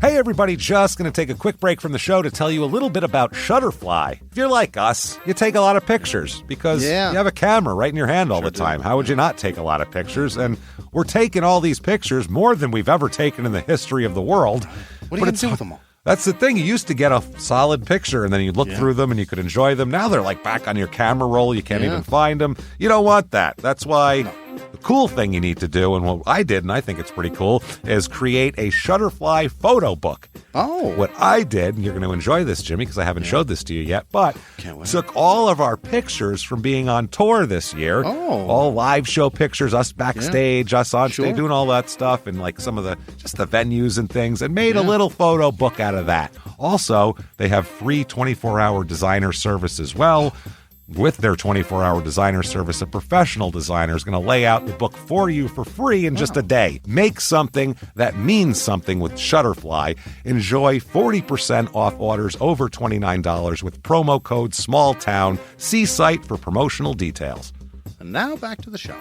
Hey everybody, just going to take a quick break from the show to tell you a little bit about Shutterfly. If you're like us, you take a lot of pictures because you have a camera right in your hand all the time. How would you not take a lot of pictures? And we're taking all these pictures, more than we've ever taken in the history of the world. What are you going to do with them all? That's the thing. You used to get a solid picture, and then you'd look through them, and you could enjoy them. Now they're like back on your camera roll. You can't even find them. You don't want that. That's why the cool thing you need to do, and what I did, and I think it's pretty cool, is create a Shutterfly photo book. Oh. What I did, and you're going to enjoy this, Jimmy, because I haven't showed this to you yet, but took all of our pictures from being on tour this year. Oh. All live show pictures, us backstage, us on stage, doing all that stuff, and like some of the, just the venues and things, and made a little photo book out of that. Also, they have free 24-hour designer service as well. With their 24-hour designer service, a professional designer is going to lay out the book for you for free in just a day. Make something that means something with Shutterfly. Enjoy 40% off orders over $29 with promo code SMALLTOWN. See site for promotional details. And now back to the show.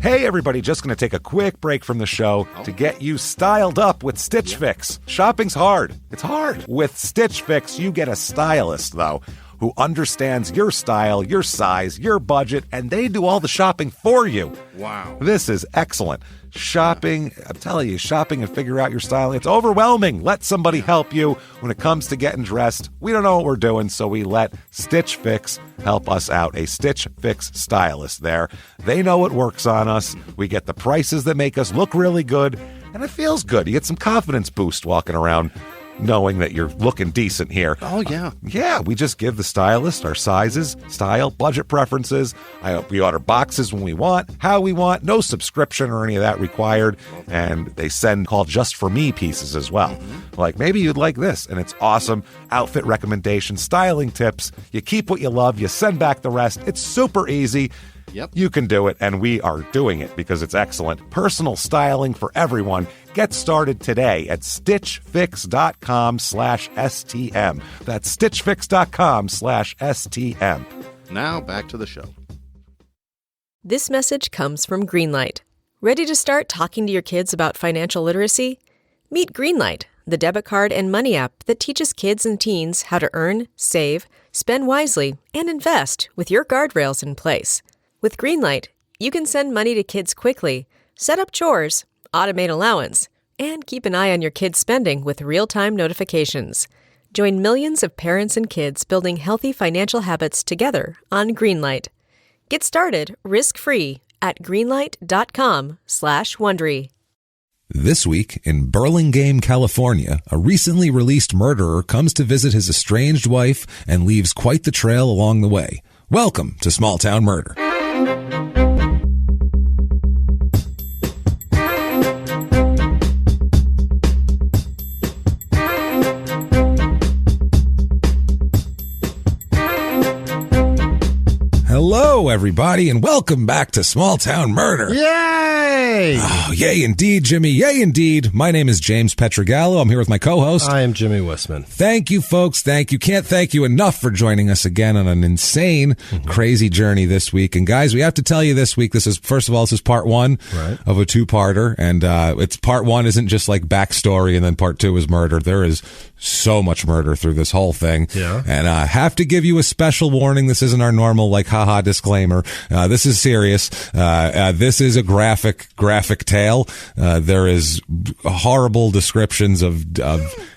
Hey everybody, just going to take a quick break from the show to get you styled up with Stitch Fix. Shopping's hard. It's hard. With Stitch Fix, you get a stylist, though, who understands your style, your size, your budget, and they do all the shopping for you. Wow. This is excellent. Shopping, I'm telling you, shopping and figure out your style, it's overwhelming. Let somebody help you when it comes to getting dressed. We don't know what we're doing, so we let Stitch Fix help us out. A Stitch Fix stylist there. They know what works on us. We get the prices that make us look really good, and it feels good. You get some confidence boost walking around knowing that you're looking decent here. Oh, yeah. Yeah, we just give the stylist our sizes, style, budget preferences. We order boxes when we want, how we want, no subscription or any of that required. And they send called Just For Me pieces as well. Like, maybe you'd like this, and it's awesome. Outfit recommendations, styling tips. You keep what you love, you send back the rest. It's super easy. Yep. You can do it, and we are doing it because it's excellent. Personal styling for everyone. Get started today at stitchfix.com/STM. That's stitchfix.com/STM. Now back to the show. This message comes from Greenlight. Ready to start talking to your kids about financial literacy? Meet Greenlight, the debit card and money app that teaches kids and teens how to earn, save, spend wisely, and invest with your guardrails in place. With Greenlight, you can send money to kids quickly, set up chores, automate allowance, and keep an eye on your kids' spending with real-time notifications. Join millions of parents and kids building healthy financial habits together on Greenlight. Get started risk-free at greenlight.com/Wondery. This week, in Burlingame, California, a recently released murderer comes to visit his estranged wife and leaves quite the trail along the way. Welcome to Small Town Murder. Hello, everybody, and welcome back to Small Town Murder. Yay! Oh, yay indeed, Jimmy. Yay indeed. My name is James Pietragallo. I'm here with my co-host. I am Jimmie Whisman. Thank you, folks. Thank you. Can't thank you enough for joining us again on an insane, crazy journey this week. And guys, we have to tell you this week, this is part one of a two-parter. And it's part one isn't just like backstory and then part two is murder. There is so much murder through this whole thing. Yeah. And I have to give you a special warning. This isn't our normal, like, haha disclaimer. This is serious. This is a graphic tale. There is horrible descriptions of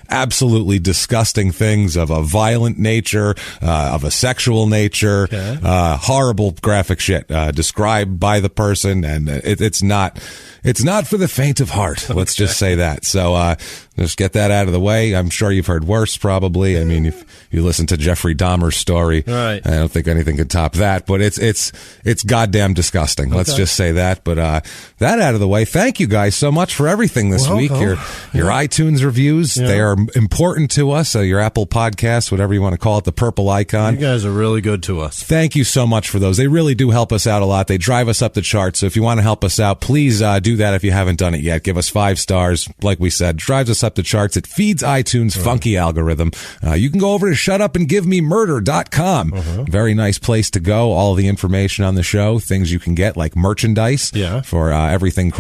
absolutely disgusting things of a violent nature, of a sexual nature, horrible graphic shit, described by the person. And it's not for the faint of heart. Let's just say that. So, just get that out of the way. I'm sure you've heard worse, probably. I mean, if you listen to Jeffrey Dahmer's story, I don't think anything could top that, but it's goddamn disgusting. Let's just say that. But, that out of the way. Thank you guys so much for everything this week. Your iTunes reviews, they are important to us, your Apple Podcasts, whatever you want to call it, the purple icon. You guys are really good to us. Thank you so much for those. They really do help us out a lot. They drive us up the charts. So if you want to help us out, please do that if you haven't done it yet. Give us 5 stars. Like we said, drives us up the charts. It feeds iTunes' funky algorithm. You can go over to shutupandgivememurder.com. Very nice place to go. All the information on the show, things you can get like merchandise for everything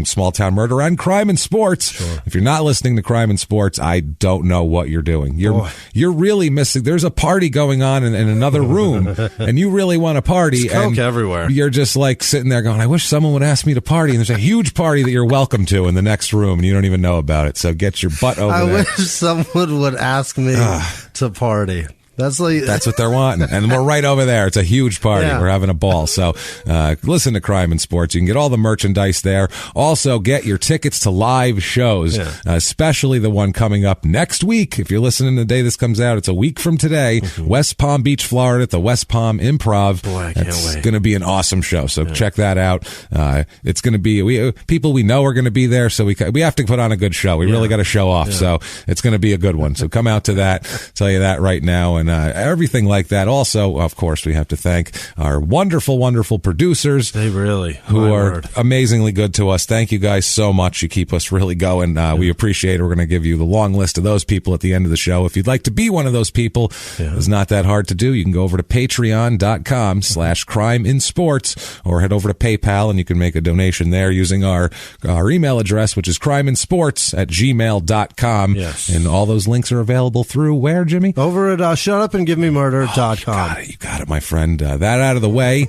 small town murder and crime and sports. If you're not listening to crime and sports, I don't know what you're doing. You're really missing. There's a party going on in another room, and you really want to party. There's coke and everywhere. You're just like sitting there going, I wish someone would ask me to party. And there's a huge party that you're welcome to in the next room, and you don't even know about it. So get your butt over there. I wish someone would ask me to party. That's what they're wanting. And we're right over there. It's a huge party. We're having a ball. So listen to Crime and Sports. You can get all the merchandise there. Also, get your tickets to live shows, especially the one coming up next week. If you're listening the day this comes out, it's a week from today. West Palm Beach, Florida, at the West Palm Improv. Boy, I can't wait. It's going to be an awesome show. So check that out. It's going to be people we know are going to be there. So we have to put on a good show. We really got to show off. So it's going to be a good one. So come out to that. Tell you that right now. And everything like that. Also, of course, we have to thank our wonderful, wonderful producers. They really, who are amazingly good to us. Thank you guys so much. You keep us really going. We appreciate it. We're going to give you the long list of those people at the end of the show. If you'd like to be one of those people, it's not that hard to do. You can go over to patreon.com/crimeinsports or head over to PayPal and you can make a donation there using our email address, which is crimeinsports@gmail.com. Yes. And all those links are available through where, Jimmy? Over at shutupandgivememurder.com. You got it, my friend. That out of the way.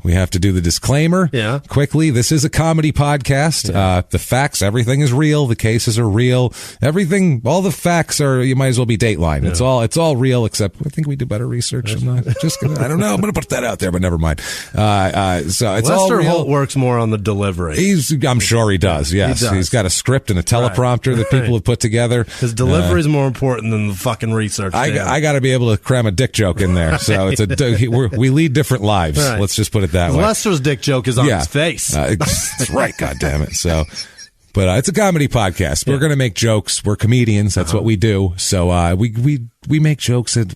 We have to do the disclaimer quickly. This is a comedy podcast. The facts, everything is real. The cases are real. Everything, all the facts are, you might as well be Dateline. It's all real, except I think we do better research. I'm not just gonna, I don't know. I'm going to put that out there, but never mind. So it's Lester all real. Holt works more on the delivery. I'm sure he does. Yes. He's got a script and a teleprompter that people have put together. His delivery is more important than the fucking research. I got to be able to cram a dick joke in there. So we lead different lives. Right. Let's just put it that way. Lester's dick joke is on his face. That's right, goddammit. So, but it's a comedy podcast. We're going to make jokes. We're comedians. That's what we do. So we make jokes at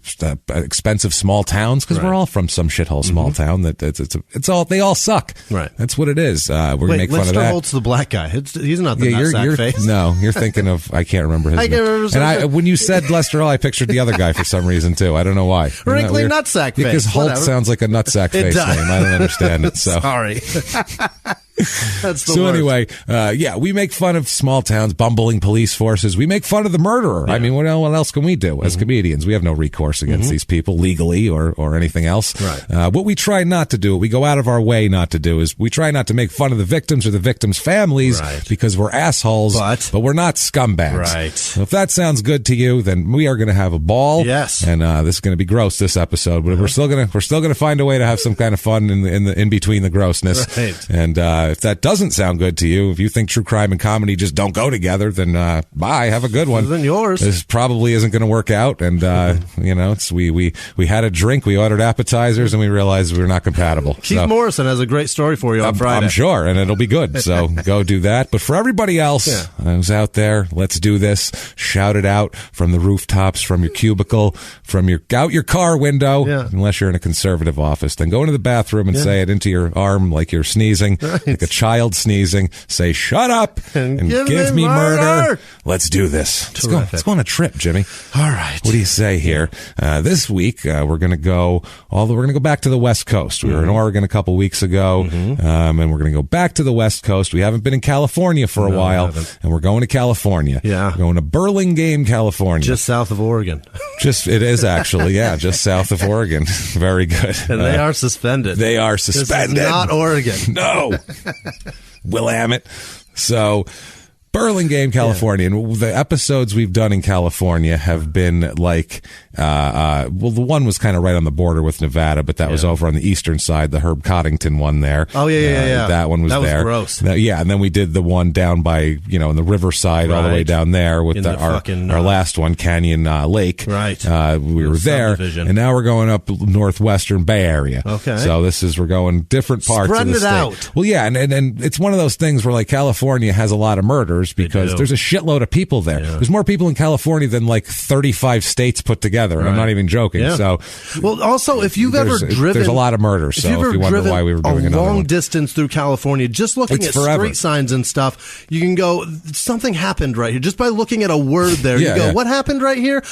expensive small towns because we're all from some shithole small town that it's all, they all suck. Right. That's what it is. We're going to make fun of that. Lester Holt's the black guy. He's not the nutsack face. No, you're thinking of, I can't remember his name. And when you said Lester Holt, I pictured the other guy for some reason too. I don't know why. Wrinkly nutsack face. Because Holt sounds like a nutsack face name. I don't understand it. So sorry. That's the so worst. Anyway, we make fun of small towns, bumbling police forces. We make fun of the murderer. I mean, what else can we do as comedians? We have no recourse against these people legally or anything else. Right. What we try not to do, what we go out of our way not to do, is we try not to make fun of the victims or the victims' families because we're assholes, but we're not scumbags. Right. So if that sounds good to you, then we are going to have a ball. Yes. And this is going to be gross this episode, but we're still gonna find a way to have some kind of fun in between the grossness. Right. And if that doesn't sound good to you, if you think true crime and comedy just don't go together, then bye, have a good one. Then yours. This probably isn't going to work out, and it's we had a drink, we ordered appetizers, and we realized we were not compatible. Keith Morrison has a great story for you on Friday. I'm sure, and it'll be good. So go do that. But for everybody else who's out there, let's do this. Shout it out from the rooftops, from your cubicle, from out your car window. Unless you're in a conservative office, then go into the bathroom and say it into your arm like you're sneezing, like a child sneezing. Say, "Shut up and give me murder." Let's do this. Let's go on a trip, Jimmy. All right. What do you say here? This week we're going to go back to the West Coast. We were in Oregon a couple weeks ago, and we're going to go back to the West Coast. We haven't been in California for a while, and we're going to California. Yeah, we're going to Burlingame, California, just south of Oregon. It is actually, just south of Oregon. Very good. And they are suspended. They are suspended. This is not Oregon. No. Willamette. So Burlingame, California. And the episodes we've done in California have been like, the one was kind of right on the border with Nevada, but that was over on the eastern side, the Herb Coddington one there. Oh, yeah. That one was there. That was gross. And then we did the one down by, in the riverside all the way down there with our last one, Canyon Lake. Right. We were there. And now we're going up northwestern Bay Area. Okay. So we're going different parts of the state. Spreading it out. Well, yeah. And it's one of those things where like California has a lot of murders. murders because there's a shitload of people there. Yeah. There's more people in California than like 35 states put together. And I'm not even joking. Yeah. So, well, also, if you've ever driven, there's a lot of murders. So if you wonder why we were doing a another long one. distance through California, just looking at street signs and stuff, you can go, something happened right here. Just by looking at a word there, you go, what happened right here?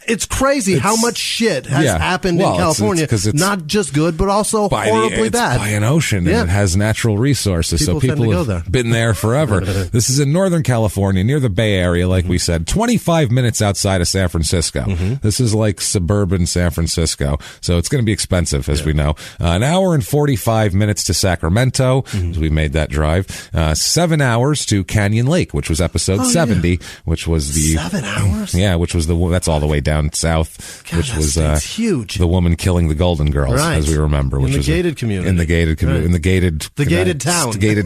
It's crazy how much shit has happened in California. It's not just good, but also horribly bad. By an ocean, and it has natural resources, so people have been there forever. This is in Northern California, near the Bay Area, like we said, 25 minutes outside of San Francisco. This is like suburban San Francisco, so it's going to be expensive, as we know. An hour and 45 minutes to Sacramento, as we made that drive. 7 hours to Canyon Lake, which was episode 70, which was the 7 hours. Yeah, which was that's all the way down south, which was huge. The woman killing the Golden Girls, as we remember, which was gated community, in the gated community, in the gated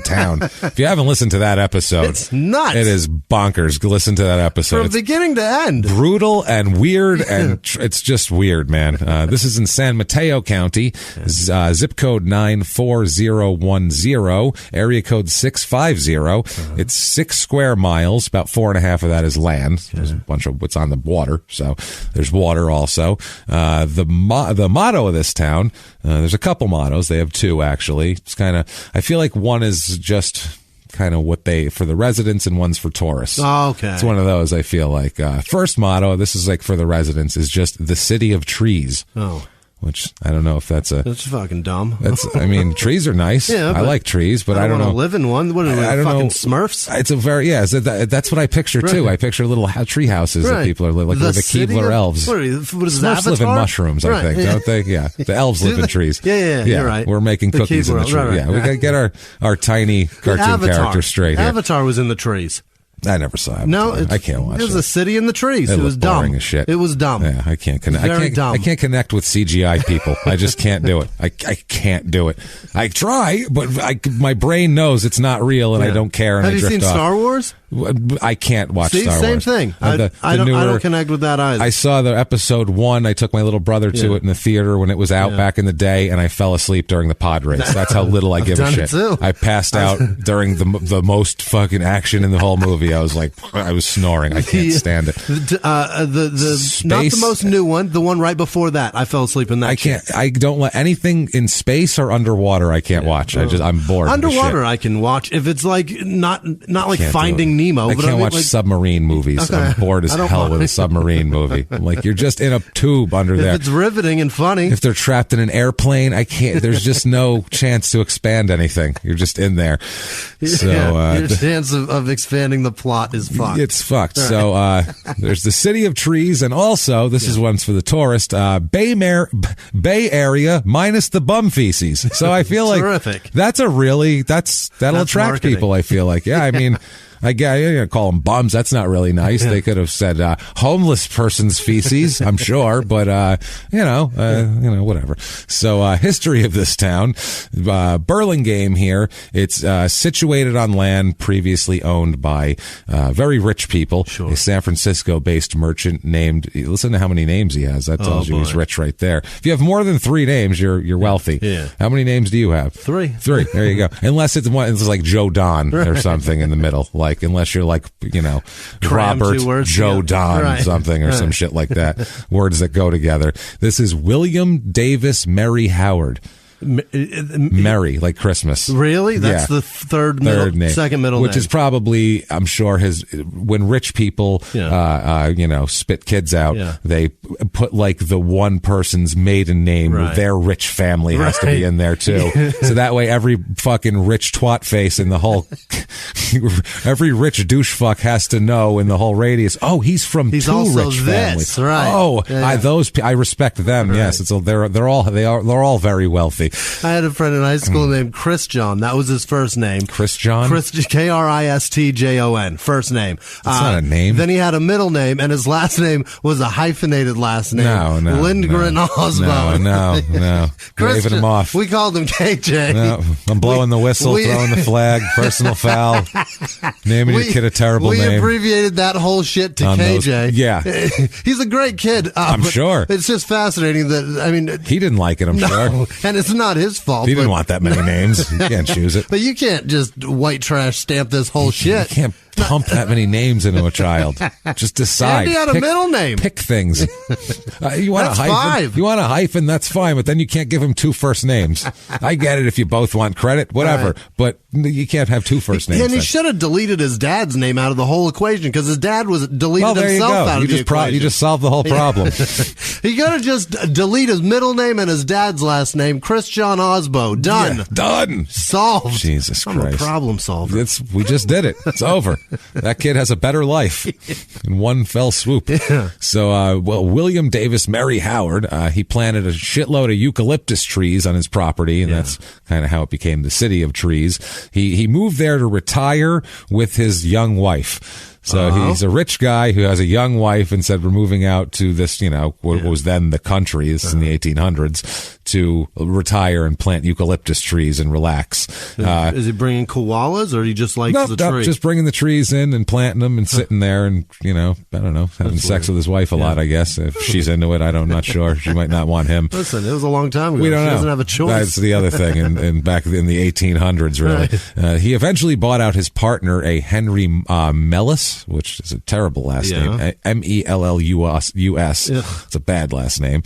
town. If you haven't listened to that episode, it's nuts. It is bonkers. Listen to that episode from beginning to end. Brutal and weird, and it's just weird, man. This is in San Mateo County, zip code 94010, area code 650. It's 6 square miles. About 4.5 of that is land. There's a bunch of what's on the water, so there's water also. The motto of this town, there's a couple mottos. They have 2 actually. It's kind of, I feel like one is just kind of what they for the residents and one's for tourists. Oh, okay. It's one of those, I feel like. First motto, this is like for the residents, is just the city of trees. Oh. Which I don't know if that's fucking dumb. I mean, trees are nice. Yeah, I like trees, but I don't know. Live in one. What are they, fucking Smurfs? It's a very that's what I picture too. I picture little tree houses that people are living like the Keebler elves. What is Smurfs live in mushrooms, I think, don't they? Yeah, the elves live in trees. Yeah, you're right. We're making cookies in the tree. Right. Yeah, we gotta get our tiny cartoon character straight here. Avatar was in the trees. I never saw it. No, I can't watch it. It was a city in the trees. It was dumb. Boring as shit. It was dumb. Yeah, I can't connect. Dumb. I can't connect with CGI people. I just can't do it. I can't do it. I try, but my brain knows it's not real, and I don't care. And Have you seen Star Wars? I can't watch Star Wars. Same thing. I don't connect with that either. I saw the episode 1. I took my little brother to it in the theater when it was out back in the day, and I fell asleep during the pod race. That's how little I give a shit. I passed out during the most fucking action in the whole movie. I was like, I was snoring. I can't stand it. Not the most new one. The one right before that. I fell asleep in that. I can't. I don't let anything in space or underwater. I can't watch. I'm bored. Underwater, I can watch if it's like not like Finding Nemo. I can't watch submarine movies. Okay. I'm bored as hell with a submarine movie. I'm like, you're just in a tube under there. If it's riveting and funny. If they're trapped in an airplane, I can't. There's just no chance to expand anything. You're just in there. So your chance of expanding the plot is fucked. It's fucked. Right. So there's the city of trees, and also this is one's for the tourist. Bay Area minus the bum feces. So I feel like that'll attract marketing. people. I feel like I mean. I call them bums. That's not really nice. They could have said homeless person's feces, I'm sure, but whatever. So history of this town, Burlingame here. It's situated on land previously owned by very rich people. Sure. A San Francisco-based merchant named. Listen to how many names he has. That tells you he's rich right there. If you have more than 3 names, you're wealthy. Yeah. How many names do you have? 3. 3. There you go. Unless it's like Joe Don or something in the middle. Unless you're like, Robert, Joe Don, something or some shit like that. Words that go together. This is William Davis Mary Howard. Mary, like Christmas. Really? That's the third name. Second middle name. Which is probably, I'm sure, when rich people, spit kids out, they put like the one person's maiden name with their rich family has to be in there too. So that way every fucking rich twat face in the whole, every rich douche fuck has to know in the whole radius, he's from two rich families. Right. I respect them. Right. Yes. They're all very wealthy. I had a friend in high school named Chris John. That was his first name. Chris John? Kristjon, first name. That's not a name. Then he had a middle name, and his last name was a hyphenated last name. No. Lindgren Osborne. No. Waving him off. We called him KJ. No, I'm blowing the whistle, throwing the flag, personal foul, naming your kid a terrible name. We abbreviated that whole shit to KJ. Yeah. He's a great kid. I'm sure. It's just fascinating that, he didn't like it, I'm sure. And it's not his fault. He didn't want that many names. You can't choose it. But you can't just white trash stamp this whole shit. You can't pump that many names into a child. Just decide. Andy had a middle name. Pick things. You want That's a hyphen? 5. You want a hyphen? That's fine, but then you can't give him 2 first names. I get it if you both want credit, whatever, Right. but you can't have 2 first names. And he should have deleted his dad's name out of the whole equation because his dad was deleted there himself you go. out of the equation. You just solved the whole problem. He got to just delete his middle name and his dad's last name, Chris John Osbo. Done. Yeah, done. Solved. Jesus I'm Christ. a problem solver. We just did it. It's over. That kid has a better life in one fell swoop. Yeah. So, William Davis Mary Howard, he planted a shitload of eucalyptus trees on his property, and that's kind of how it became the city of trees. He moved there to retire with his young wife. So he's a rich guy who has a young wife and said, we're moving out to this, what was then the country, this is in the 1800s, to retire and plant eucalyptus trees and relax. Is he bringing koalas or he just likes the tree? Just bringing the trees in and planting them and sitting there and, I don't know, having sex with his wife a lot, I guess. If she's into it, I'm not sure. She might not want him. Listen, it was a long time ago. We don't know. She doesn't have a choice. That's the other thing. And back in the 1800s, really. Right. He eventually bought out his partner, a Henry Mellis, which is a terrible last name. Mellus. It's a bad last name.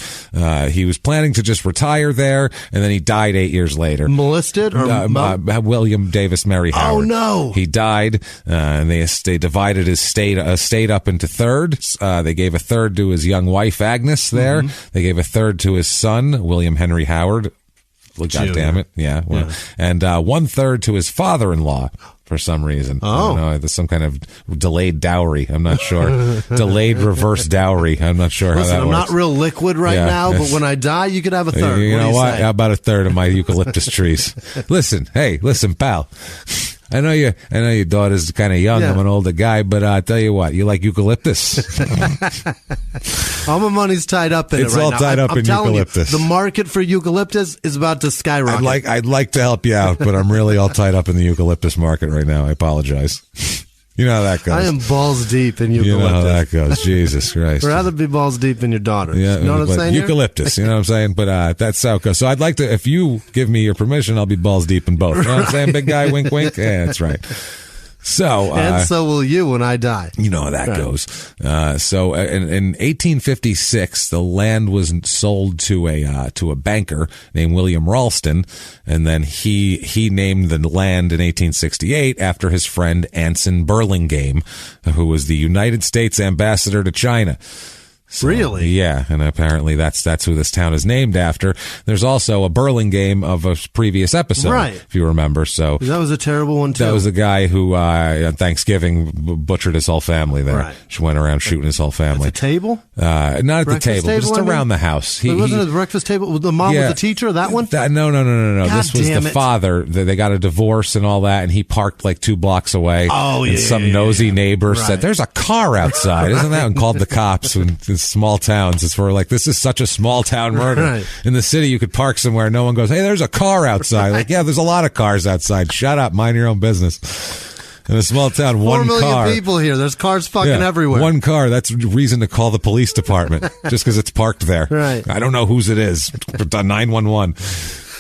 He was planning to just retire there, and then he died 8 years later. Molested? Or William Davis Mary Howard. Oh, no. He died, and they divided his estate up into thirds. They gave a third to his young wife, Agnes, there. Mm-hmm. They gave a third to his son, William Henry Howard. God damn it. Yeah. Well, and 1/3 to his father-in-law for some reason. I don't know. There's some kind of delayed dowry. I'm not sure. Delayed reverse dowry. I'm not sure how that works. I'm not real liquid now, but when I die, you could have a third. You know what? How about a third of my eucalyptus trees? Listen, pal. I know your daughter's kind of young. I'm an older guy, but I tell you what, you like eucalyptus? All my money's tied up in it right now. It's all tied up in eucalyptus. The market for eucalyptus is about to skyrocket. I'd like to help you out, but I'm really all tied up in the eucalyptus market right now. I apologize. You know how that goes. I am balls deep in eucalyptus. You know how that goes. Jesus Christ. I'd rather be balls deep in your daughter. Yeah, you know what I'm saying? Eucalyptus, you know what I'm saying? But that's how it goes. So I'd like to, if you give me your permission, I'll be balls deep in both. You know what I'm saying, big guy? Wink, wink. Yeah, that's right. So, and so will you when I die. You know how that goes. So in 1856, the land was sold to a banker named William Ralston, and then he named the land in 1868 after his friend Anson Burlingame, who was the United States ambassador to China. So, really? Yeah, and apparently that's who this town is named after. There's also a Burlingame of a previous episode, right? If you remember. So that was a terrible one too. That was the guy who on Thanksgiving butchered his whole family there. Right. She went around shooting his whole family. At the table? Not at the table, just around the house. He wasn't at the breakfast table. The mom was the teacher. That one? No. God, this was the father. They got a divorce and all that, and he parked like 2 blocks away. Oh, and some nosy neighbor said, "There's a car outside, isn't that?" And called the cops. In small towns, it's for like, this is such a small town murder. Right. In the city, you could park somewhere. No one goes, "Hey, there's a car outside." Like, yeah, there's a lot of cars outside. Shut up, mind your own business. In a small town, 1 car. 4 million people here. There's cars fucking everywhere. 1 car. That's reason to call the police department just because it's parked there. Right. I don't know whose it is. 911.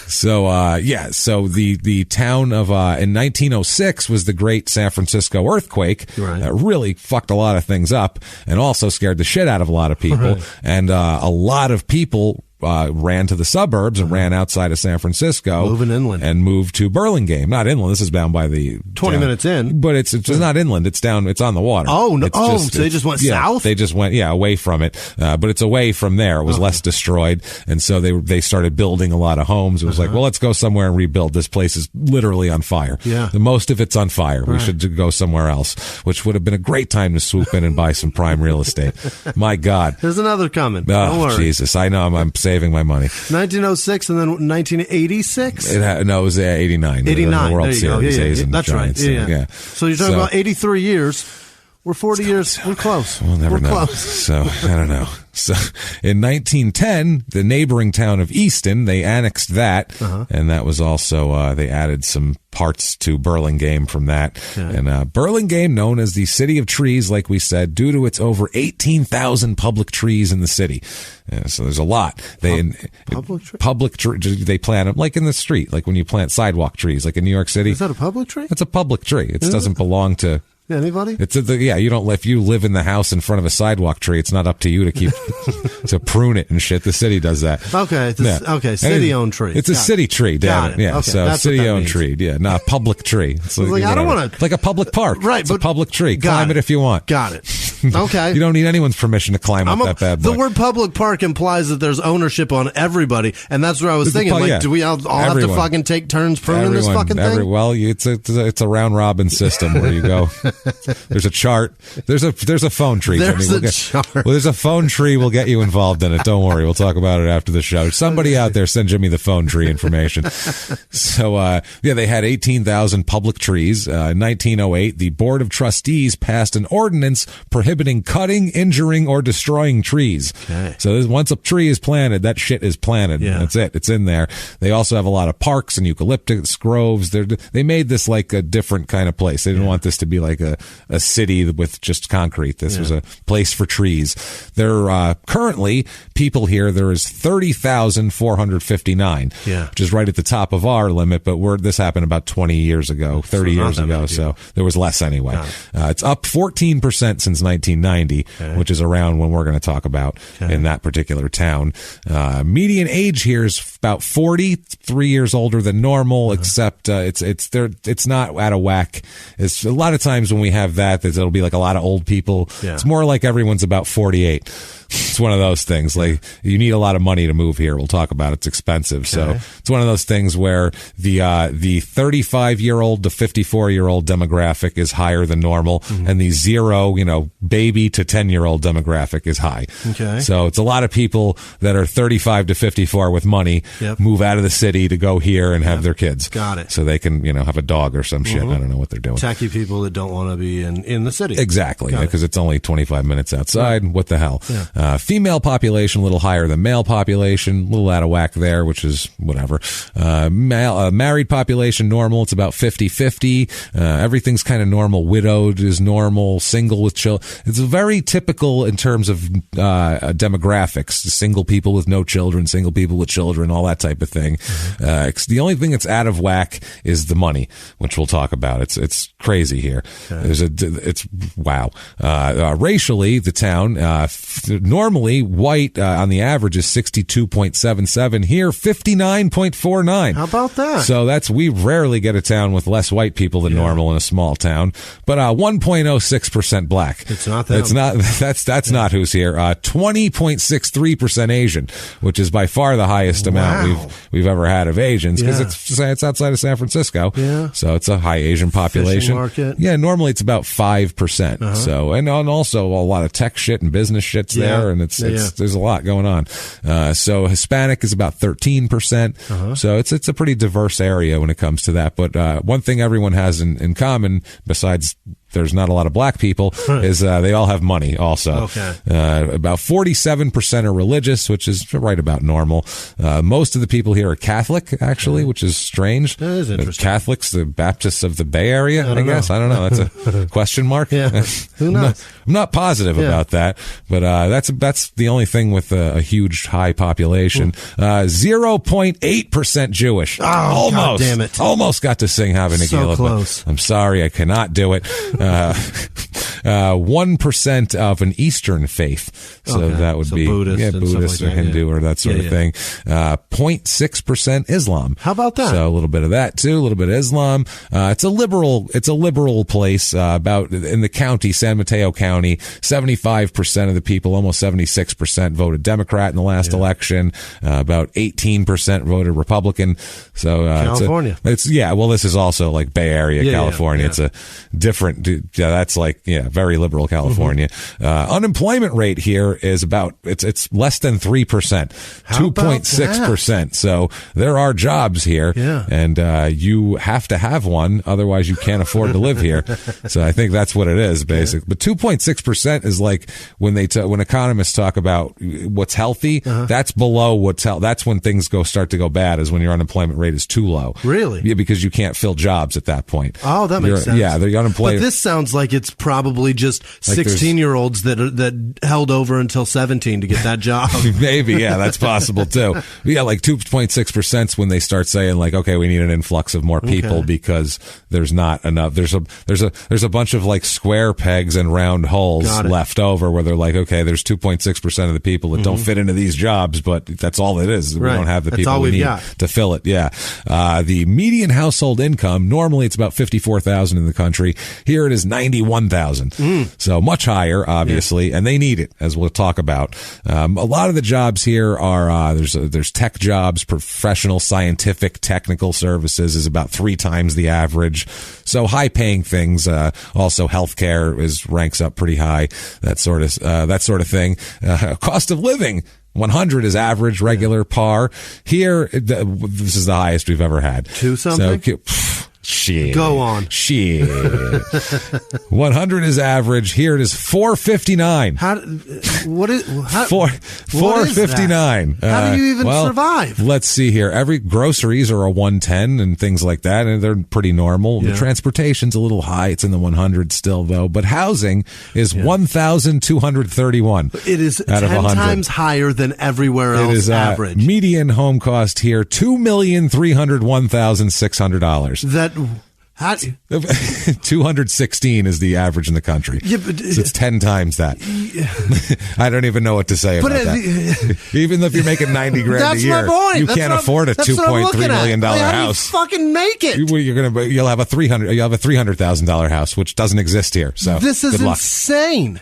So, so the town of, in 1906 was the great San Francisco earthquake. Right. That really fucked a lot of things up and also scared the shit out of a lot of people. Right. And, a lot of people, ran to the suburbs and ran outside of San Francisco. Moving inland. And moved to Burlingame. Not inland. This is down by the... 20 minutes in. But it's not inland. It's down, it's on the water. Oh, no. So they just went south? They just went, away from it. But it's away from there. It was less destroyed. And so they started building a lot of homes. It was like, well, let's go somewhere and rebuild. This place is literally on fire. Yeah. The most of it's on fire. Right. We should go somewhere else, which would have been a great time to swoop in and buy some prime real estate. My God. There's another coming. Don't worry. Jesus. I know. I'm saving my money. 1906 and then 1986? It was 89. 89. The World Series. Yeah. That's Giants, right. Yeah. So you're talking about 83 years. We're 40 years. We're close. We'll never know. Close. So, I don't know. So, in 1910, the neighboring town of Easton, they annexed that, and that was also, they added some parts to Burlingame from that. Yeah. And Burlingame, known as the City of Trees, like we said, due to its over 18,000 public trees in the city. So there's a lot. Public trees? They plant them, like in the street, like when you plant sidewalk trees, like in New York City. Is that a public tree? It's a public tree. It doesn't belong to Anybody? You don't. If you live in the house in front of a sidewalk tree, it's not up to you to keep to prune it and shit. The city does that. Okay. Okay. City-owned tree. It's a city tree. Damn it. Yeah. Okay, so city-owned tree. Yeah. Not a public tree. So, I don't want to. Like a public park. Right. It's a public tree. Climb it if you want. Got it. Okay. You don't need anyone's permission to climb up that bad boy. The word public park implies that there's ownership on everybody, and that's what I was thinking. Do we all have to fucking take turns pruning this fucking thing? Well, it's a round robin system where you go. There's a chart. There's a phone tree. Chart. Well, there's a phone tree. We'll get you involved in it. Don't worry. We'll talk about it after the show. Somebody out there send Jimmie the phone tree information. So, they had 18,000 public trees. In 1908, the Board of Trustees passed an ordinance prohibiting cutting, injuring, or destroying trees. Okay. So once a tree is planted, that shit is planted. Yeah. That's it. It's in there. They also have a lot of parks and eucalyptus groves. They made this like a different kind of place. They didn't want this to be like a city with just concrete. This was a place for trees. There currently people here. There is 30,459, which is right at the top of our limit. But this happened about 20 years ago, 30 years ago. So there was less anyway. It's up 14% since 1990, which is around when we're going to talk about in that particular town. Median age here is about 40, 3 years older than normal, except it's not out of whack. It's a lot of times when we have that it'll be like a lot of old people. It's more like everyone's about 48. It's one of those things. Like, you need a lot of money to move here. We'll talk about it. It's expensive. So it's one of those things where the 35-year-old to 54-year-old demographic is higher than normal, and the 0, baby to 10-year-old demographic is high. Okay. So it's a lot of people that are 35 to 54 with money move out of the city to go here and have their kids. Got it. So they can, have a dog or some shit. I don't know what they're doing. Tacky people that don't want to be in the city. Exactly. Because it's only 25 minutes outside. Right. What the hell? Yeah. Female population a little higher than male population, a little out of whack there, which is whatever. Married population normal, it's about 50-50. Everything's kind of normal. Widowed is normal. Single with children. It's very typical in terms of demographics. Single people with no children, single people with children, all that type of thing. The only thing that's out of whack is the money, which we'll talk about. It's crazy here. It's wow. Racially, the town normally white on the average is 62.77. Here, 59.49. How about that? So we rarely get a town with less white people than normal in a small town. But 1.06% black. It's not that. It's not. That's not who's here. 20.63% Asian, which is by far the highest amount we've ever had of Asians, because it's outside of San Francisco. Yeah. So it's a high Asian population. Fishing market. Yeah. Normally it's about 5%. So and also a lot of tech shit and business shit's there, and there's a lot going on. So Hispanic is about 13%. So it's a pretty diverse area when it comes to that. But one thing everyone has in common, besides there's not a lot of black people, is they all have money also. Okay. About 47% are religious, which is right about normal. Most of the people here are Catholic, actually, which is strange. That is interesting. Catholics, the Baptists of the Bay Area, I guess. I don't know. That's a question mark. Yeah. Who knows? I'm not positive about that, but that's the only thing with a huge high population. 0.8% Jewish. Oh, almost. God damn it. Almost got to sing Have a Nagila. So close. I'm sorry, I cannot do it. 1% of an Eastern faith. So that would be Buddhist or Hindu or that sort of thing. 0.6% Islam. How about that? So a little bit of that too, a little bit of Islam. It's a liberal place, about in the county, San Mateo County. 75% of the people, almost 76%, voted Democrat in the last election. About 18% voted Republican. So California. This is also like Bay Area, California. It's a different. That's like very liberal California. Unemployment rate here is about it's less than 3%, 2.6%. So there are jobs here, and you have to have one, otherwise you can't afford to live here. So I think that's what it is, basically. But 2.6% is like when economists talk about what's healthy, that's below that's when things start to go bad, is when your unemployment rate is too low. Really? Yeah, because you can't fill jobs at that point. Oh, that makes sense. Yeah, the unemployment. But this sounds like it's probably probably just 16-year-olds that held over until 17 to get that job. Maybe, yeah, that's possible too. Yeah, like 2.6% when they start saying like, okay, we need an influx of more people because there's not enough. There's a bunch of like square pegs and round holes left over where they're like, okay, there's 2.6% of the people that don't fit into these jobs, but that's all it is. We don't have the people we need to fill it. Yeah. The median household income, normally it's about $54,000 in the country. Here it is $91,000. So much higher, obviously, and they need it, as we'll talk about. A lot of the jobs here are, there's tech jobs, professional, scientific, technical services is about 3 times the average. So high paying things. Also healthcare ranks up pretty high. That sort of thing. Cost of living. 100 is average, regular, par. Here, this is the highest we've ever had. 2 something? So, shit. Go on. Shit. 100 is average. Here it is $4.59. What is $4.59? How do you even survive? Let's see here. Every groceries are a 110 and things like that, and they're pretty normal. Yeah. The transportation's a little high. It's in the 100 still, though. But housing is 1,231. It is out 10 of 100. times higher than everywhere else. It is average. Median home cost here $2,301,600. 216 is the average in the country. Yeah, but, so it's 10 times that. I don't even know what to say about that. Even if you're making $90,000 a year, you can't afford a $2.3 million house. How do you fucking make it? You'll have a $300,000 house, which doesn't exist here. So this is insane.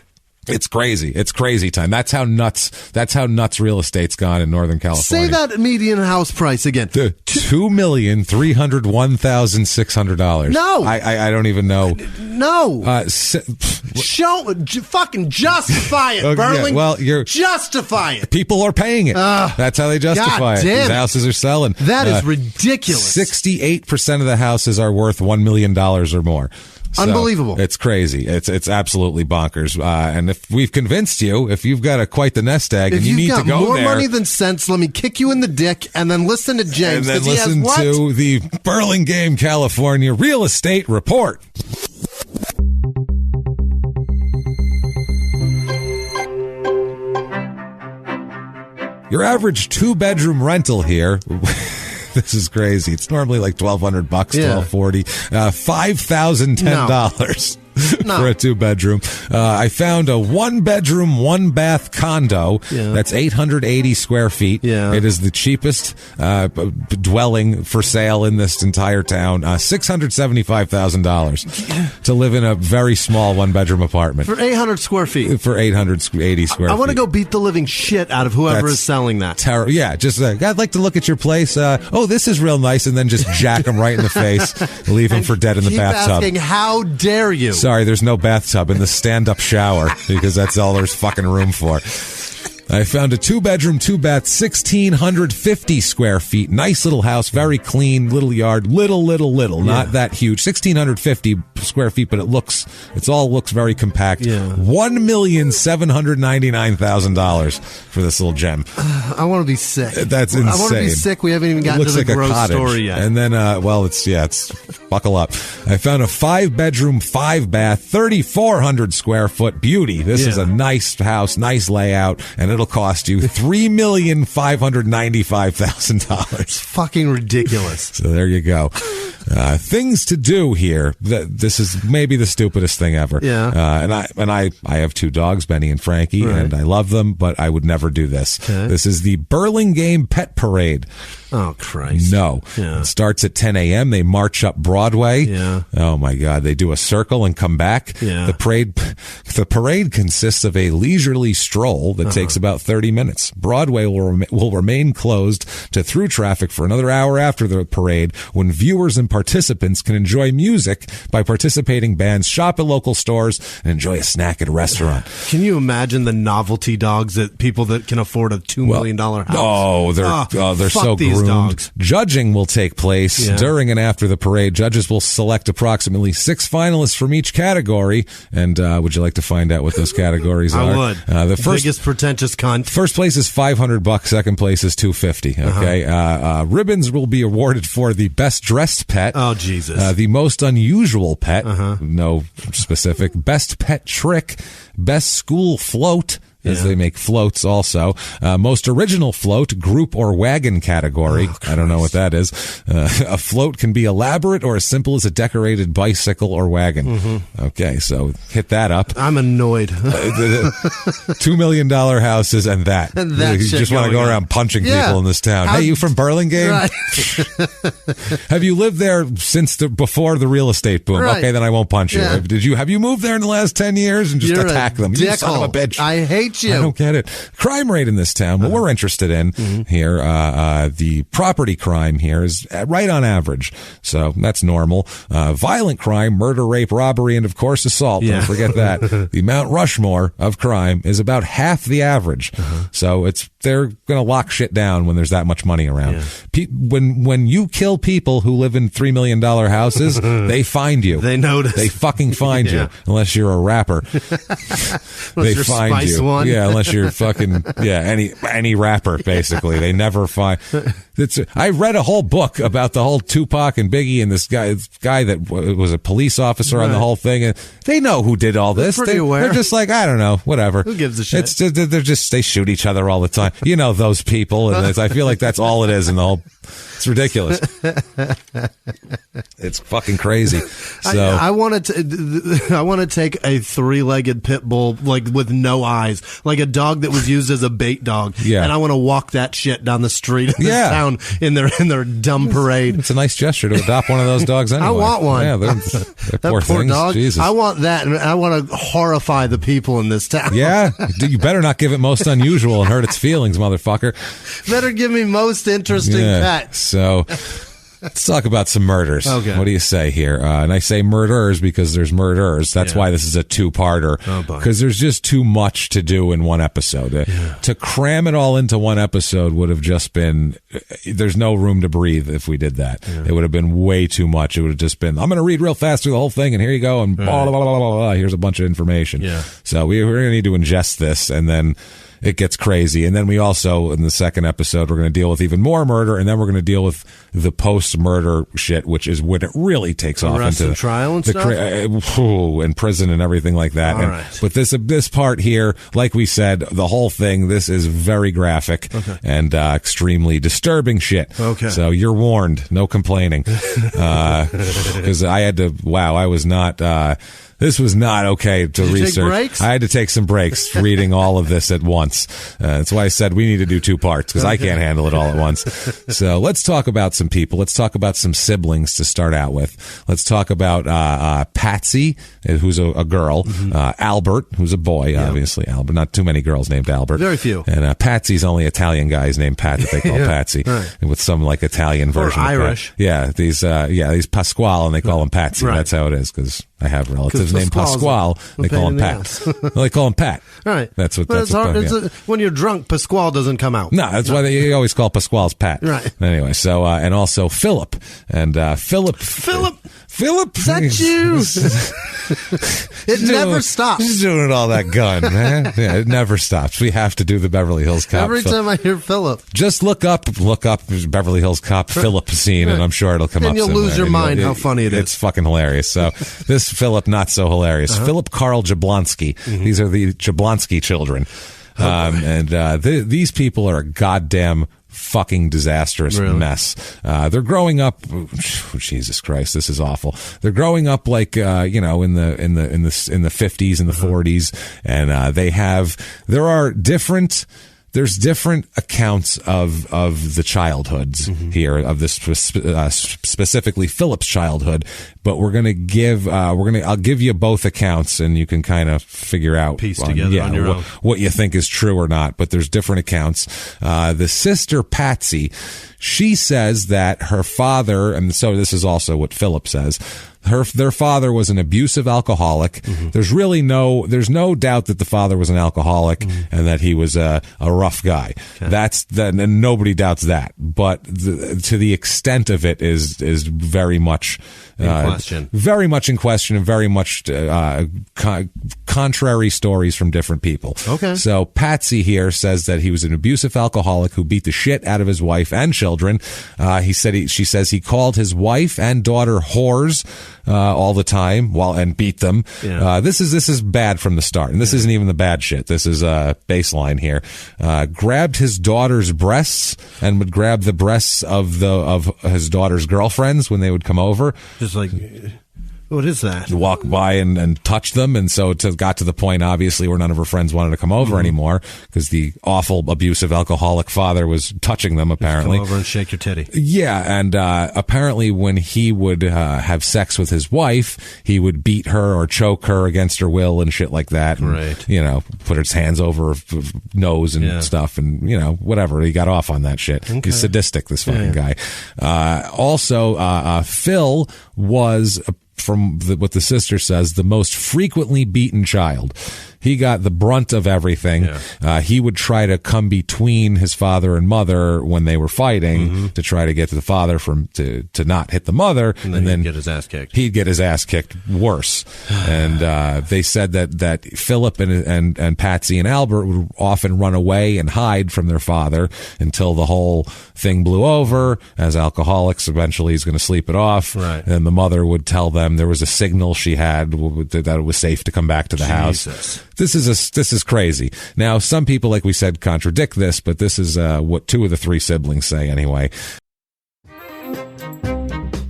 It's crazy. It's crazy time. That's how nuts real estate's gone in Northern California. Say that median house price again. $2,301,600. No. I don't even know. No. Fucking justify it, Burlingame. Well, justify it. People are paying it. That's how they justify it. These houses are selling. That is ridiculous. 68% of the houses are worth $1 million or more. So unbelievable. It's crazy. It's absolutely bonkers. And if we've convinced you, if you've got quite the nest egg and you need to go there. If you've got more money than sense, let me kick you in the dick and then listen to James. And then listen to the Burlingame, California Real Estate Report. Your average 2-bedroom rental here. This is crazy. It's normally like $1,200, $1,240, $5,010. No. For a 2-bedroom. I found a 1-bedroom, 1-bath condo that's 880 square feet. Yeah. It is the cheapest dwelling for sale in this entire town. $675,000 to live in a very small 1-bedroom apartment. For 800 square feet. For 880 square feet. I want to go beat the living shit out of whoever is selling that. Yeah, just I'd like to look at your place. This is real nice, and then just jack them right in the face, leave them for dead in the bathtub. Asking, how dare you? Sorry, there's no bathtub in the stand-up shower because that's all there's fucking room for. I found a 2-bedroom, 2-bath, 1,650 square feet. Nice little house, very clean, little yard, little, not that huge. 1,650 square feet, but it all looks very compact. Yeah. $1,799,000 for this little gem. I want to be sick. That's insane. I want to be sick. We haven't even gotten to the gross story yet. And then, it's buckle up. I found a 5-bedroom, 5-bath, 3,400 square foot beauty. This is a nice house, nice layout, and it'll cost you $3,595,000. It's fucking ridiculous. So there you go. Things to do here. This is maybe the stupidest thing ever. Yeah. And I have 2 dogs, Benny and Frankie, and I love them, but I would never do this. Okay. This is the Burlingame Pet Parade. Oh, Christ. No. Yeah. It starts at 10 a.m. They march up Broadway. Yeah. Oh, my God. They do a circle and come back. Yeah. The parade consists of a leisurely stroll that takes about 30 minutes. Broadway will remain closed to through traffic for another hour after the parade, when viewers and participants can enjoy music by participating bands, shop at local stores, and enjoy a snack at a restaurant. Can you imagine the novelty dogs that people that can afford a $2 million house? Oh, they're so groomed. Dogs. Judging will take place during and after the parade. Judges will select approximately 6 finalists from each category, and Would you like to find out what those categories are? I would. The biggest pretentious cunt. First place is $500. Second place is $250. Okay. Ribbons will be awarded for the best dressed pet. Oh, Jesus. The most unusual pet. No specific. Best pet trick. Best school float. As they make floats also. Most original float, group or wagon category. I don't know what that is. A float can be elaborate or as simple as a decorated bicycle or wagon. Okay, so hit that up. I'm annoyed. $2 million houses and that. And that you just want to go around punching people in this town. Hey, you from Burlingame? Right. Have you lived there since before the real estate boom? Right. Okay, then I won't punch you. Yeah. Have you moved there in the last 10 years and just attack them? You son of a bitch. I hate you. I don't get it. Crime rate in this town, what we're interested in here, the property crime here is right on average. So that's normal. Violent crime, murder, rape, robbery, and of course assault. Don't forget that. The Mount Rushmore of crime is about half the average. So they're going to lock shit down when there's that much money around. Yeah. When you kill people who live in $3 million houses, they find you. They notice. They fucking find you. Unless you're a rapper. They find you. One. Yeah, unless you're fucking any rapper basically. They never find. I read a whole book about the whole Tupac and Biggie and this guy that was a police officer on the whole thing, and they know who did all this. They're just like, I don't know, whatever. Who gives a shit? They shoot each other all the time. You know those people, and I feel like that's all it is in the whole. It's ridiculous. It's fucking crazy. So I want to take a 3-legged pit bull like with no eyes, like a dog that was used as a bait dog. Yeah. And I want to walk that shit down the street in this town in their dumb parade. It's a nice gesture to adopt one of those dogs anyway. I want one. Yeah, they're that poor poor things. dog. Jesus. I want that, and I want to horrify the people in this town. Yeah, you better not give it most unusual and hurt its feelings, motherfucker. Better give me most interesting pet. So let's talk about some murders. Okay. What do you say here? And I say murderers because there's murderers. That's why this is a two-parter. Because there's just too much to do in one episode. To cram it all into one episode would have just been, there's no room to breathe if we did that. It would have been way too much. It would have just been, I'm going to read real fast through the whole thing, and here you go, and blah, blah, blah, blah, blah, blah. Here's a bunch of information. So we're going to need to ingest this, and then it gets crazy. And then we also, in the second episode, we're going to deal with even more murder, and then we're going to deal with the post-murder shit, which is when it really takes off into the trial and stuff? In prison and everything like that. All right. But this part here, like we said, the whole thing, this is very graphic and extremely disturbing shit. Okay. So you're warned. No complaining. Because I had to, I was not... this was not okay to research. Take breaks? I had to take some breaks reading all of this at once. That's why I said we need to do 2 parts, because I can't handle it all at once. So let's talk about some people. Let's talk about some siblings to start out with. Let's talk about Patsy, who's a girl, Albert, who's a boy, obviously. Albert, not too many girls named Albert. Very few. And Patsy's only Italian guys named Pat that they call Patsy, with some like Italian version. Or Irish. Pat. Yeah, these Pasquale, and they call him Patsy. Right. That's how it is, because I have relatives named Pasquale. They call him Pat. They call him Pat. Right. That's what. But when you're drunk, Pasquale doesn't come out. No, that's why they always call Pasquale's Pat. Right. Anyway, so and also Philip and Philip. Is that you? It never stops. He's doing it all that gun, man. Yeah, it never stops. We have to do the Beverly Hills Cop. Every time I hear Philip, just look up Beverly Hills Cop Philip scene, and I'm sure it'll come up. And you'll lose your mind how funny it is. It's fucking hilarious. So this Philip, not so hilarious. Philip Carl Jablonski. These are the Jablonski children. These people are a goddamn fucking disastrous mess. They're growing up. Jesus Christ, this is awful. They're growing up like in the 50s and the 40s, and there's different accounts of the childhoods here, of this specifically Philip's childhood, but I'll give you both accounts, and you can kind of figure out what you think is true or not, but there's different accounts. The sister Patsy, she says that her father, and so this is also what Philip says, their father was an abusive alcoholic. There's no doubt that the father was an alcoholic and that he was a rough guy. And nobody doubts that. But to the extent of it is very much in question, and very much contrary stories from different people. Okay. So Patsy here says that he was an abusive alcoholic who beat the shit out of his wife and children. She says he called his wife and daughter whores all the time and beat them. Yeah. This is bad from the start, and this isn't even the bad shit. This is baseline here. Grabbed his daughter's breasts and would grab the breasts of his daughter's girlfriends when they would come over. Just like, what is that? Walk by and touch them, and so it got to the point, obviously, where none of her friends wanted to come over anymore because the awful, abusive, alcoholic father was touching them, apparently. Just come over and shake your titty. Yeah, and apparently when he would have sex with his wife, he would beat her or choke her against her will and shit like that. And, right. Put his hands over her nose and stuff, and, whatever. He got off on that shit. Okay. He's sadistic, this fucking guy. Also, Phil was... from what the sister says, the most frequently beaten child. He got the brunt of everything. Yeah. He would try to come between his father and mother when they were fighting to try to get to the father to not hit the mother. And then he'd get his ass kicked. He'd get his ass kicked worse. And they said that Philip and Patsy and Albert would often run away and hide from their father until the whole thing blew over. As alcoholics, eventually he's going to sleep it off. Right. And the mother would tell them there was a signal she had that it was safe to come back to the house. This is crazy. Now, some people, like we said, contradict this, but this is what two of the three siblings say anyway.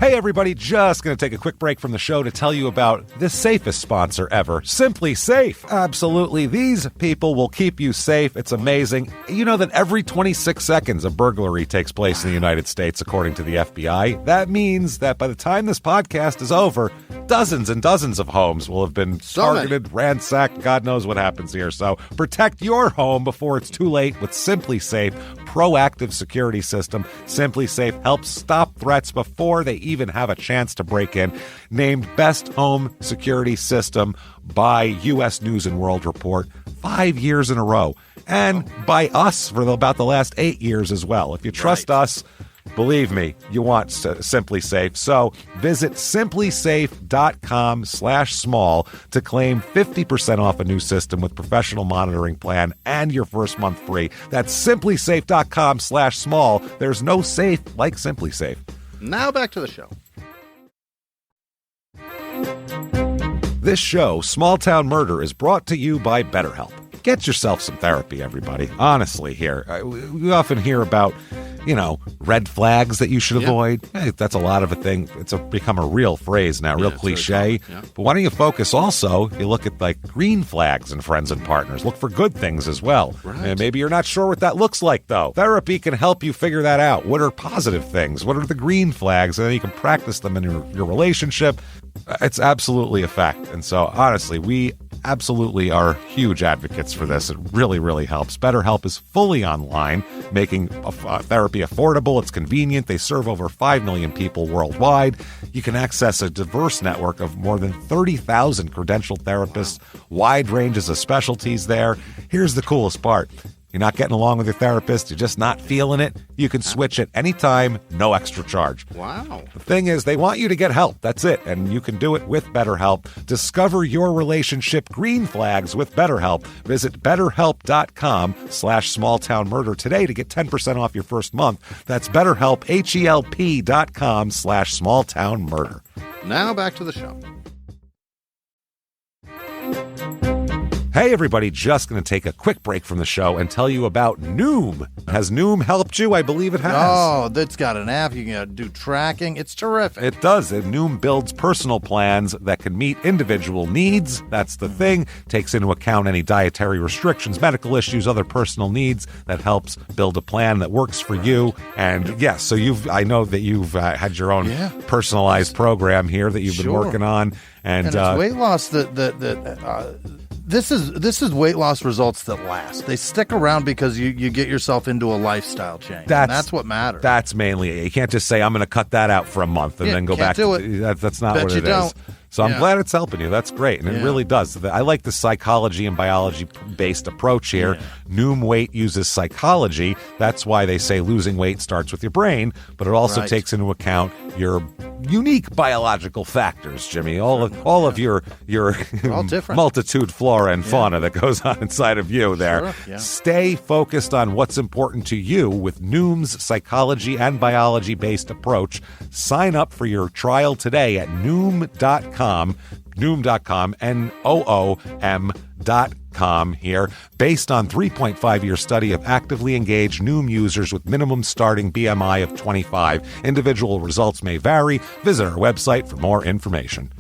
Hey everybody, just going to take a quick break from the show to tell you about the safest sponsor ever, Simply Safe. Absolutely, these people will keep you safe. It's amazing. You know that every 26 seconds a burglary takes place in the United States, according to the FBI. That means that by the time this podcast is over, dozens and dozens of homes will have been targeted, ransacked. God knows what happens here. So protect your home before it's too late with Simply Safe proactive security system. Simply Safe helps stop threats before they even have a chance to break in. Named Best Home Security System by U.S. News and World Report 5 years in a row. And by us for about the last 8 years as well. If you trust us, believe me, you want Simply Safe. So visit simplysafe.com/small to claim 50% off a new system with professional monitoring plan and your first month free. That's simplysafe.com/small. There's no safe like Simply Safe. Now back to the show. This show, Small Town Murder, is brought to you by BetterHelp. Get yourself some therapy, everybody. Honestly, here. We often hear about, red flags that you should avoid. Hey, that's a lot of a thing. It's become a real phrase now, real cliche. But why don't you focus also, you look at green flags in friends and partners. Look for good things as well. Right. And maybe you're not sure what that looks like, though. Therapy can help you figure that out. What are positive things? What are the green flags? And then you can practice them in your relationship. It's absolutely a fact. And so, honestly, we absolutely are huge advocates for this. It really, really helps. BetterHelp is fully online, making therapy affordable. It's convenient. They serve over 5 million people worldwide. You can access a diverse network of more than 30,000 credentialed therapists, wide ranges of specialties there. Here's the coolest part. You're not getting along with your therapist, you're just not feeling it, you can switch at any time, no extra charge. Wow. The thing is, they want you to get help. That's it. And you can do it with BetterHelp. Discover your relationship green flags with BetterHelp. Visit BetterHelp.com/smalltownmurder today to get 10% off your first month. That's BetterHelp, HELP.com/smalltownmurder. Now back to the show. Hey everybody, just going to take a quick break from the show and tell you about Noom. Has Noom helped you? I believe it has. Oh, that's got an app. You can do tracking. It's terrific. It does. Noom builds personal plans that can meet individual needs. That's the thing. Takes into account any dietary restrictions, medical issues, other personal needs. That helps build a plan that works for you. And yes, so I know that you've had your own personalized program here that you've been working on. And it's weight loss This is weight loss results that last. They stick around because you get yourself into a lifestyle change. That's what matters. That's mainly it. You can't just say, I'm going to cut that out for a month and then go back to it. That's not what it is. So I'm glad it's helping you. That's great. And it really does. I like the psychology and biology-based approach here. Noom Weight uses psychology. That's why they say losing weight starts with your brain, but it also takes into account your unique biological factors, Jimmy. All of your all different. Multitude flora and fauna that goes on inside of you there. Sure, yeah. Stay focused on what's important to you with Noom's psychology and biology-based approach. Sign up for your trial today at Noom.com, Noom.com here. Based on 3.5-year study of actively engaged Noom users with minimum starting BMI of 25. Individual results may vary. Visit our website for more information.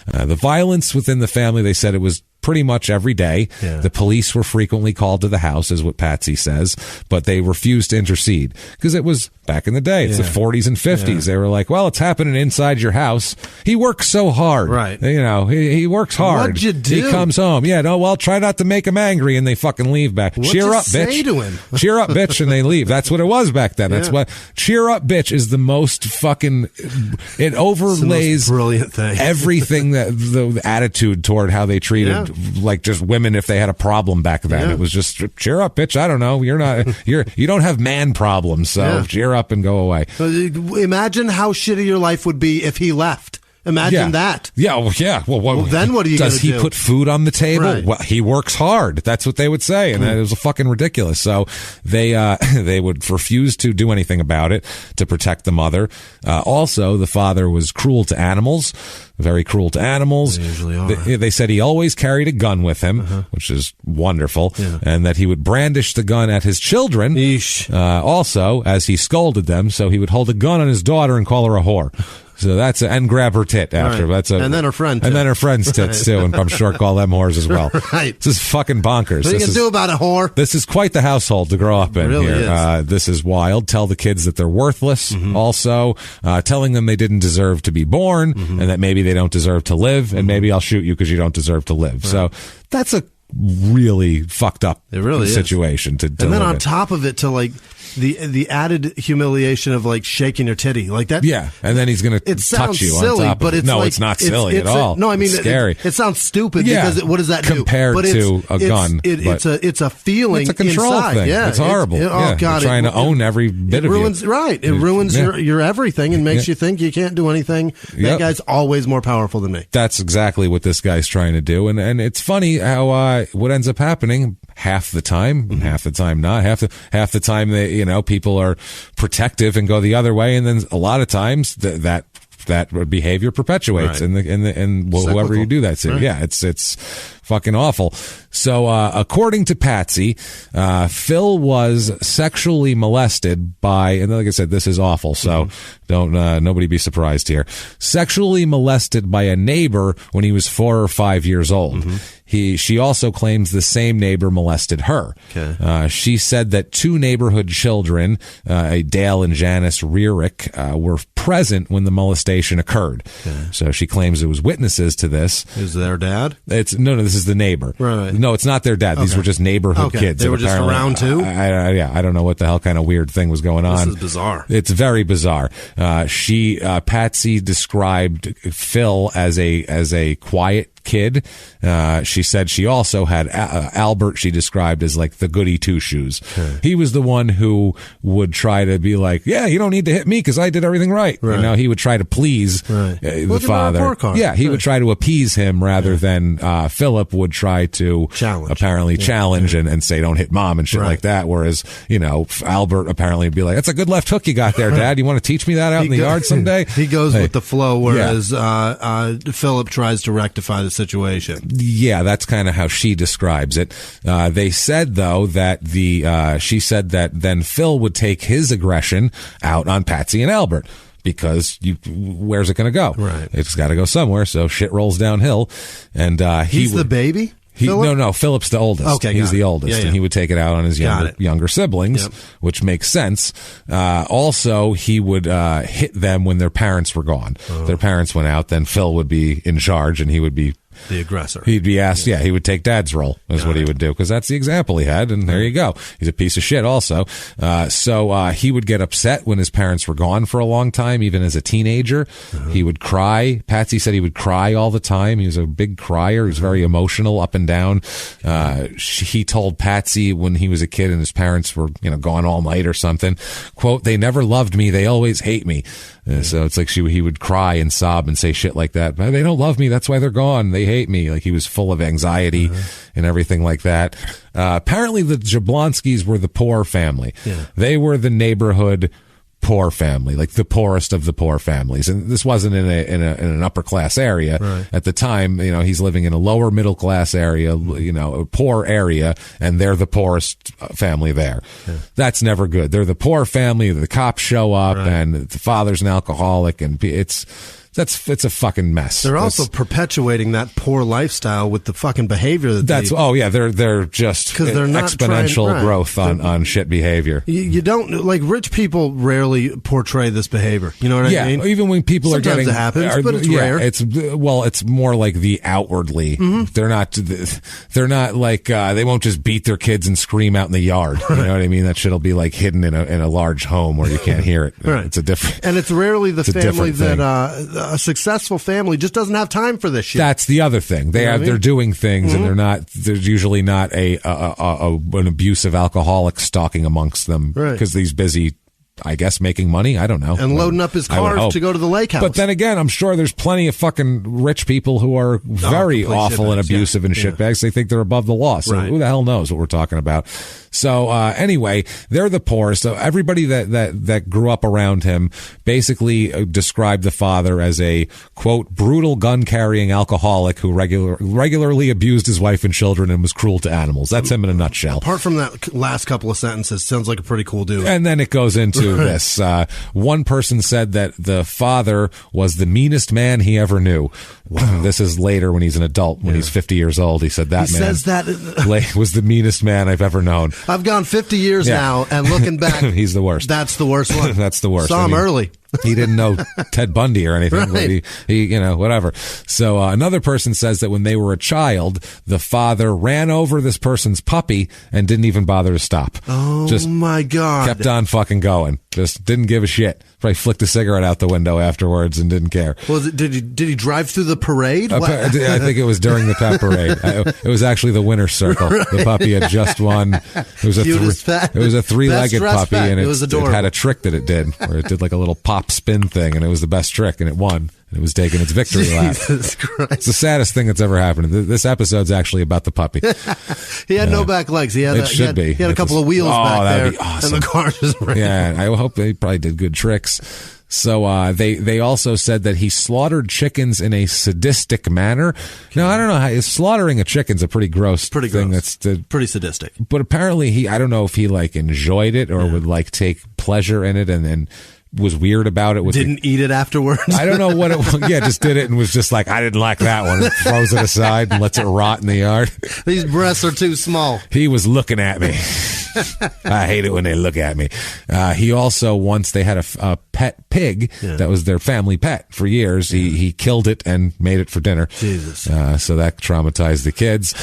The violence within the family, they said it was pretty much every day. Yeah. The police were frequently called to the house, is what Patsy says, but they refused to intercede because it was back in the day. It's the 40s and 50s. Yeah. They were like, well, it's happening inside your house. He works so hard. Right. You know, he works hard. What'd you do? He comes home. Yeah, no, well, try not to make him angry, and they fucking leave back. What'd cheer you up, say bitch. To him? Cheer up, bitch, and they leave. That's what it was back then. That's what cheer up, bitch is the most fucking, it overlays brilliant thing. Everything that the attitude toward how they treated like just women if they had a problem back then. It was just cheer up, bitch. I don't know. You don't have man problems, so cheer up and go away. Imagine how shitty your life would be if he left. Imagine that. Yeah, well, yeah. Well, then what are you going to do? Does he put food on the table? Right. Well, he works hard. That's what they would say, and it was fucking ridiculous. So they would refuse to do anything about it to protect the mother. Also, the father was cruel to animals, very cruel to animals. They usually are. They said he always carried a gun with him, which is wonderful, and that he would brandish the gun at his children. Also, as he scolded them, so he would hold a gun on his daughter and call her a whore. So that's and grab her tit after. Right. And then her friend tit. And then her friend's tits too, and I'm sure call them whores as well. Right. This is fucking bonkers. What are you gonna do about a whore? This is quite the household to grow up in really here. Is. This is wild. Tell the kids that they're worthless. Also, telling them they didn't deserve to be born, and that maybe they don't deserve to live, and maybe I'll shoot you because you don't deserve to live. Right. So that's a really fucked up situation to and then on top of it to like the added humiliation of like shaking your titty like that. Yeah, and then he's going to touch you silly, on top but of it. it's no, like, it's not silly at all. No, I mean, it's scary. It sounds stupid because what does that compared do? to a gun? It's a feeling. It's a control inside. thing. Yeah, it's horrible. Oh God, you're trying to own every bit of ruins, you. Right, it ruins your everything and makes you think you can't do anything. That guy's always more powerful than me. That's exactly what this guy's trying to do, and it's funny how what ends up happening. Half the time, half the time not. Half the time that people are protective and go the other way, and then a lot of times that behavior perpetuates, and whoever you do that to, it's fucking awful. So, according to Patsy, Phil was sexually molested by, and like I said, this is awful. So don't nobody be surprised here. Sexually molested by a neighbor when he was 4 or 5 years old. She also claims the same neighbor molested her. Okay. She said that 2 neighborhood children, Dale and Janice Rearick, were present when the molestation occurred. Okay. So she claims it was witnesses to this. Is their dad? No, this is the neighbor. Right. No, it's not their dad. These were just neighborhood kids. They were just around too? I don't know what the hell kind of weird thing was going on. This is bizarre. It's very bizarre. Patsy described Phil as a quiet kid. She said she also had Albert, she described as like the goody two shoes. Okay. He was the one who would try to be like, yeah, you don't need to hit me because I did everything right. He would try to please the father. He would try to appease him rather than Philip would try to challenge and say, don't hit mom and shit like that. Whereas, Albert apparently would be like, that's a good left hook you got there, Dad. You want to teach me that out in the yard someday? He goes with the flow, whereas Philip tries to rectify the situation. Yeah, that's kind of how she describes it. They said, though, that she said that then Phil would take his aggression out on Patsy and Albert. Because where's it going to go? Right. It's got to go somewhere, so shit rolls downhill. And he's the baby? No, Philip's the oldest. Okay, he's the oldest, and he would take it out on his younger siblings, which makes sense. Also, he would hit them when their parents were gone. Their parents went out, then Phil would be in charge, and he would be the aggressor. He'd be asked, he would take Dad's role, is what he would do, because that's the example he had, and there you go. He's a piece of shit also. So he would get upset when his parents were gone for a long time, even as a teenager. He would cry. Patsy said he would cry all the time. He was a big crier. He was very emotional, up and down. He told Patsy when he was a kid and his parents were, gone all night or something, quote, they never loved me. They always hate me. So it's like he would cry and sob and say shit like that. They don't love me. That's why they're gone. They hate me. Like he was full of anxiety and everything like that. Apparently the Jablonskis were the poor family. Yeah. They were the neighborhood poor family, like the poorest of the poor families. And this wasn't in an upper class area at the time. He's living in a lower middle class area, a poor area, and they're the poorest family there. Yeah. That's never good. They're the poor family. The cops show up and the father's an alcoholic, and it's a fucking mess. They're also perpetuating that poor lifestyle with the fucking behavior that they're just they're not exponential growth on shit behavior. You don't, like, rich people rarely portray this behavior. You know what I mean? Yeah, even when people sometimes are getting it happens, but it's rare. It's more like the outwardly. Mm-hmm. They're not like they won't just beat their kids and scream out in the yard. You know what I mean? That shit'll be like hidden in a large home where you can't hear it. Right. It's a different, and it's rarely the family that a successful family just doesn't have time for this shit. That's the other thing. They're doing things, and there's usually not an abusive alcoholic stalking amongst them because he's busy, I guess, making money. I don't know. And loading up his cars to go to the lake house. But then again, I'm sure there's plenty of fucking rich people who are very awful and abusive and shitbags. They think they're above the law. So who the hell knows what we're talking about? So anyway, they're the poorest. So everybody that grew up around him basically described the father as a, quote, brutal gun-carrying alcoholic who regularly abused his wife and children and was cruel to animals. That's him in a nutshell. Apart from that last couple of sentences, sounds like a pretty cool dude. And then it goes into this. One person said that the father was the meanest man he ever knew. Wow. This is later when he's an adult, when he's 50 years old. He said that he man says that was the meanest man I've ever known. I've gone 50 years now, and looking back, he's the worst. That's the worst one. That's the worst. Saw him early. He didn't know Ted Bundy or anything. Right. He whatever. So another person says that when they were a child, the father ran over this person's puppy and didn't even bother to stop. Oh, just my God. Kept on fucking going. Just didn't give a shit. Probably flicked a cigarette out the window afterwards and didn't care. Well, did he drive through the parade? I think it was during the pet parade. It was actually the winner's circle. Right. The puppy had just won. It was a three-legged puppy, and it had a trick that it did, where it did like a little pop spin thing, and it was the best trick, and it won. It was taking its victory lap. Jesus Christ. It's the saddest thing that's ever happened. This episode's actually about the puppy. He had no back legs. He had a couple of wheels back there. That'd be awesome. And the car just ran. Yeah, I hope they probably did good tricks. So they also said that he slaughtered chickens in a sadistic manner. Now, I don't know how slaughtering a chicken's a pretty gross thing. That's pretty sadistic. But apparently I don't know if he like enjoyed it or would like take pleasure in it and then was weird about it. Didn't eat it afterwards. I don't know what it was. Yeah, just did it and was just like, I didn't like that one. And throws it aside and lets it rot in the yard. These breasts are too small. He was looking at me. I hate it when they look at me. He also, once they had a pet pig that was their family pet for years. He killed it and made it for dinner. Jesus. So that traumatized the kids.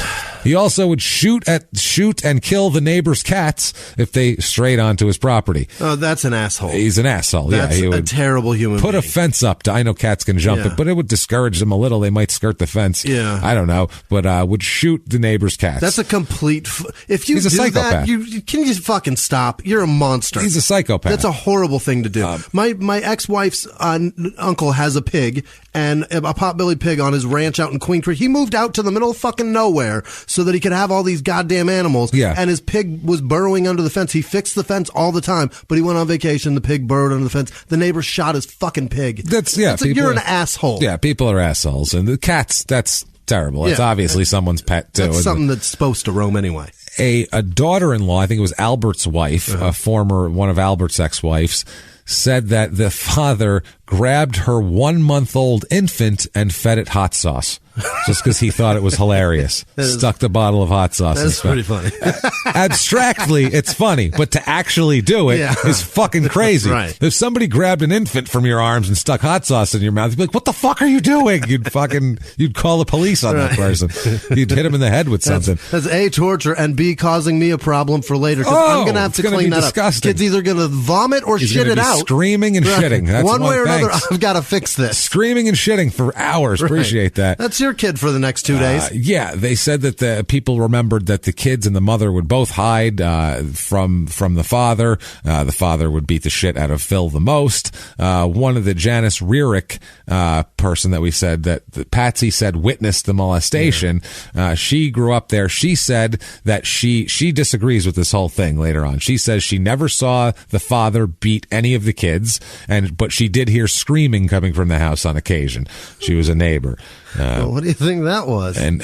He also would shoot and kill the neighbor's cats if they strayed onto his property. Oh, that's an asshole. He's an asshole. That's he would a terrible human put being. a fence up. I know cats can jump it, but it would discourage them a little. They might skirt the fence. Yeah. I don't know, but would shoot the neighbor's cats. That's a complete... if you He's a psychopath. That, can you just fucking stop? You're a monster. He's a psychopath. That's a horrible thing to do. My ex-wife's uncle has a pig, and a potbelly pig on his ranch out in Queen Creek. He moved out to the middle of fucking nowhere so that he could have all these goddamn animals. Yeah. And his pig was burrowing under the fence. He fixed the fence all the time, but he went on vacation. The pig burrowed under the fence. The neighbor shot his fucking pig. You're an asshole. Yeah, people are assholes. And the cats, that's terrible. It's obviously someone's pet, too. That's something that's supposed to roam anyway. A daughter-in-law, I think it was Albert's wife, one of Albert's ex-wives, said that the father grabbed her 1-month-old infant and fed it hot sauce just because he thought it was hilarious. Stuck the bottle of hot sauce. That's pretty funny. Abstractly, it's funny, but to actually do it is fucking crazy. Right. If somebody grabbed an infant from your arms and stuck hot sauce in your mouth, you'd be like, "What the fuck are you doing?" You'd call the police on that person. You'd hit him in the head with something. That's A, torture, and B, causing me a problem for later. I'm going to have to clean that disgusting. up. Kid's either going to vomit or shit it out. screaming and shitting. That's one way or another, I've got to fix this. Screaming and shitting for hours. Right. Appreciate that. That's your kid for the next 2 days. Yeah, they said that the people remembered that the kids and the mother would both hide from the father. The father would beat the shit out of Phil the most. One of the Janice Rearick person that we said that Patsy said witnessed the molestation. Yeah. She grew up there. She said that she disagrees with this whole thing later on. She says she never saw the father beat any of the kids, but she did hear screaming coming from the house on occasion. She was a neighbor. Well, what do you think that was? And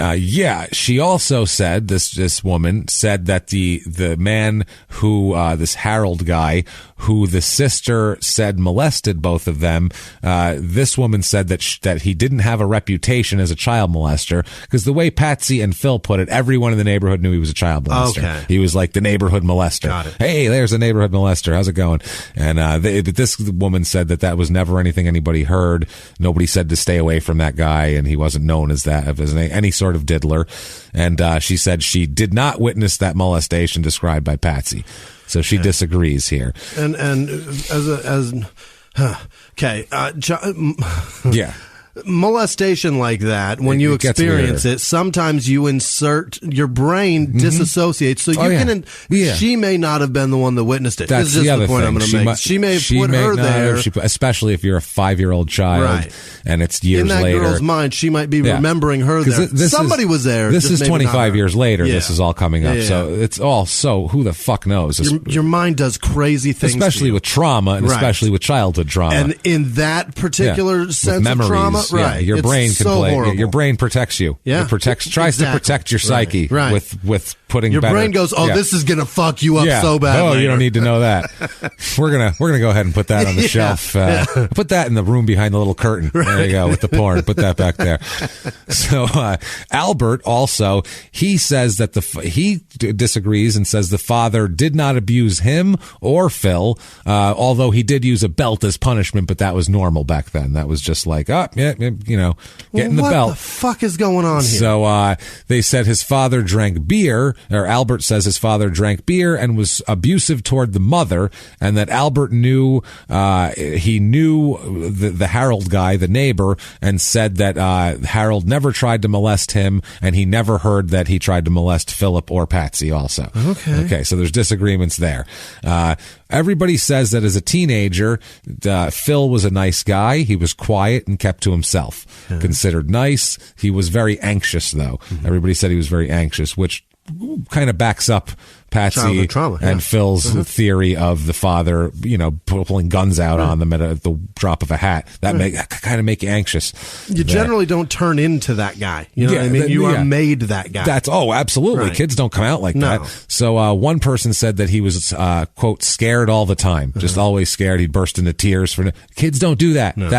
she also said, this woman said that the man who this Harold guy who the sister said molested both of them, this woman said that he didn't have a reputation as a child molester, because the way Patsy and Phil put it, everyone in the neighborhood knew he was a child molester. Okay. He was like the neighborhood molester. Got it. Hey, there's a neighborhood molester. How's it going? And this woman said that was never anything anybody heard. Nobody said to stay away from that guy, and he wasn't known as that, as any sort of diddler. And she said she did not witness that molestation described by Patsy. So she disagrees here. And yeah. Molestation like that, when you experience it, sometimes you insert your brain disassociates, so she may not have been the one that witnessed it. That's this is the the point I'm going to make. She may have put her there, especially if you're a 5-year-old child, right, and it's years later. In that girl's mind, she might be remembering her there. Somebody was there. This is 25 years later. This is all coming up, so it's all who the fuck knows? Your mind does crazy things, especially with trauma, and especially with childhood trauma, and in that particular sense of trauma. Right. Your brain can play. Horrible. Your brain protects you. Yeah. It tries to protect your psyche with putting your brain goes, this is going to fuck you up so bad. Oh, later. You don't need to know that. We're gonna go ahead and put that on the shelf. Put that in the room behind the little curtain. Right. There you go, with the porn. Put that back there. So Albert also, he says that he disagrees and says the father did not abuse him or Phil, although he did use a belt as punishment, but that was normal back then. That was just like, getting the belt. What the fuck is going on here? So they said his father drank beer, or Albert says his father drank beer and was abusive toward the mother, and that Albert knew the Harold guy, the neighbor, and said that Harold never tried to molest him, and he never heard that he tried to molest Philip or Patsy also. Okay, so there's disagreements there. Everybody says that as a teenager, Phil was a nice guy. He was quiet and kept to himself. Considered nice. He was very anxious, though. Everybody said he was very anxious, which kind of backs up Patsy and Phil's theory of the father, pulling guns out on them at the drop of a hat. That kind of make you anxious. You generally don't turn into that guy. You know what I mean? You are made that guy. Absolutely. Right. Kids don't come out like that. So one person said that he was, quote, scared all the time, just always scared. He'd burst into tears. Kids don't do that. No.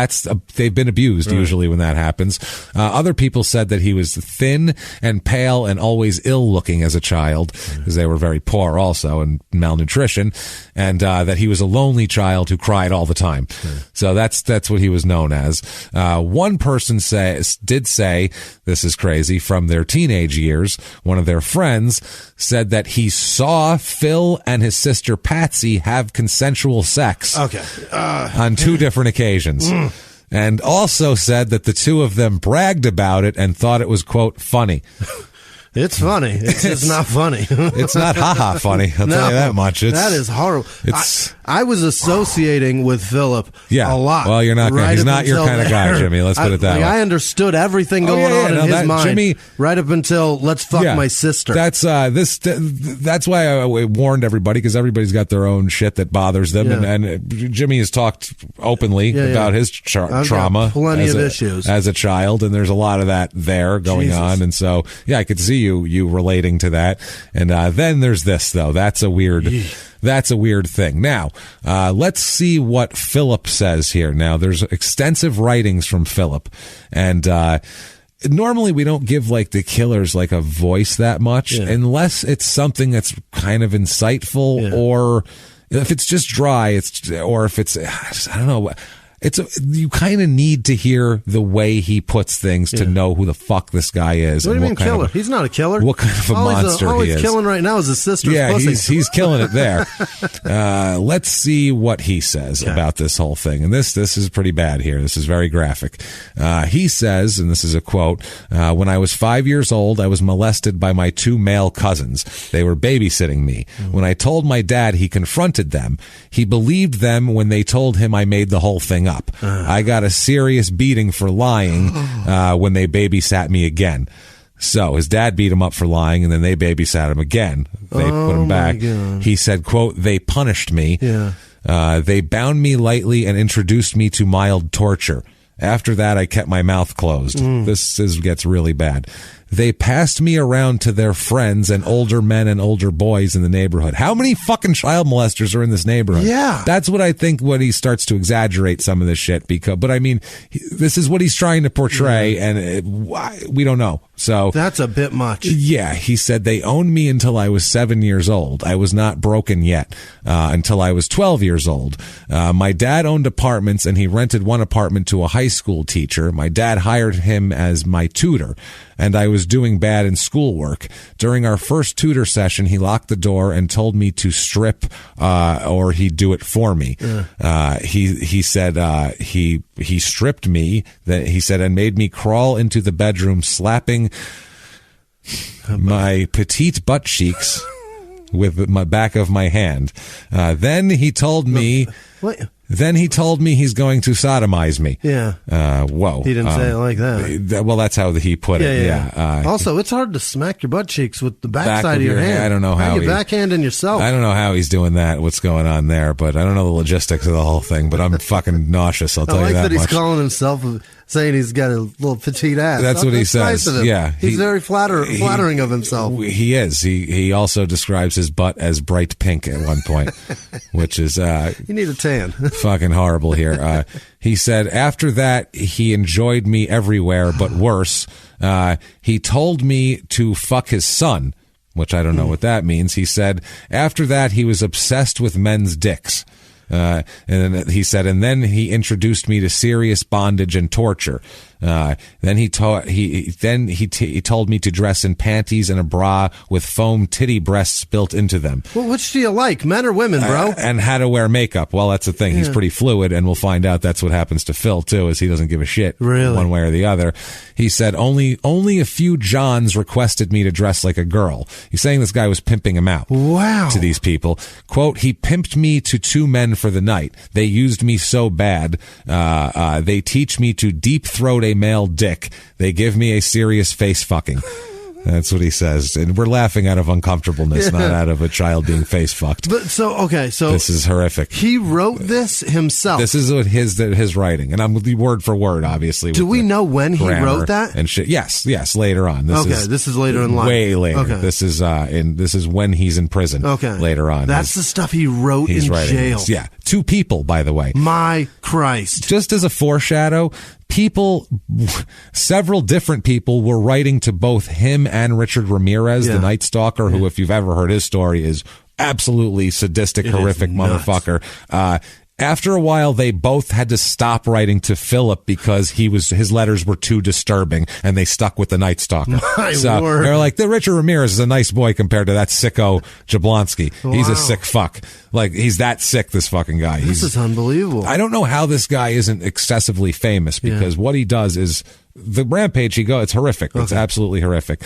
They've been abused usually when that happens. Other people said that he was thin and pale and always ill looking as a child, because they were very poor also, and malnutrition, and that he was a lonely child who cried all the time. So that's what he was known as. One person did say, this is crazy, from their teenage years, one of their friends said that he saw Phil and his sister Patsy have consensual sex on 2 different occasions. And also said that the 2 of them bragged about it and thought it was, quote, funny. It's funny. It's not funny. It's not ha-ha funny. I'll tell you that much. That is horrible. I was associating with Philip a lot. Well, you're not. He's not your kind of guy, Jimmie. Let's put it that way. I understood everything going on in his mind, Jimmie, right up until let's fuck my sister. That's that's why I warned everybody, because everybody's got their own shit that bothers them, and Jimmie has talked openly about his trauma, plenty of issues as a child, and there's a lot of that there going on, and so I could see you relating to that. And then there's this, though. That's a weird thing. Now, let's see what Philip says here. Now, there's extensive writings from Philip, and normally we don't give the killers a voice that much, unless it's something that's kind of insightful, or if it's just dry, or if it's, I don't know. you kind of need to hear the way he puts things to know who the fuck this guy is. What do you mean killer? He's not a killer. What kind of a monster he is. He's killing right now is his sister's pussy. He's killing it there. Let's see what he says about this whole thing. And this is pretty bad here. This is very graphic. He says, and this is a quote, when I was 5 years old, I was molested by my 2 male cousins. They were babysitting me. When I told my dad, he confronted them. He believed them when they told him I made the whole thing up. I got a serious beating for lying when they babysat me again. So his dad beat him up for lying, and then they babysat him again. They put him back. God. He said, quote, they punished me. They bound me lightly and introduced me to mild torture. After that, I kept my mouth closed. This gets really bad. They passed me around to their friends and older men and older boys in the neighborhood. How many fucking child molesters are in this neighborhood? Yeah. That's what I think when he starts to exaggerate some of this shit. But I mean, this is what he's trying to portray, and we don't know. So that's a bit much. Yeah. He said they owned me until I was 7 years old. I was not broken yet until I was 12 years old. My dad owned apartments, and he rented one apartment to a high school teacher. My dad hired him as my tutor, and I was doing bad in schoolwork. During our first tutor session, he locked the door and told me to strip, or he'd do it for me. He said he stripped me. That he said, and made me crawl into the bedroom, slapping my petite butt cheeks with my back of my hand. Then he told me. What? Then he told me he's going to sodomize me. Yeah. Whoa. He didn't say it like that. Well, that's how he put it. Yeah. Also, it's hard to smack your butt cheeks with the backside of your hand. I don't know how you're backhanding yourself. I don't know how he's doing that, what's going on there, but I don't know the logistics of the whole thing, but I'm fucking nauseous, I'll tell you that much. I like that he's calling himself, saying he's got a little petite ass. That's what he says. Nice of him. Yeah. He's very flattering of himself. He is. He also describes his butt as bright pink at one point, which is... you need a tan. Fucking horrible here. He said, after that, he enjoyed me everywhere, but worse. He told me to fuck his son, which I don't know what that means. He said, after that, he was obsessed with men's dicks. And he said, and then he introduced me to serious bondage and torture. Then he told me to dress in panties and a bra with foam titty breasts built into them. Well, which do you like, men or women, bro? And how to wear makeup. Well, that's the thing. He's pretty fluid, and we'll find out that's what happens to Phil too, is he doesn't give a shit one way or the other. He said only a few Johns requested me to dress like a girl. He's saying this guy was pimping him out. Wow. To these people. Quote, he pimped me to 2 men for the night. They used me so bad. They teach me to deep throat a male dick. They give me a serious face fucking. That's what he says. And we're laughing out of uncomfortableness, not out of a child being face fucked. But so this is horrific. He wrote this himself. This is what his writing. And I'm word for word, obviously. Do we know when he wrote that? And shit. Yes, later on. This is later in life. Way later. Okay. This is when he's in prison. Okay. Later on. That's the stuff he wrote in jail. This. Yeah. 2 people, by the way. My Christ. Just as a foreshadow, several different people were writing to both him and Richard Ramirez, the Night Stalker, who, if you've ever heard his story, is absolutely sadistic, horrific motherfucker. After a while, they both had to stop writing to Philip because his letters were too disturbing, and they stuck with the Night Stalker. Word. They're like, the Richard Ramirez is a nice boy compared to that sicko Jablonski. Wow. He's a sick fuck. Like, he's that sick, this fucking guy. This is unbelievable. I don't know how this guy isn't excessively famous, because what he does is... the rampage he goes, it's horrific. It's absolutely horrific.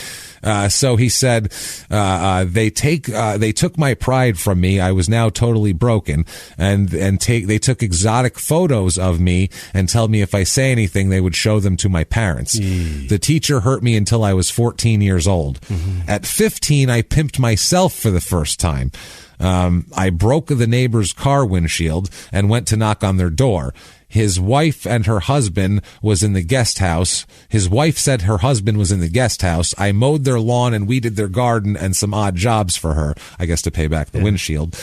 So he said, they took my pride from me. I was now totally broken, and they took exotic photos of me and tell me if I say anything, they would show them to my parents. The teacher hurt me until I was 14 years old. At 15, I pimped myself for the first time. I broke the neighbor's car windshield and went to knock on their door. His wife and her husband was in the guest house. His wife said her husband was in the guest house. I mowed their lawn and weeded their garden and some odd jobs for her, I guess to pay back the windshield.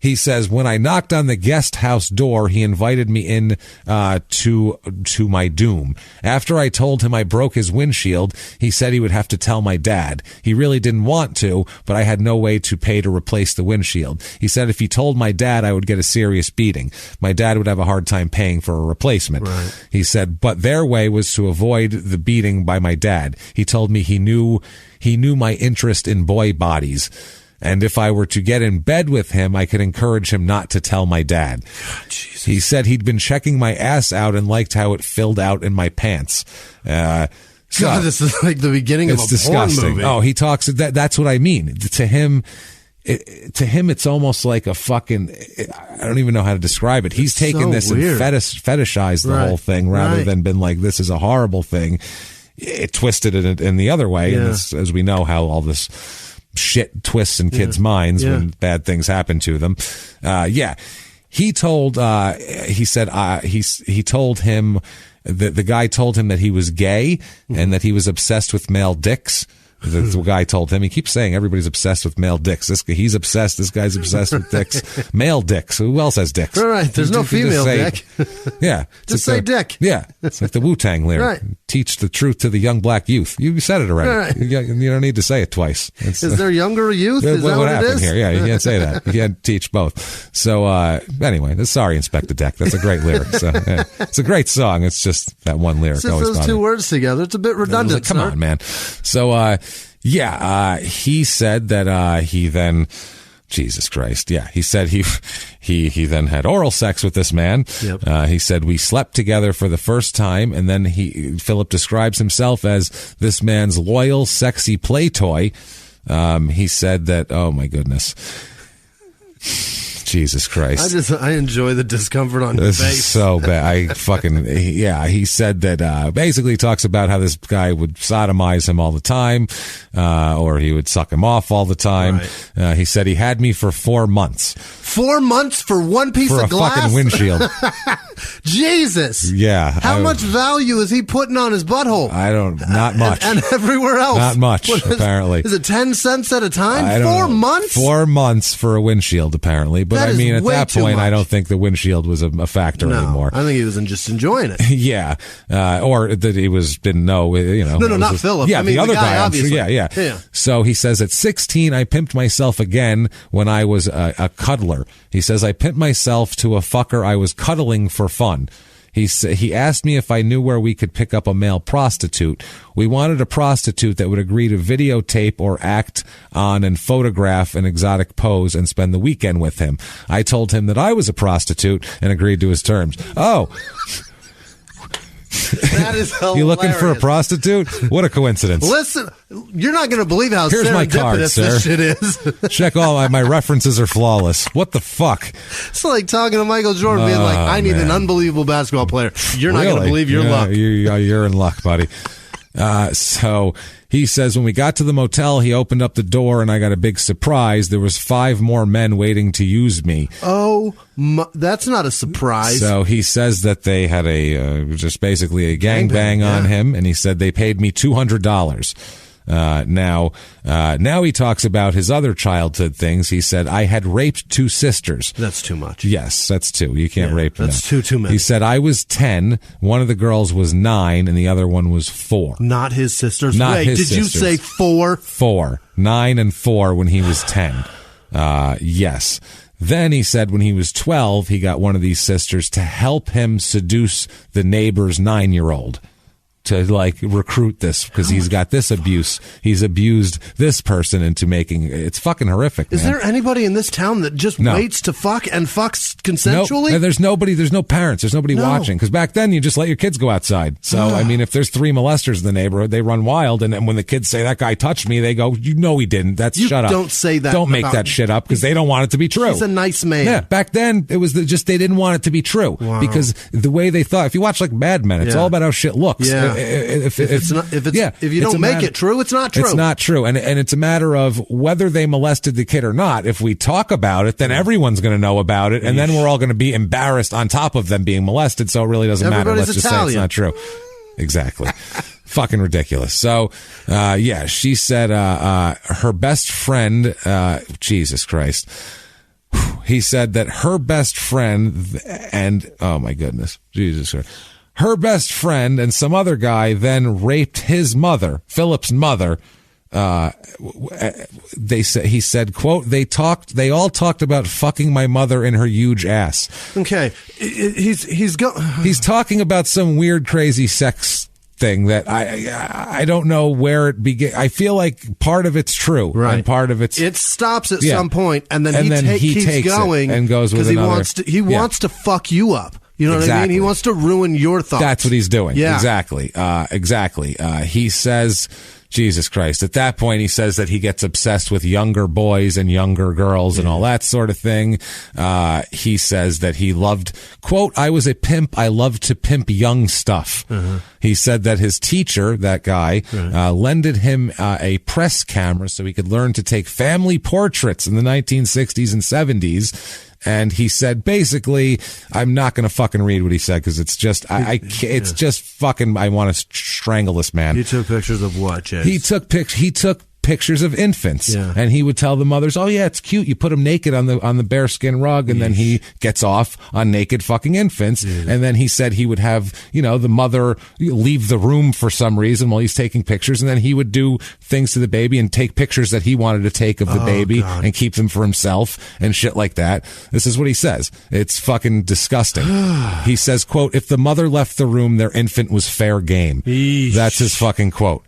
He says, when I knocked on the guest house door, he invited me in to my doom. After I told him I broke his windshield, he said he would have to tell my dad. He really didn't want to, but I had no way to pay to replace the windshield. He said if he told my dad, I would get a serious beating. My dad would have a hard time paying for a replacement. Right. He said, but their way was to avoid the beating by my dad. He told me he knew my interest in boy bodies. And if I were to get in bed with him, I could encourage him not to tell my dad. Jesus. He said he'd been checking my ass out and liked how it filled out in my pants. God, this is like the beginning of a disgusting. Porn movie. Oh, he talks. That's what I mean. To him, it's almost like a fucking. I don't even know how to describe it. He's taken so this weird. And fetishized the whole thing rather than been like, this is a horrible thing. It twisted it in the other way, and as we know how all this shit twists in kids' minds when bad things happen to them. He told he told him that the guy told him that he was gay and that he was obsessed with male dicks. The guy told him. He keeps saying everybody's obsessed with male dicks. He's obsessed. This guy's obsessed with dicks. Male dicks. Who else has dicks? Right. There's no female dick. Yeah. Just say dick. Yeah. It's like the Wu-Tang lyric. Right. Teach the truth to the young black youth. You said it already. Right. You don't need to say it twice. Is there younger youth? Is that what happened it is? Here? Yeah, you can't say that. You can't teach both. So anyway, sorry, Inspector Deck. That's a great lyric. So, it's a great song. It's just that one lyric. Just those two words together. It's a bit redundant. Come on, man. So he said that he then. Jesus Christ. Yeah. He said he then had oral sex with this man. Yep. He said we slept together for the first time. And then Philip describes himself as this man's loyal, sexy play toy. He said that, oh my goodness. Jesus Christ. I enjoy the discomfort on your face. This is so bad. He said that, basically talks about how this guy would sodomize him all the time, or he would suck him off all the time. Right. He said he had me for 4 months. 4 months for one piece of glass? For a fucking windshield. Jesus. Yeah. How much value is he putting on his butthole? Not much. And everywhere else. Not much, apparently. Is it 10 cents at a time? 4 months? 4 months for a windshield, apparently. But I mean, at that point, I don't think the windshield was a factor anymore. I think he was just enjoying it. Yeah. Or that he didn't know, No, not Philip. Yeah, I mean, the other guy, obviously. Yeah. So he says at 16, I pimped myself again when I was a cuddler. He says, I pimped myself to a fucker I was cuddling for fun. He asked me if I knew where we could pick up a male prostitute. We wanted a prostitute that would agree to videotape or act on and photograph an exotic pose and spend the weekend with him. I told him that I was a prostitute and agreed to his terms. Oh. That is hilarious. You looking for a prostitute? What a coincidence. Listen, you're not going to believe how Here's my card, sir. This shit is. Check all my references are flawless. What the fuck? It's like talking to Michael Jordan being like, I need an unbelievable basketball player. You're not going to believe your luck. You're in luck, buddy. So he says when we got to the motel, he opened up the door and I got a big surprise. There was 5 more men waiting to use me. Oh, that's not a surprise. So he says that they had just basically a gangbang on him, and he said they paid me $200. Now he talks about his other childhood things. He said, I had raped 2 sisters. That's too much. Yes, that's 2. You can't rape them. That's too many. He said, I was 10. One of the girls was 9 and the other one was 4. Not his sisters. Not his sisters. Did you say 4? 4. 9 and 4 when he was 10. Yes. Then he said when he was 12, he got one of these sisters to help him seduce the neighbor's 9-year-old. To recruit this because he's got this abuse. He's abused this person into making it's fucking horrific. Is there anybody in this town that just waits to fuck and fucks consensually? No, there's nobody. There's no parents. There's nobody watching because back then you just let your kids go outside. So I mean, if there's 3 molesters in the neighborhood, they run wild. And when the kids say that guy touched me, they go, "You know he didn't. Shut up. Don't say that. Don't make that shit up because they don't want it to be true." He's a nice man. Yeah. Back then it was just they didn't want it to be true because the way they thought. If you watch Mad Men, it's all about how shit looks. Yeah. If you don't make it true, it's not true. It's not true. And it's a matter of whether they molested the kid or not. If we talk about it, then everyone's going to know about it. And then we're all going to be embarrassed on top of them being molested. So it really doesn't matter. Let's just say it's not true. Exactly. Fucking ridiculous. So, she said, her best friend, Jesus Christ. He said that her best friend and, oh my goodness, Jesus Christ. Her best friend and some other guy then raped his mother, Philip's mother. He said, quote, they all talked about fucking my mother in her huge ass. Okay. He's talking about some weird, crazy sex thing that I don't know where it began. I feel like part of it's true, right? And part of it stops at some point, and then he keeps going and goes with another. He wants to fuck you up. You know what I mean? He wants to ruin your thoughts. That's what he's doing. Yeah. Exactly. He says, Jesus Christ. At that point, he says that he gets obsessed with younger boys and younger girls and all that sort of thing. He says that he loved, quote, I was a pimp. I loved to pimp young stuff. He said that his teacher, that guy, lended him a press camera so he could learn to take family portraits in the 1960s and 70s. And he said, basically, I'm not going to fucking read what he said because it's just, it's just fucking, I want to strangle this man. He took pictures of what, Chase? He took pictures of infants, and he would tell the mothers, "Oh yeah, it's cute. You put them naked on the bearskin rug," and then he gets off on naked fucking infants. And then he said he would have, the mother leave the room for some reason while he's taking pictures, and then he would do things to the baby and take pictures that he wanted to take of the baby and keep them for himself and shit like that. This is what he says. It's fucking disgusting. He says, quote, if the mother left the room, their infant was fair game. That's his fucking quote.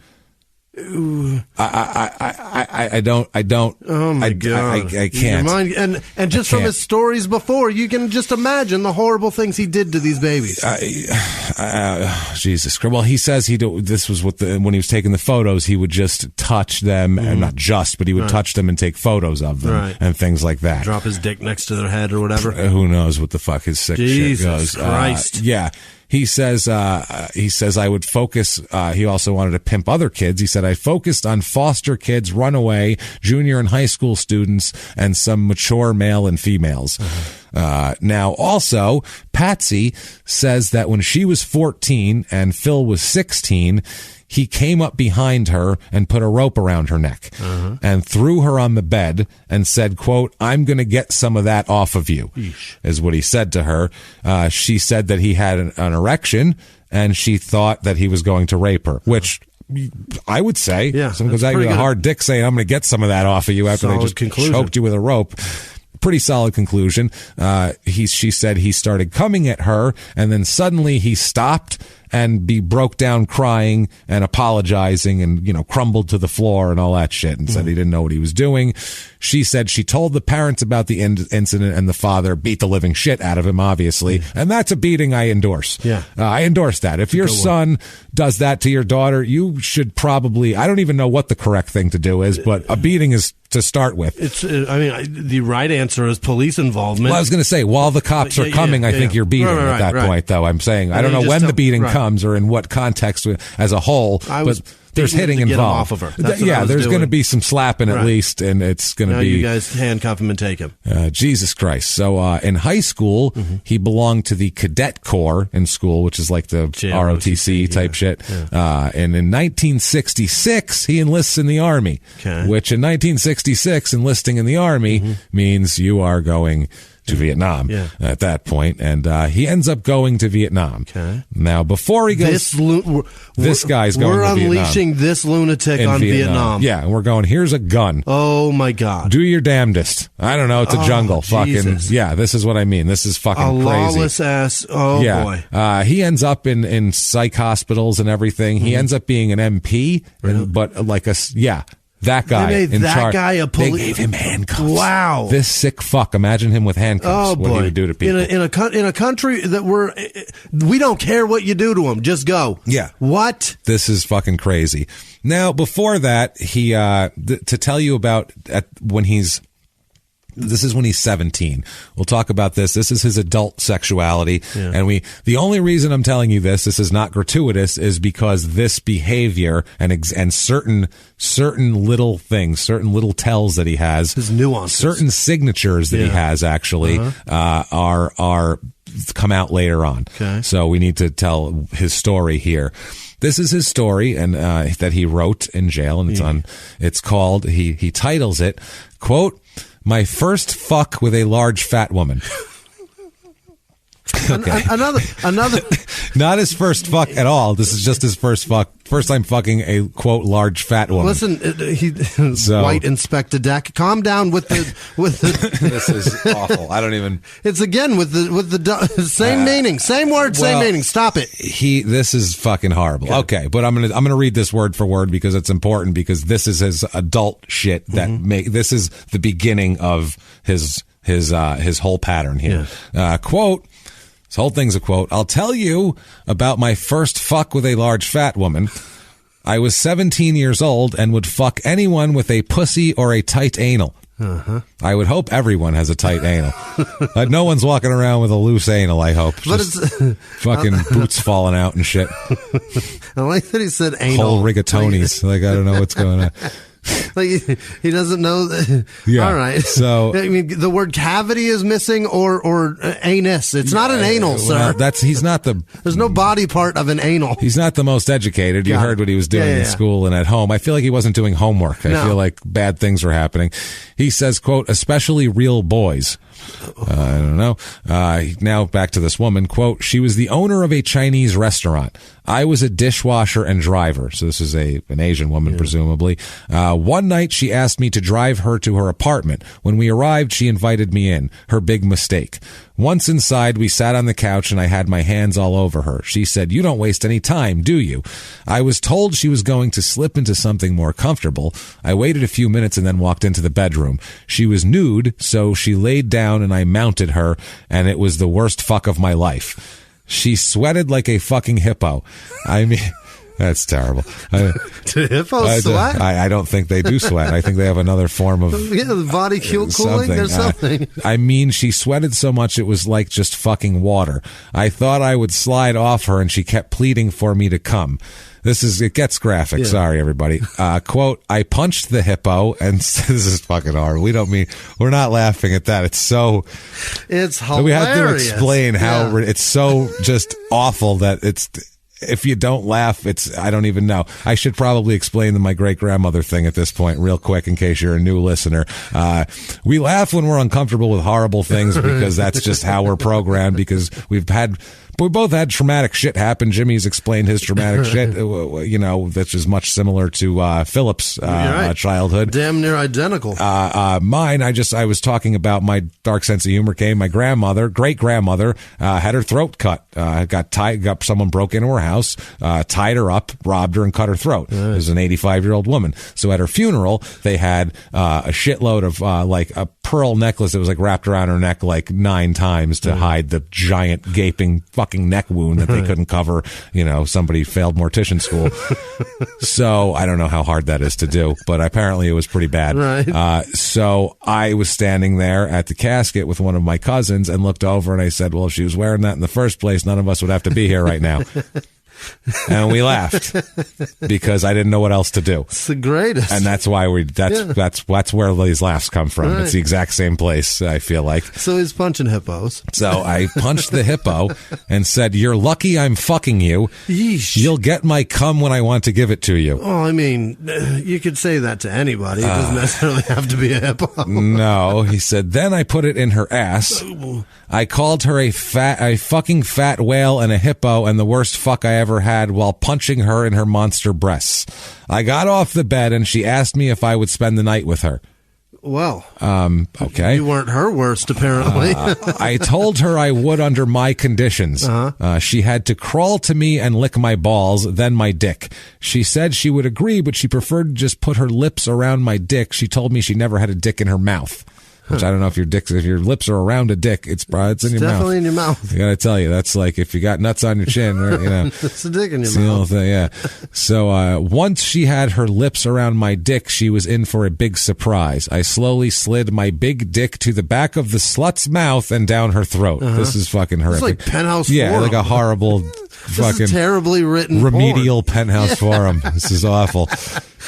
I don't. Oh my God! I can't. And just from his stories before, you can just imagine the horrible things he did to these babies. Jesus Christ! Well, he says this was when he was taking the photos, he would just touch them, and not just, but he would touch them and take photos of them and things like that. Drop his dick next to their head or whatever. Who knows what the fuck his sick shit goes? Jesus Christ! Yeah. He says I would focus. He also wanted to pimp other kids. He said, I focused on foster kids, runaway, junior and high school students, and some mature male and females. Now, also, Patsy says that when she was 14 and Phil was 16, he came up behind her and put a rope around her neck and threw her on the bed and said, quote, I'm going to get some of that off of you, is what he said to her. She said that he had an erection and she thought that he was going to rape her, which I would say, someone goes out with a hard dick saying, I'm going to get some of that off of you after they just choked you with a rope. Pretty solid conclusion. She said he started coming at her and then suddenly he stopped and broke down crying and apologizing and, crumbled to the floor and all that shit and said he didn't know what he was doing. She said she told the parents about the incident and the father beat the living shit out of him, obviously. And that's a beating I endorse. I endorse that. If your son does that to your daughter, you should probably, I don't even know what the correct thing to do is, but a beating is to start with. The right answer is police involvement. Well, I was going to say, while the cops are coming, I think you're beating at that point, though. I'm saying, I don't know when the beating comes or in what context as a whole, but there's hitting involved. Off of her. There's going to be some slapping at least, and it's going to be. You guys handcuff him and take him. Jesus Christ! So in high school, he belonged to the Cadet Corps in school, which is like the ROTC type shit. And in 1966, he enlists in the Army. Which in 1966, enlisting in the Army means you are going to Vietnam at that point, and he ends up going to Vietnam. Now, before he goes, this guy's going to Vietnam. We're unleashing this lunatic on Vietnam. Yeah, and we're going, here's a gun. Oh, my God. Do your damnedest. I don't know, it's a jungle. Jesus. Fucking, this is what I mean. This is fucking crazy. Lawless ass, boy. He ends up in psych hospitals and everything. He ends up being an MP, but like that guy in charge. They gave him handcuffs. Wow. This sick fuck. Imagine him with handcuffs. What he would do to people. In a country that we don't care what you do to him. Just go. Yeah. What? This is fucking crazy. Now, before that, he, to tell you about this is when he's 17. We'll talk about this. This is his adult sexuality. And the only reason I'm telling you this is not gratuitous, is because this behavior and certain little things, certain little tells that he has, his nuances, certain signatures that he has actually, are come out later on. So we need to tell his story here. This is his story and, that he wrote in jail, and it's called, he titles it, quote, my first fuck with a large fat woman. Okay. Another. Not his first fuck at all. This is just his first fuck. First time fucking a, quote, large fat woman. Listen, white Inspector Deck. Calm down with the. This is awful. I don't even. It's again with the same meaning, same word, same meaning. Stop it. This is fucking horrible. Okay, but I'm gonna read this word for word because it's important, because this is his adult shit that this is the beginning of his whole pattern here. Yeah. Quote. This whole thing's a quote. I'll tell you about my first fuck with a large fat woman. I was 17 years old and would fuck anyone with a pussy or a tight anal. I would hope everyone has a tight anal. No one's walking around with a loose anal, I hope. But it's fucking boots falling out and shit. I like that he said anal. Whole rigatonies. Like, I don't know what's going on. Like he doesn't know. Yeah. All right. So I mean, the word cavity is missing, or anus. It's not an anal, sir. He's not the. There's no body part of an anal. He's not the most educated. You heard what he was doing in school and at home. I feel like he wasn't doing homework. I feel like bad things were happening. He says, quote, especially real boys. I don't know. Now back to this woman. Quote, she was the owner of a Chinese restaurant. I was a dishwasher and driver. So this is an Asian woman, presumably. One night she asked me to drive her to her apartment. When we arrived, she invited me in. Her big mistake. Once inside, we sat on the couch and I had my hands all over her. She said, you don't waste any time, do you? I was told she was going to slip into something more comfortable. I waited a few minutes and then walked into the bedroom. She was nude, so she laid down and I mounted her, and it was the worst fuck of my life. She sweated like a fucking hippo. I mean... That's terrible. Do hippos sweat? I don't think they do sweat. I think they have another form of the body cooling. There's something. I mean, she sweated so much it was like just fucking water. I thought I would slide off her, and she kept pleading for me to come. It gets graphic. Yeah. Sorry, everybody. Quote, I punched the hippo, and this is fucking horrible. We're not laughing at that. It's hilarious. We have to explain how it's so just awful that if you don't laugh, I don't even know. I should probably explain my great-grandmother thing at this point real quick in case you're a new listener. We laugh when we're uncomfortable with horrible things because that's just how we're programmed, because we both had traumatic shit happen. Jimmy's explained his traumatic shit, that's is much similar to Philip's childhood. Damn near identical. Mine, I was talking about my dark sense of humor came. My great-grandmother, had her throat cut. Someone broke into her house, tied her up, robbed her, and cut her throat. It was an 85-year-old woman. So at her funeral, they had a shitload of like a pearl necklace that was like wrapped around her neck like 9 times to hide the giant gaping fucking neck wound that they couldn't cover. Somebody failed mortician school. So I don't know how hard that is to do, but apparently it was pretty bad. Right. So I was standing there at the casket with one of my cousins and looked over and I said, well, if she was wearing that in the first place, none of us would have to be here right now. And we laughed because I didn't know what else to do. It's the greatest. And that's why that's where these laughs come from. Right. It's the exact same place, I feel like. So he's punching hippos. So I punched the hippo and said, you're lucky I'm fucking you. Yeesh. You'll get my cum when I want to give it to you. Oh, I mean, you could say that to anybody. It doesn't necessarily have to be a hippo. No, he said, then I put it in her ass. I called her a fucking fat whale and a hippo and the worst fuck I ever had while punching her in her monster breasts. I got off the bed and she asked me if I would spend the night with her. Well, okay. You weren't her worst, apparently. I told her I would under my conditions. She had to crawl to me and lick my balls, then my dick. She said she would agree, but she preferred to just put her lips around my dick. She told me she never had a dick in her mouth. Which I don't know if your lips are around a dick, it's in your mouth. Definitely in your mouth. I gotta tell you, that's like if you got nuts on your chin, it's a dick in your The mouth. thing, yeah. So once she had her lips around my dick, she was in for a big surprise. I slowly slid my big dick to the back of the slut's mouth and down her throat. This is fucking horrific. It's like Penthouse Forum. Like a horrible fucking terribly written remedial Penthouse Forum. This is awful.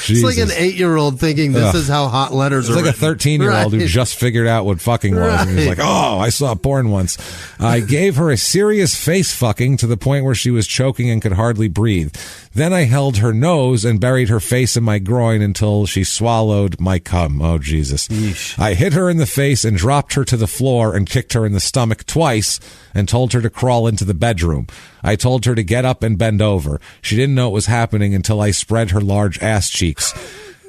It's like an 8-year-old thinking this is how hot letters are. It's like a 13-year-old who just figured out what fucking was. And he's like, oh, I saw porn once. I gave her a serious face fucking to the point where she was choking and could hardly breathe. Then I held her nose and buried her face in my groin until she swallowed my cum. Oh, Jesus. Yeesh. I hit her in the face and dropped her to the floor and kicked her in the stomach twice and told her to crawl into the bedroom. I told her to get up and bend over. She didn't know it was happening until I spread her large ass cheeks.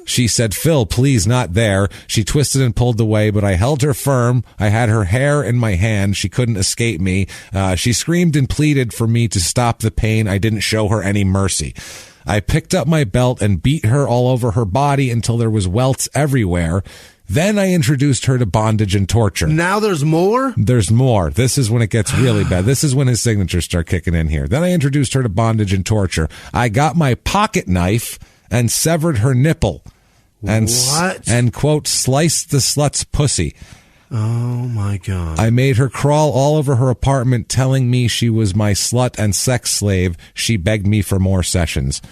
She said, Phil, please, not there. She twisted and pulled away, but I held her firm. I had her hair in my hand. She couldn't escape me. She screamed and pleaded for me to stop the pain. I didn't show her any mercy. I picked up my belt and beat her all over her body until there was welts everywhere. Then I introduced her to bondage and torture. Now there's more? There's more. This is when it gets really bad. This is when his signatures start kicking in here. Then I introduced her to bondage and torture. I got my pocket knife and severed her nipple. And, and quote, sliced the slut's pussy. Oh, my God. I made her crawl all over her apartment telling me she was my slut and sex slave. She begged me for more sessions.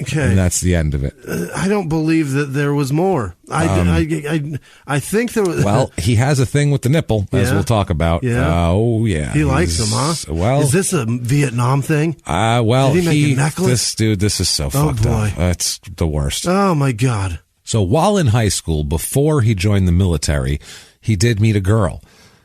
Okay. And that's the end of it. I don't believe that there was more. I think there was... Well, he has a thing with the nipple, as we'll talk about. Yeah. Oh, yeah. He likes them, huh? Well, is this a Vietnam thing? Well, did he make a necklace? This is so fucked up. It's the worst. Oh, my God. So while in high school, before he joined the military, he did meet a girl.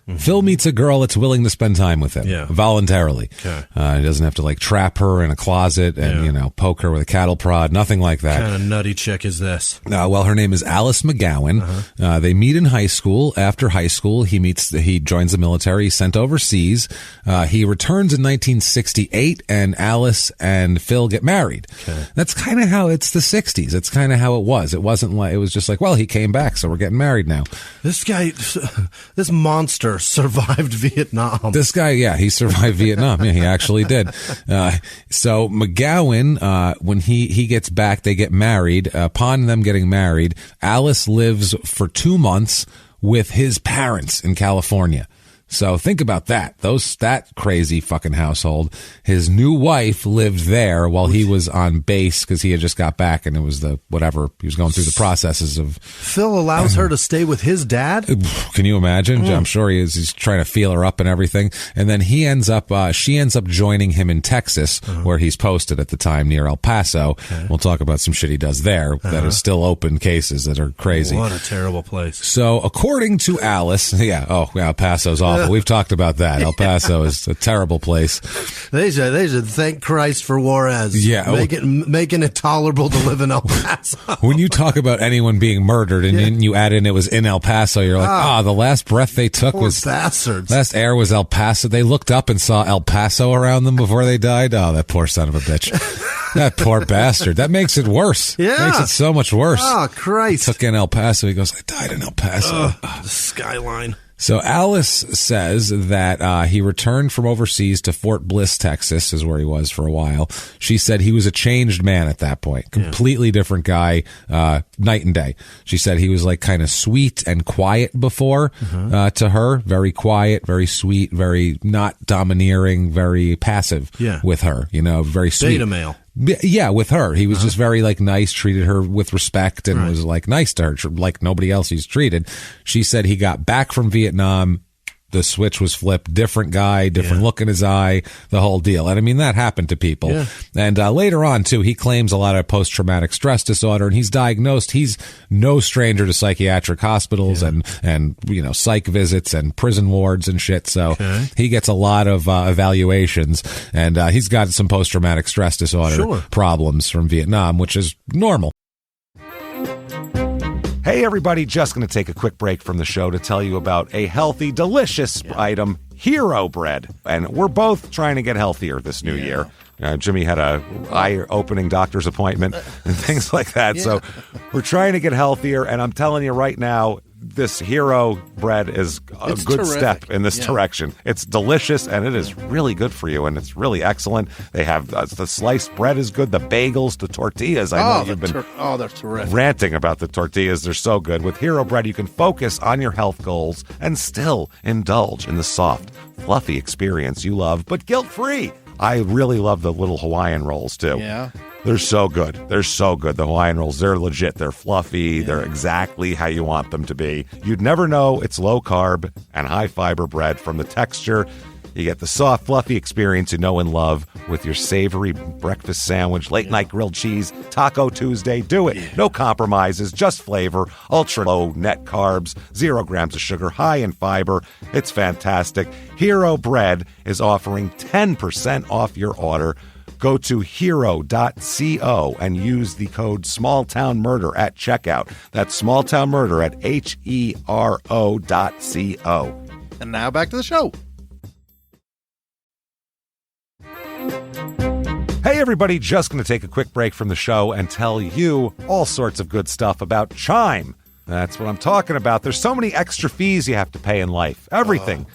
Mm-hmm. Phil meets a girl that's willing to spend time with him voluntarily. Okay. He doesn't have to like trap her in a closet and, poke her with a cattle prod, nothing like that. What kind of nutty chick is this? Well, her name is Alice McGowan. Uh-huh. They meet in high school. After high school, he joins the military, sent overseas. He returns in 1968 and Alice and Phil get married. Okay. That's kind of how it's the 60s. It's kind of how it was. It wasn't like, it was just like, well, he came back, so we're getting married now. This guy, this monster survived Vietnam. This guy, he survived Vietnam. Yeah, he actually did. So McGowan, when he gets back, they get married. Upon them getting married, Alice lives for 2 months with his parents in California. So think about that. That crazy fucking household. His new wife lived there while he was on base because he had just got back and it was he was going through the processes of. Phil allows her to stay with his dad? Can you imagine? I'm sure he is. He's trying to feel her up and everything. And then she ends up joining him in Texas where he's posted at the time near El Paso. Okay. We'll talk about some shit he does there that are still open cases that are crazy. What a terrible place. So according to Alice, El Paso's awful. We've talked about that. El Paso is a terrible place. They should thank Christ for Juarez. Yeah. Making it tolerable to live in El Paso. When you talk about anyone being murdered and you add in it was in El Paso, you're like, the last breath they took was bastards. Last air was El Paso. They looked up and saw El Paso around them before they died. Oh, that poor son of a bitch. That poor bastard. That makes it worse. Yeah. Makes it so much worse. Oh, Christ. He took in El Paso. He goes, I died in El Paso. The skyline. So Alice says that he returned from overseas to Fort Bliss, Texas, is where he was for a while. She said he was a changed man at that point. Completely different guy, night and day. She said he was like kind of sweet and quiet before to her. Very quiet, very sweet, very not domineering, very passive with her. Very sweet. Beta male. Yeah, with her. He was just very nice, treated her with respect and was nice to her, like nobody else he's treated. She said he got back from Vietnam. The switch was flipped. Different guy, different look in his eye, the whole deal. And I mean, that happened to people. Yeah. And later on, too, he claims a lot of post-traumatic stress disorder, and he's diagnosed. He's no stranger to psychiatric hospitals and psych visits and prison wards and shit. So he gets a lot of evaluations, and he's got some post-traumatic stress disorder problems from Vietnam, which is normal. Hey, everybody, just going to take a quick break from the show to tell you about a healthy, delicious item, Hero Bread. And we're both trying to get healthier this new year. Jimmie had a eye-opening doctor's appointment and things like that. So we're trying to get healthier, and I'm telling you right now, this Hero Bread is a good step in this direction. It's delicious, and it is really good for you, and it's really excellent. They have the sliced bread is good, the bagels, the tortillas. I know you've been they're terrific. Ranting about the tortillas. They're so good. With Hero Bread, you can focus on your health goals and still indulge in the soft, fluffy experience you love, but guilt-free. I really love the little Hawaiian rolls, too. Yeah. They're so good. They're so good. The Hawaiian rolls, they're legit. They're fluffy. They're exactly how you want them to be. You'd never know it's low carb and high fiber bread from the texture. You get the soft, fluffy experience you know and love with your savory breakfast sandwich, late night grilled cheese, Taco Tuesday. Do it. No compromises, just flavor, ultra low net carbs, 0 grams of sugar, high in fiber. It's fantastic. Hero Bread is offering 10% off your order. Go to hero.co and use the code smalltownmurder at checkout. That's smalltownmurder at HERO.co. And now back to the show. Hey everybody, just going to take a quick break from the show and tell you all sorts of good stuff about Chime. That's what I'm talking about. There's so many extra fees you have to pay in life. Everything.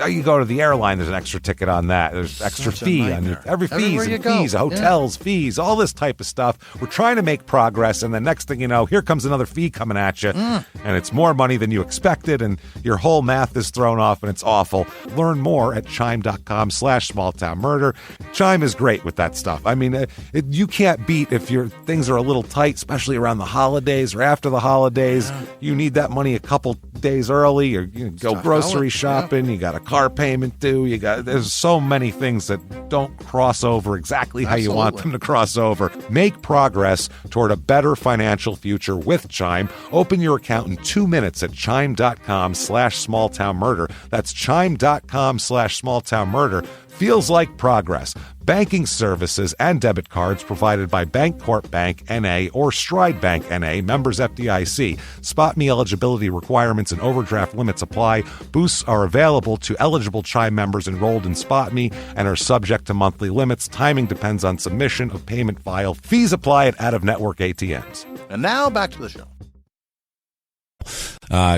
You go to the airline, there's an extra ticket on that. There's extra fee on every fees and fees, hotels, fees, all this type of stuff. We're trying to make progress, and the next thing you know, here comes another fee coming at you, and it's more money than you expected, and your whole math is thrown off, and it's awful. Learn more at chime.com/smalltownmurder. Chime is great with that stuff. I mean, you can't beat if your things are a little tight, especially around the holidays or after the holidays. Yeah. You need that money a couple days early, or you go grocery shopping. You got a car payment due. There's so many things that don't cross over exactly how you want them to cross over. Make progress toward a better financial future with Chime. Open your account in 2 minutes at chime.com/smalltownmurder. That's chime.com/smalltownmurder. Feels like progress. Banking services and debit cards provided by Bancorp Bank N.A. or Stride Bank N.A., members FDIC. Spot me eligibility requirements and overdraft limits apply. Boosts are available to eligible Chime members enrolled in Spot Me and are subject to monthly limits. Timing depends on submission of payment file. Fees apply at out-of-network ATMs. And now back to the show.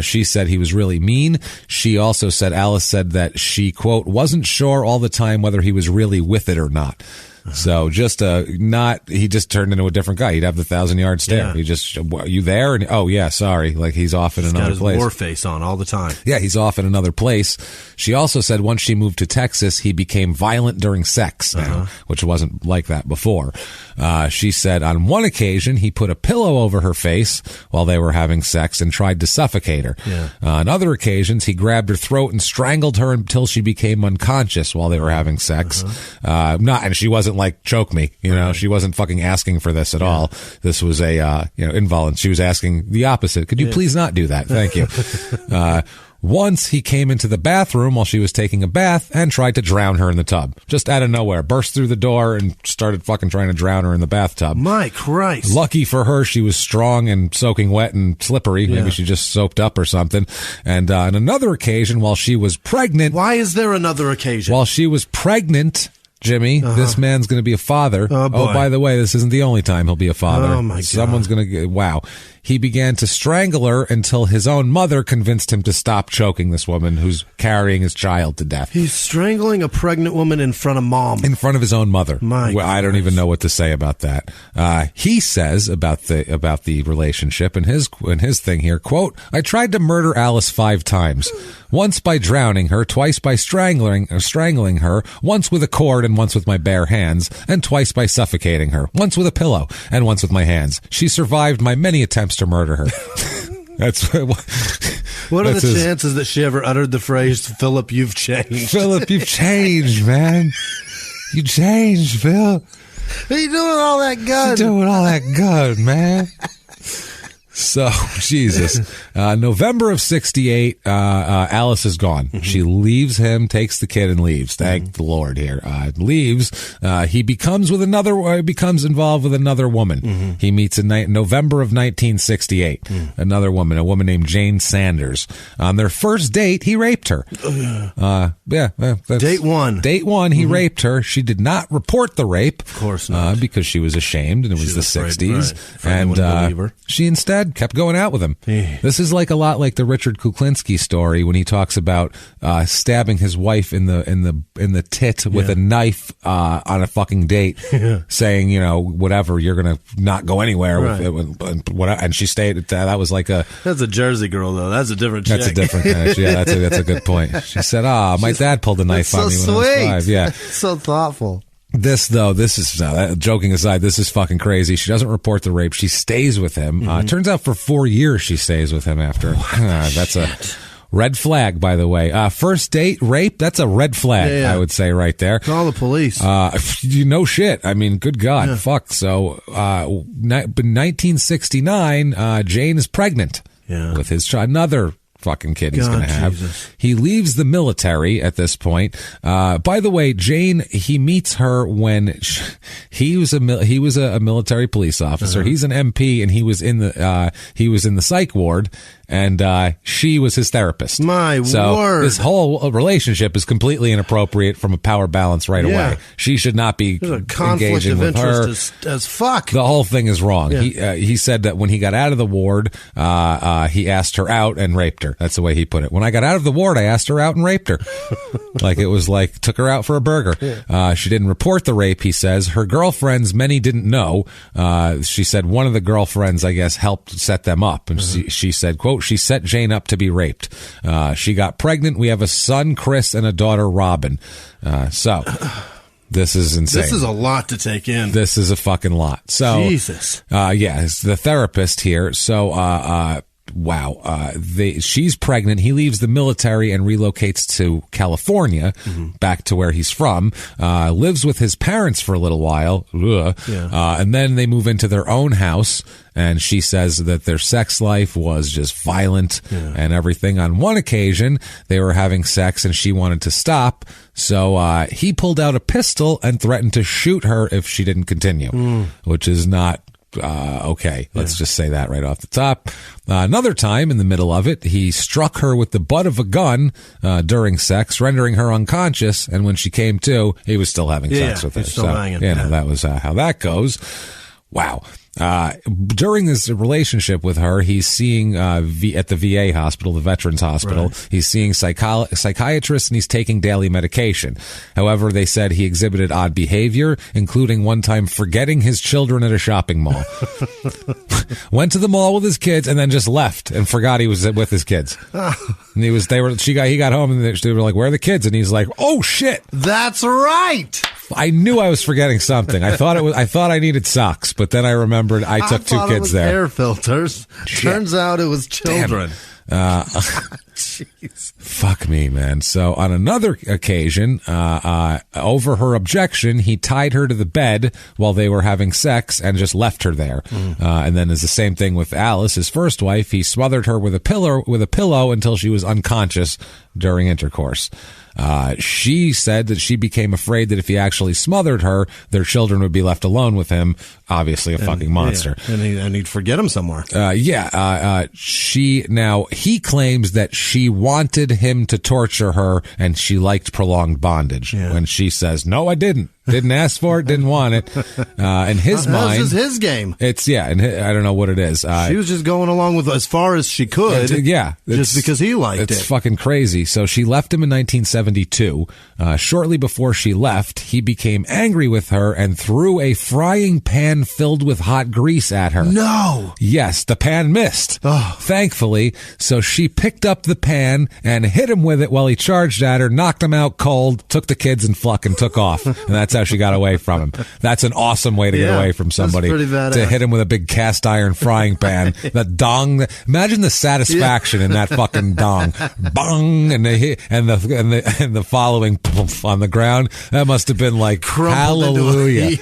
She said he was really mean. She also said, Alice said that she, quote, wasn't sure all the time whether he was really with it or not. So just he just turned into a different guy. He'd have the 1,000-yard stare. Yeah. He just, you there? And oh yeah, sorry. Like he's off in another place. Got his war face on all the time. Yeah, he's off in another place. She also said once she moved to Texas, he became violent during sex now, which wasn't like that before. She said on one occasion, he put a pillow over her face while they were having sex and tried to suffocate her. Yeah. On other occasions, he grabbed her throat and strangled her until she became unconscious while they were having sex. And she wasn't like choke me, she wasn't fucking asking for this at all. This was a involuntary. She was asking the opposite. Could you please not do that? Thank you. Once he came into the bathroom while she was taking a bath and tried to drown her in the tub. Just out of nowhere. Burst through the door and started fucking trying to drown her in the bathtub. My Christ. Lucky for her, she was strong and soaking wet and slippery. Maybe she just soaked up or something. And on another occasion, while she was pregnant. Why is there another occasion? While she was pregnant, Jimmy, this man's going to be a father. Oh, by the way, this isn't the only time he'll be a father. Oh, my God. Someone's going to get, wow. He began to strangle her until his own mother convinced him to stop choking this woman who's carrying his child to death. He's strangling a pregnant woman in front of mom. In front of his own mother. I don't even know what to say about that. He says about the relationship and his thing here, quote, I tried to murder Alice 5 times. Once by drowning her, twice by strangling her, once with a cord and once with my bare hands, and twice by suffocating her, once with a pillow and once with my hands. She survived my many attempts to murder her. What are the chances that she ever uttered the phrase, Philip, you've changed? Philip, you've changed, man. You changed, Phil. Are you doing all that good? You're doing all that good, man. So, Jesus. November of 68, Alice is gone. She leaves him, takes the kid and leaves. Thank the Lord here. Leaves. He becomes involved with another woman. He meets in November of 1968. Another woman, a woman named Jane Sanders. On their first date, he raped her. Date one. Date one, he raped her. She did not report the rape. Of course not. Because she was ashamed and it was the 60s. Right. And she instead kept going out with him. This is like a lot like the Richard Kuklinski story when he talks about stabbing his wife in the tit with a knife on a fucking date, saying, whatever, you're gonna not go anywhere with it. And she stayed. That was like that's a Jersey girl though. That's a different chick. That's a different kind of. Yeah, that's a good point. She said, my dad pulled a knife on me when I was 5. Yeah, so thoughtful. This is joking aside. This is fucking crazy. She doesn't report the rape. She stays with him. Turns out for 4 years she stays with him after. That's a red flag, by the way. First date rape. That's a red flag. I would say right there. Call the police. You know shit. I mean, good God, fuck. So, 1969, Jane is pregnant with his child. Another fucking kid he's going to have. Jesus. He leaves the military at this point. By the way, Jane, he meets her when he was a military police officer. He's an MP, and he was in the psych ward. And she was his therapist. My so word. This whole relationship is completely inappropriate from a power balance right away. She should not be engaging with her. As fuck. The whole thing is wrong. He said that when he got out of the ward, he asked her out and raped her. That's the way he put it. When I got out of the ward, I asked her out and raped her. Like it was like, took her out for a burger. She didn't report the rape, he says. Her girlfriends, many didn't know. She said one of the girlfriends, I guess, helped set them up. And she said, quote, she set Jane up to be raped. She got pregnant. We have a son, Chris, and a daughter, Robin. So this is insane. This is a lot to take in. This is a fucking lot. So Jesus. It's the therapist here. So, she's pregnant. He leaves the military and relocates to California, back to where he's from, lives with his parents for a little while. And then they move into their own house. And she says that their sex life was just violent and everything. On one occasion, they were having sex and she wanted to stop. So he pulled out a pistol and threatened to shoot her if she didn't continue, which is not okay. Let's just say that right off the top. Another time in the middle of it, he struck her with the butt of a gun during sex, rendering her unconscious. And when she came to, he was still having sex with her. Still hanging. That was how that goes. Wow. During this relationship with her, he's seeing at the VA hospital, the Veterans Hospital. Right. He's seeing psychiatrists, and he's taking daily medication. However, they said he exhibited odd behavior, including one time forgetting his children at a shopping mall. Went to the mall with his kids and then just left and forgot he was with his kids. And he got home and they were like, "Where are the kids?" And he's like, "Oh shit, that's right." I knew I was forgetting something. I thought I needed socks, but then I remembered I took two kids there. Air filters. Shit. Turns out it was children. Jeez. Fuck me, man. So on another occasion, over her objection, he tied her to the bed while they were having sex and just left her there. And then it's the same thing with Alice, his first wife. He smothered her with a pillow until she was unconscious during intercourse. She said that she became afraid that if he actually smothered her, their children would be left alone with him. Obviously a fucking monster. And he'd forget him somewhere. He claims that she wanted him to torture her and she liked prolonged bondage. When she says, "No, I didn't. Didn't ask for it, didn't want it." In his mind, this is his game. It's and I don't know what it is. She was just going along with as far as she could. Just because he liked it. It's fucking crazy. So she left him in 1972. Shortly before she left, he became angry with her and threw a frying pan filled with hot grease at her. No. Yes, the pan missed. Thankfully, so she picked up the pan and hit him with it while he charged at her, knocked him out cold, took the kids and fucking took off. And that's how she got away from him. That's an awesome way to get away from somebody. To hit him with a big cast iron frying pan. The dong. Imagine the satisfaction in that fucking dong. Bong, and the following on the ground. That must have been like hallelujah.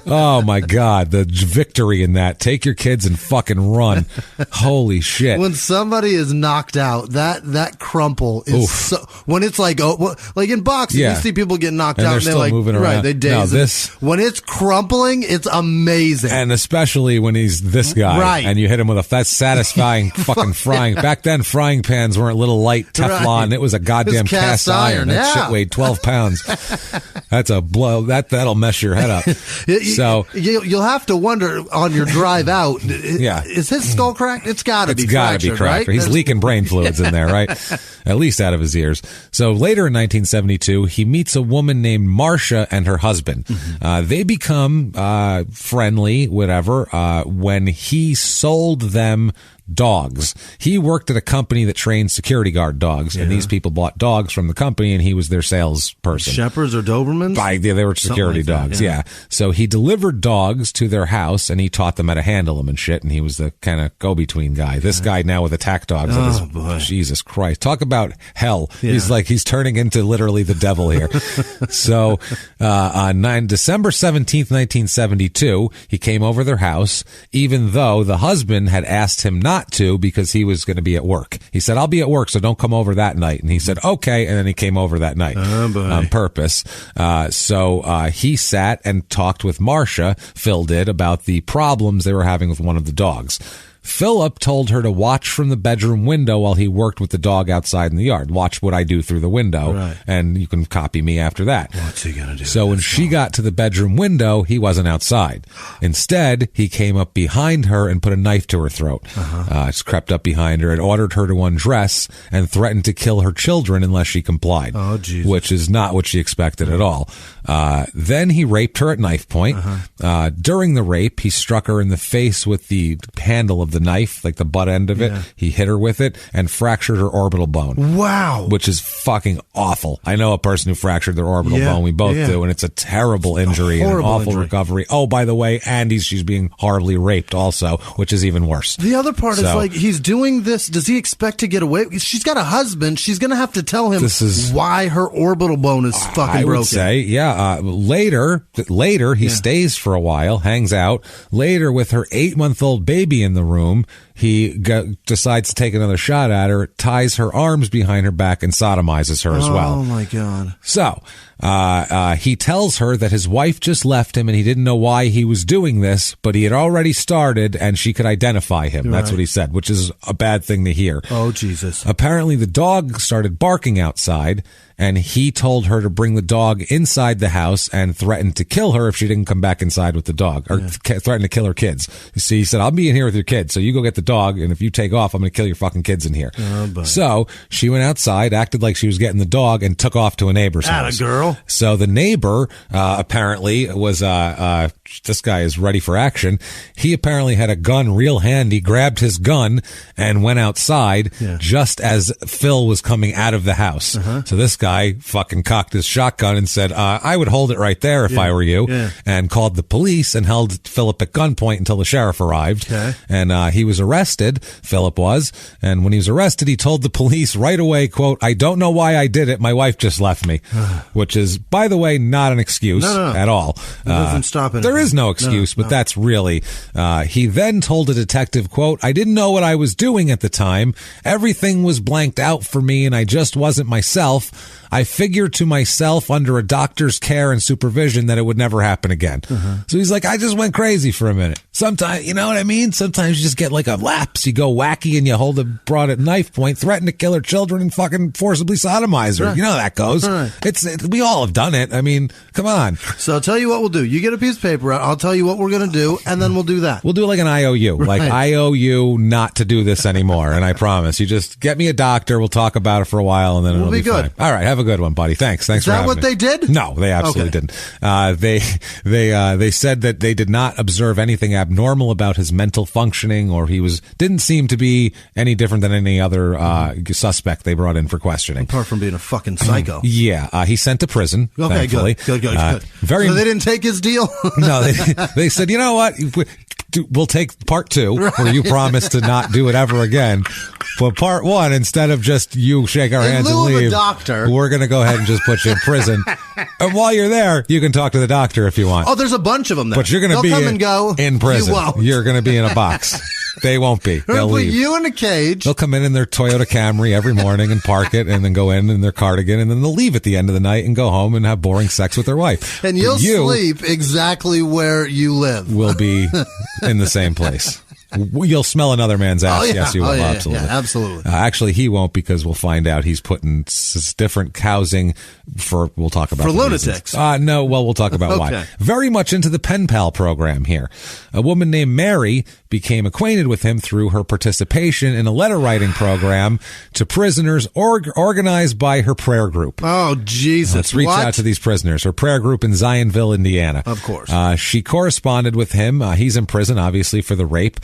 Oh my God, the victory in that. Take your kids and fucking run. Holy shit. When somebody is knocked out, that crumple is so, when it's like in boxing, you see people get knocked out and they're like moving around. Right, they daze. When it's crumpling, it's amazing. And especially when he's this guy. Right. And you hit him with that satisfying fucking frying. Back then, frying pans weren't little light Teflon. Right. It was a goddamn cast iron. That shit weighed 12 pounds. That's a blow. That'll mess your head up. So you'll have to wonder on your drive out. Is his skull cracked? It's got to be fractured, right? He's leaking brain fluids in there, right? At least out of his ears. So later in 1972, he meets a woman named Marcia and her husband. They become friendly, whatever, when he sold them dogs. He worked at a company that trained security guard dogs, and these people bought dogs from the company, and he was their salesperson. Shepherds or Dobermans? They were security dogs, yeah. So he delivered dogs to their house, and he taught them how to handle them and shit, and he was the kind of go-between guy. This guy now with attack dogs. Boy. Jesus Christ. Talk about hell. Yeah. He's turning into literally the devil here. So on December 17th, 1972, he came over their house, even though the husband had asked him not to because he was going to be at work. He said, I'll be at work, so don't come over that night. And he said, okay. And then he came over that night on purpose. So he sat and talked with Marcia, Phil did, about the problems they were having with one of the dogs. Philip told her to watch from the bedroom window while he worked with the dog outside in the yard. Watch what I do through the window, and you can copy me after that. What's he going to do? So when she got to the bedroom window, he wasn't outside. Instead, he came up behind her and put a knife to her throat. Just crept up behind her and ordered her to undress and threatened to kill her children unless she complied, which is not what she expected at all. Then he raped her at knife point. During the rape, he struck her in the face with the handle of the knife, like the butt end of it. He hit her with it and fractured her orbital bone. Wow. Which is fucking awful. I know a person who fractured their orbital bone. We both do, and it's a terrible injury and an awful recovery. Oh, by the way, and she's being horribly raped also, which is even worse. The other part is like, he's doing this. Does he expect to get away? She's got a husband. She's going to have to tell him why her orbital bone is fucking broken. I would say, later he stays for a while, hangs out. Later, with her 8-month-old baby in the room, he decides to take another shot at her, ties her arms behind her back, and sodomizes her as well. Oh, my God. So he tells her that his wife just left him and he didn't know why he was doing this, but he had already started and she could identify him. That's what he said, which is a bad thing to hear. Oh, Jesus. Apparently, the dog started barking outside, and he told her to bring the dog inside the house and threatened to kill her if she didn't come back inside with the dog, or threatened to kill her kids. You see, he said, I'll be in here with your kids, so you go get the dog, and if you take off, I'm going to kill your fucking kids in here. So she went outside, acted like she was getting the dog, and took off to a neighbor's house. Girl. So the neighbor apparently was, this guy is ready for action. He apparently had a gun real handy, grabbed his gun, and went outside just as Phil was coming out of the house. So this guy fucking cocked his shotgun and said, I would hold it right there if I were you, and called the police and held Philip at gunpoint until the sheriff arrived. And he was arrested, Philip was, and when he was arrested, he told the police right away, quote, I don't know why I did it, my wife just left me, which is, by the way, not an excuse at all. It doesn't stop it. There is no excuse, but that's really, he then told a detective, quote, I didn't know what I was doing at the time. Everything was blanked out for me and I just wasn't myself. I figured to myself under a doctor's care and supervision that it would never happen again. So he's like, I just went crazy for a minute. Sometimes, you know what I mean? Sometimes you just get like a lapse. You go wacky and you hold a broad at knife point, threaten to kill her children and fucking forcibly sodomize her. You know how that goes. We all have done it. I mean, come on. So I'll tell you what we'll do. You get a piece of paper out. I'll tell you what we're going to do, and then we'll do that. We'll do like an IOU. Like, I owe you not to do this anymore, and I promise. You just get me a doctor. We'll talk about it for a while, and then it'll be good. Fine. All right. Have a good one, buddy. Thanks for having me. Is that what they did? No, they absolutely didn't. They said that they did not observe anything abnormal about his mental functioning, or didn't seem to be any different than any other suspect they brought in for questioning. Apart from being a fucking psycho. He's sent to prison. Okay, thankfully. Good. So they didn't take his deal? No, they said, you know what? We'll take part 2, where you promise to not do it ever again. But part 1, instead of just you shake our hands and leave, we're going to go ahead and just put you in prison. And while you're there, you can talk to the doctor if you want. Oh, there's a bunch of them there. But you're going to be in prison. You're going to be in a box. They won't be. They'll leave. Put you in a cage. They'll come in their Toyota Camry every morning and park it, and then go in their cardigan, and then they'll leave at the end of the night and go home and have boring sex with their wife. And you'll sleep exactly where you live. We'll be in the same place. You'll smell another man's ass. Yes, you will. Absolutely. Yeah, absolutely. Actually, he won't, because we'll find out he's putting different housing we'll talk about. For lunatics. No, well, we'll talk about why. Very much into the pen pal program here. A woman named Mary became acquainted with him through her participation in a letter writing program to prisoners organized by her prayer group. Oh, Jesus. Let's reach out to these prisoners. Her prayer group in Zionville, Indiana. Of course. She corresponded with him. He's in prison, obviously, for the rape.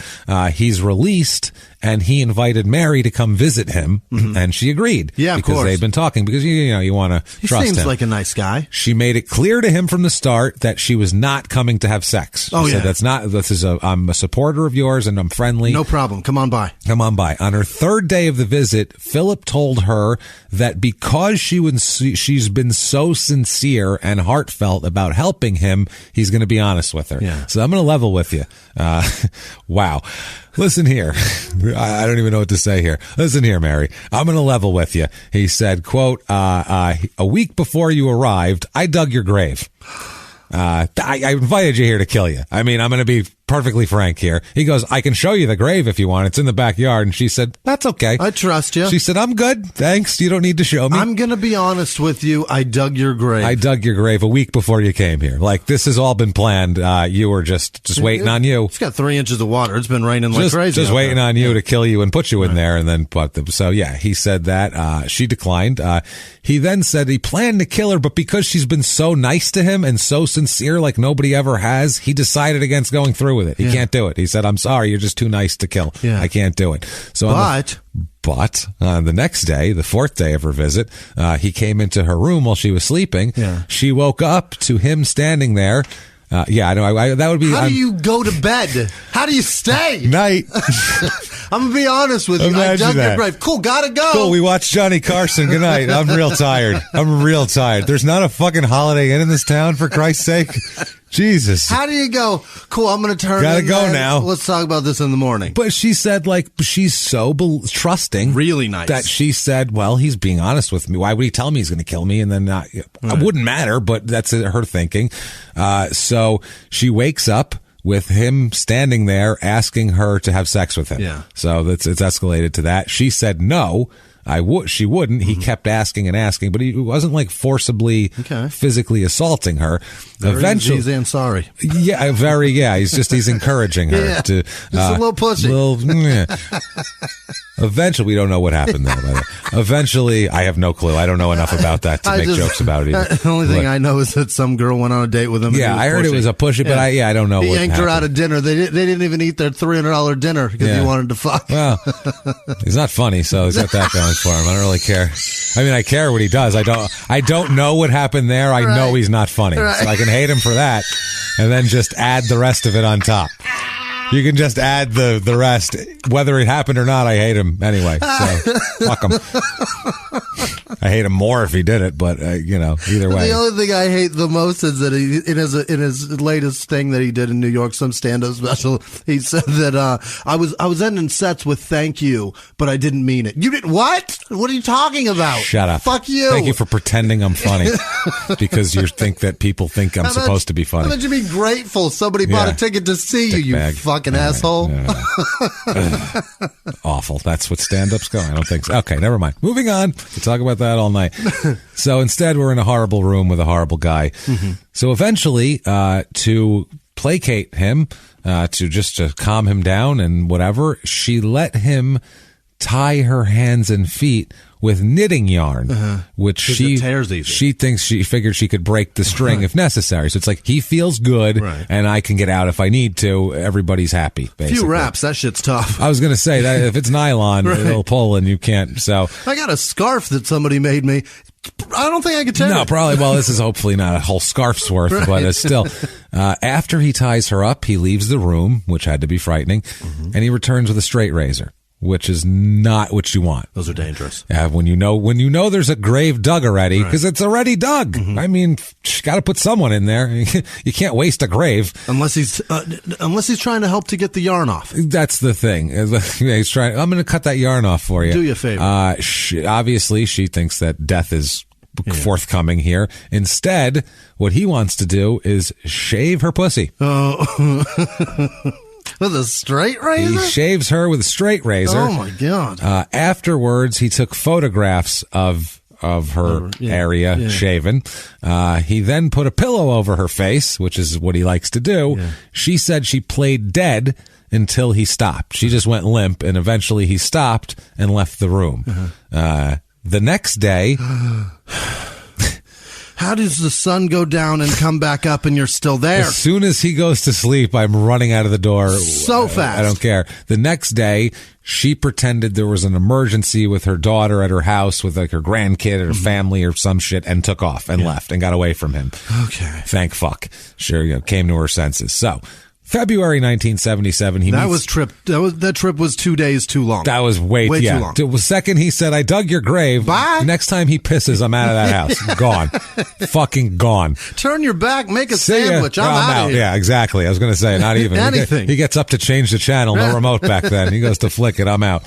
He's released, and he invited Mary to come visit him, and she agreed. Yeah, because course. they've been talking, because you want to trust him. He seems like a nice guy. She made it clear to him from the start that she was not coming to have sex. She said, I'm a supporter of yours and I'm friendly. No problem. Come on by. Come on by. On her third day of the visit, Philip told her that because she's been so sincere and heartfelt about helping him, he's going to be honest with her. Yeah. So I'm going to level with you. Wow. Listen here. I don't even know what to say here. Listen here, Mary. I'm going to level with you. He said, quote, a week before you arrived, I dug your grave. I invited you here to kill you. I mean, I'm going to be perfectly frank here. He goes, I can show you the grave if you want. It's in the backyard. And she said, that's okay. I trust you. She said, I'm good. Thanks. You don't need to show me. I'm going to be honest with you. I dug your grave. I dug your grave a week before you came here. Like, this has all been planned. You were just waiting on you. It's got 3 inches of water. It's been raining like crazy. Just waiting on you to kill you and put you in there and then put them. So yeah, he said that. She declined. He then said he planned to kill her, but because she's been so nice to him and so sincere like nobody ever has, he decided against going through with it. He can't do it. He said, I'm sorry, you're just too nice to kill. Yeah. I can't do it. So But on the next day, the fourth day of her visit, he came into her room while she was sleeping. Yeah. She woke up to him standing there. I know. That would be. How do you go to bed? How do you stay? Night. I'm going to be honest with you. Imagine I dug that. your grave. Cool, gotta go. Cool, we watched Johnny Carson. Good night. I'm real tired. There's not a fucking Holiday Inn in this town, for Christ's sake. Jesus. How do you go? Cool, I'm going to turn Gotta in go there. now. Let's talk about this in the morning. But she said, like, she's so trusting. Really nice. That she said, well, he's being honest with me. Why would he tell me he's going to kill me? And then it wouldn't matter, but that's her thinking. So she wakes up with him standing there asking her to have sex with him. Yeah. So it's escalated to that. She said no. She wouldn't. He kept asking and asking, but he wasn't like forcibly physically assaulting her. Eventually, he's sorry. Yeah, he's encouraging her to. Just a little pussy. Eventually, we don't know what happened there. By the way. Eventually, I have no clue. I don't know enough about that to make jokes about it either. The only thing I know is that some girl went on a date with him. Yeah, I heard it was a pushy, but I don't know. He what yanked her out of dinner. They didn't even eat their $300 dinner because he wanted to fuck. Well, he's not funny, so he's got that going for him. I don't really care. I mean, I care what he does. I don't know what happened there. I know he's not funny, so I can hate him for that, and then just add the rest of it on top. You can just add the rest. Whether it happened or not, I hate him anyway. So fuck him. I hate him more if he did it, but either way. The only thing I hate the most is that in his latest thing that he did in New York, some stand-up special, he said that I was ending sets with "thank you," but I didn't mean it. You did what? What are you talking about? Shut up. Fuck you. Thank you for pretending I'm funny because you think that people think I'm supposed to be funny. How about you be grateful somebody bought a ticket to see you, you fucking asshole. Awful. That's what stand-up's going. I don't think so. Okay, never mind. Moving on. We talk about that all night. So instead, we're in a horrible room with a horrible guy. So eventually, to placate him, to calm him down and whatever, she let him tie her hands and feet with knitting yarn, which she figured she could break the string if necessary. So it's like he feels good, and I can get out if I need to. Everybody's happy. Basically. Few wraps, that shit's tough. I was going to say that if it's nylon, it'll pull, and you can't. So I got a scarf that somebody made me. I don't think I could tear it. No, probably. Well, this is hopefully not a whole scarf's worth, but it's still. After he ties her up, he leaves the room, which had to be frightening, and he returns with a straight razor, which is not what you want. Those are dangerous. When you know there's a grave dug already, because it's already dug. I mean, you got to put someone in there. You can't waste a grave unless he's trying to help to get the yarn off. That's the thing. He's trying. I'm going to cut that yarn off for you. Do you a favor. Obviously, she thinks that death is forthcoming here. Instead, what he wants to do is shave her pussy. Oh. With a straight razor? He shaves her with a straight razor. Oh, my God. Afterwards, he took photographs of her area shaven. He then put a pillow over her face, which is what he likes to do. Yeah. She said she played dead until he stopped. She just went limp, and eventually he stopped and left the room. The next day... How does the sun go down and come back up and you're still there? As soon as he goes to sleep, I'm running out of the door. So fast. I don't care. The next day, she pretended there was an emergency with her daughter at her house with like her grandkid or her family or some shit and took off and left and got away from him. Okay. Thank fuck. Sure, came to her senses. So, February 1977, that trip was 2 days too long. That was way too long. The second he said, I dug your grave. Bye. Next time he pisses, I'm out of that house. Gone. Fucking gone. Turn your back, make a sandwich. I'm out of here. Yeah, exactly. I was going to say, not even. Anything. He gets up to change the channel. No remote back then. He goes to flick it. I'm out.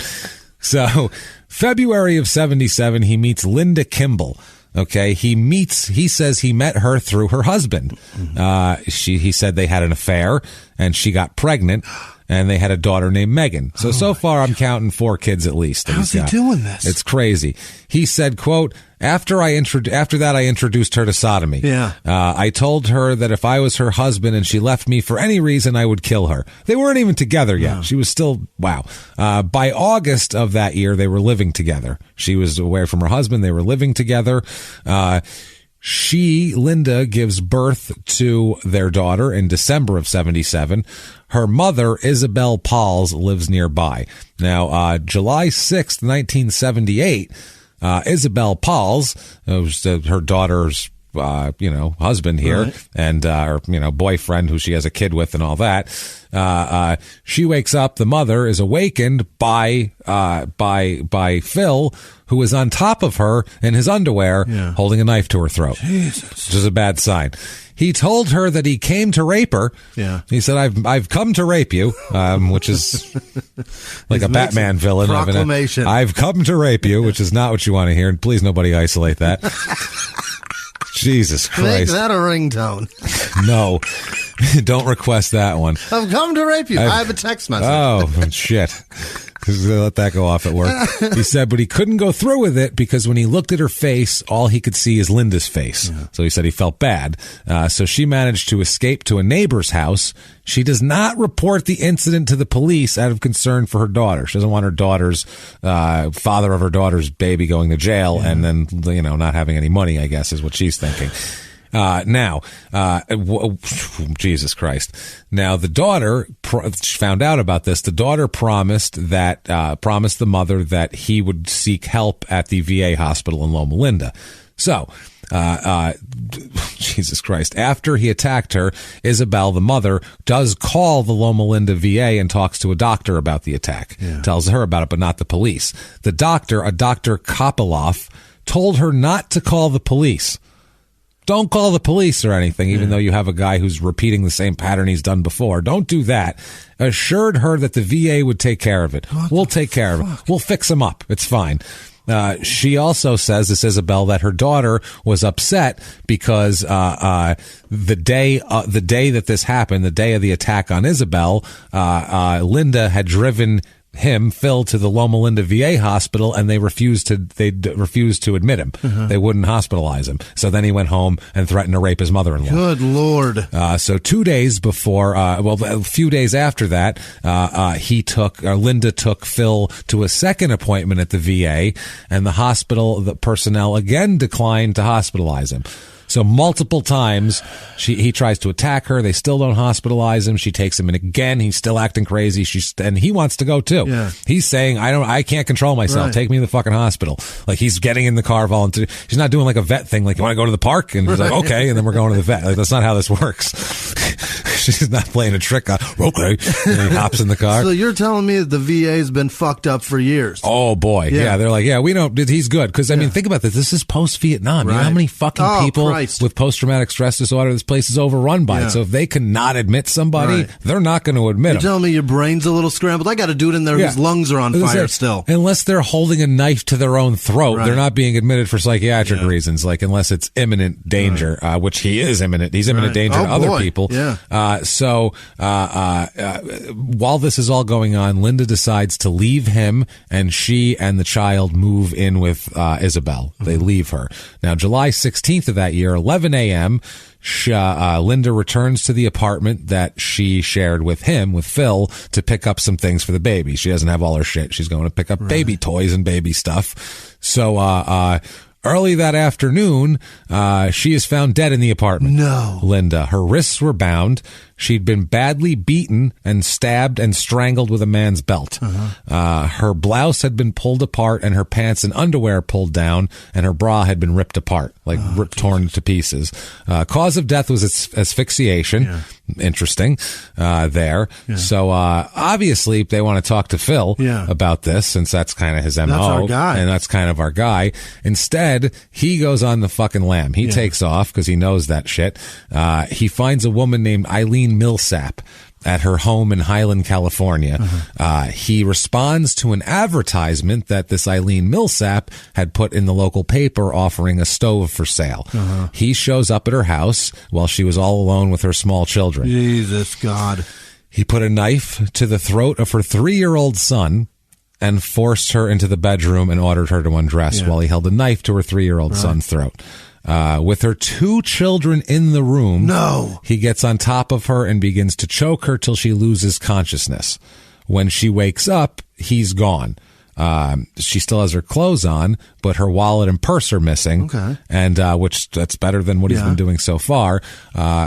So, February of 77, he meets Linda Kimball. Okay, he says he met her through her husband. He said they had an affair and she got pregnant and they had a daughter named Megan. So far I'm counting 4 kids at least. How's he doing this? It's crazy. He said, quote, after that I introduced her to sodomy. Yeah. I told her that if I was her husband and she left me for any reason, I would kill her. They weren't even together yet. No. She was still, wow. By August of that year, they were living together. She was away from her husband. They were living together. Linda gives birth to their daughter in December of 77. Her mother, Isabel Pauls, lives nearby. Now, July 6th, 1978, Isabel Pauls, her daughter's, husband here, right, and, her, boyfriend who she has a kid with and all that. She wakes up, the mother is awakened by Phil, who is on top of her in his underwear, holding a knife to her throat. Jesus. Which is a bad sign. He told her that he came to rape her. Yeah. He said, I've come to rape you, which is like a Batman villain. Proclamation. I've come to rape you, which is not what you want to hear. And please, nobody isolate that. Jesus Christ. Make that a ringtone. No. Don't request that one. I've come to rape you. I have a text message. Oh, shit. Let that go off at work. He said, but he couldn't go through with it because when he looked at her face, all he could see is Linda's face. Yeah. So he said he felt bad. So she managed to escape to a neighbor's house. She does not report the incident to the police out of concern for her daughter. She doesn't want her daughter's father of her daughter's baby going to jail and then, not having any money, I guess, is what she's thinking. Jesus Christ. Now, the daughter found out about this. The daughter promised the mother that he would seek help at the VA hospital in Loma Linda. So, Jesus Christ. After he attacked her, Isabel, the mother, does call the Loma Linda VA and talks to a doctor about the attack. Yeah. Tells her about it, but not the police. The doctor, a Dr. Kopoloff, told her not to call the police. Don't call the police or anything, even though you have a guy who's repeating the same pattern he's done before. Don't do that. Assured her that the VA would take care of it. We'll take care of it. We'll fix him up. It's fine. She also says, this Isabel, that her daughter was upset because the day that this happened, the day of the attack on Isabel, Linda had driven Phil, to the Loma Linda VA hospital, and they refused to admit him. They wouldn't hospitalize him. So then he went home and threatened to rape his mother-in-law. Good Lord. So 2 days before, a few days after that, Linda took Phil to a second appointment at the VA, and the personnel again declined to hospitalize him. So multiple times he tries to attack her. They still don't hospitalize him. She takes him in again. He's still acting crazy. And he wants to go too. Yeah. He's saying, I can't control myself. Right. Take me to the fucking hospital. Like, he's getting in the car voluntarily. He's not doing like a vet thing. Like, you want to go to the park? And he's like, okay. And then we're going to the vet. Like, that's not how this works. She's not playing a trick. Okay. And he hops in the car. So you're telling me that the VA's been fucked up for years? Oh boy. Yeah. They're like, we don't, he's good. Cause I mean, think about this. This is post-Vietnam. Right. You know how many fucking people with post-traumatic stress disorder this place is overrun by it. So if they cannot admit somebody, they're not going to admit them. You're telling me your brain's a little scrambled? I got a dude in there whose lungs are on fire still. Unless they're holding a knife to their own throat, they're not being admitted for psychiatric reasons. Like, unless it's imminent danger, which he is imminent. He's imminent danger to other people. Yeah. So while this is all going on, Linda decides to leave him, and she and the child move in with Isabel. They leave her. Now, July 16th of that year, 11 a.m., Linda returns to the apartment that she shared with Phil, to pick up some things for the baby. She doesn't have all her shit. She's going to pick up baby toys and baby stuff. So Early that afternoon, she is found dead in the apartment. No. Linda. Her wrists were bound. She'd been badly beaten and stabbed and strangled with a man's belt. Her blouse had been pulled apart and her pants and underwear pulled down, and her bra had been ripped apart, torn to pieces. Cause of death was asphyxiation. Yeah. Interesting there. Yeah. So obviously they want to talk to Phil about this, since that's kind of his MO. That's our guy. And that's kind of our guy. Instead, he goes on the fucking lam. He takes off because he knows that shit. He finds a woman named Eileen Millsap at her home in Highland, California. He responds to an advertisement that this Eileen Millsap had put in the local paper offering a stove for sale. He shows up at her house while she was all alone with her small children. Jesus God. He put a knife to the throat of her 3-year-old son and forced her into the bedroom and ordered her to undress while he held a knife to her 3-year-old son's throat. With her 2 children in the room, he gets on top of her and begins to choke her till she loses consciousness. When she wakes up, he's gone. She still has her clothes on, but her wallet and purse are missing. Okay. And, which that's better than what he's been doing so far.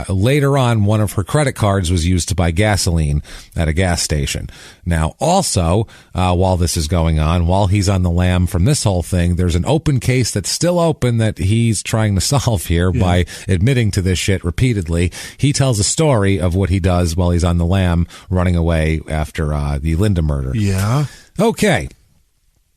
Later on, one of her credit cards was used to buy gasoline at a gas station. Now, also, while this is going on, while he's on the lam from this whole thing, there's an open case that's still open that he's trying to solve here by admitting to this shit repeatedly. He tells a story of what he does while he's on the lam running away after, the Linda murder. Yeah. Okay.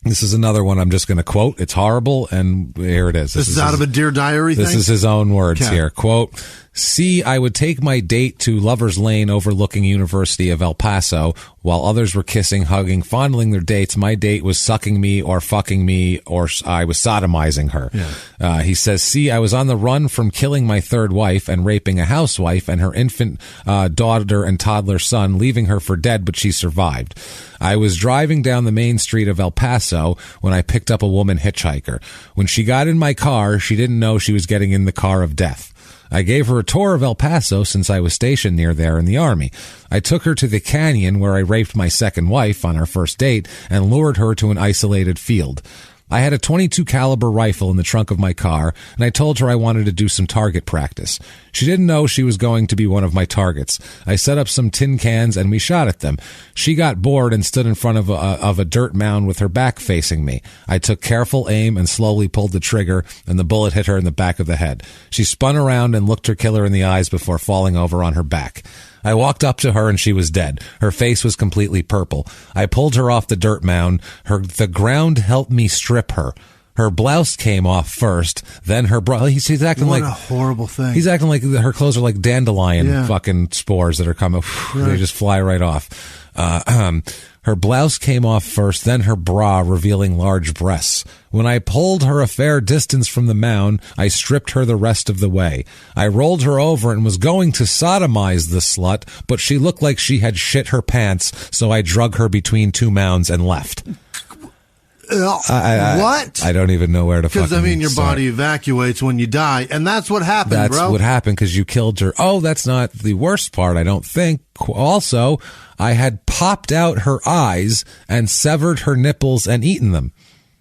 This is another one I'm just going to quote. It's horrible, and here it is. This is out of a Dear Diary thing? This is his own words here. Quote, "See, I would take my date to Lover's Lane overlooking University of El Paso. While others were kissing, hugging, fondling their dates, my date was sucking me or fucking me, or I was sodomizing her." Yeah. He says, "See, I was on the run from killing my 3rd wife and raping a housewife and her infant daughter and toddler son, leaving her for dead, but she survived. I was driving down the main street of El Paso when I picked up a woman hitchhiker. When she got in my car, she didn't know she was getting in the car of death. I gave her a tour of El Paso since I was stationed near there in the Army. I took her to the canyon where I raped my 2nd wife on our first date and lured her to an isolated field. I had a .22 caliber rifle in the trunk of my car, and I told her I wanted to do some target practice. She didn't know she was going to be one of my targets. I set up some tin cans and we shot at them. She got bored and stood in front of a dirt mound with her back facing me. I took careful aim and slowly pulled the trigger, and the bullet hit her in the back of the head. She spun around and looked her killer in the eyes before falling over on her back. I walked up to her and she was dead. Her face was completely purple. I pulled her off the dirt mound. The ground helped me strip her. Her blouse came off first, then her bra. He's acting what like a horrible thing. He's acting like her clothes are like dandelion fucking spores that are coming. They just fly right off. Her blouse came off first, then her bra, revealing large breasts. When I pulled her a fair distance from the mound, I stripped her the rest of the way. I rolled her over and was going to sodomize the slut, but she looked like she had shit her pants, so I drug her between 2 mounds and left." What? I don't even know where to fucking Because, your body evacuates when you die, and that's what happened, That's bro. what happened, because you killed her. Oh, that's not the worst part, I don't think. Also, I had popped out her eyes and severed her nipples and eaten them.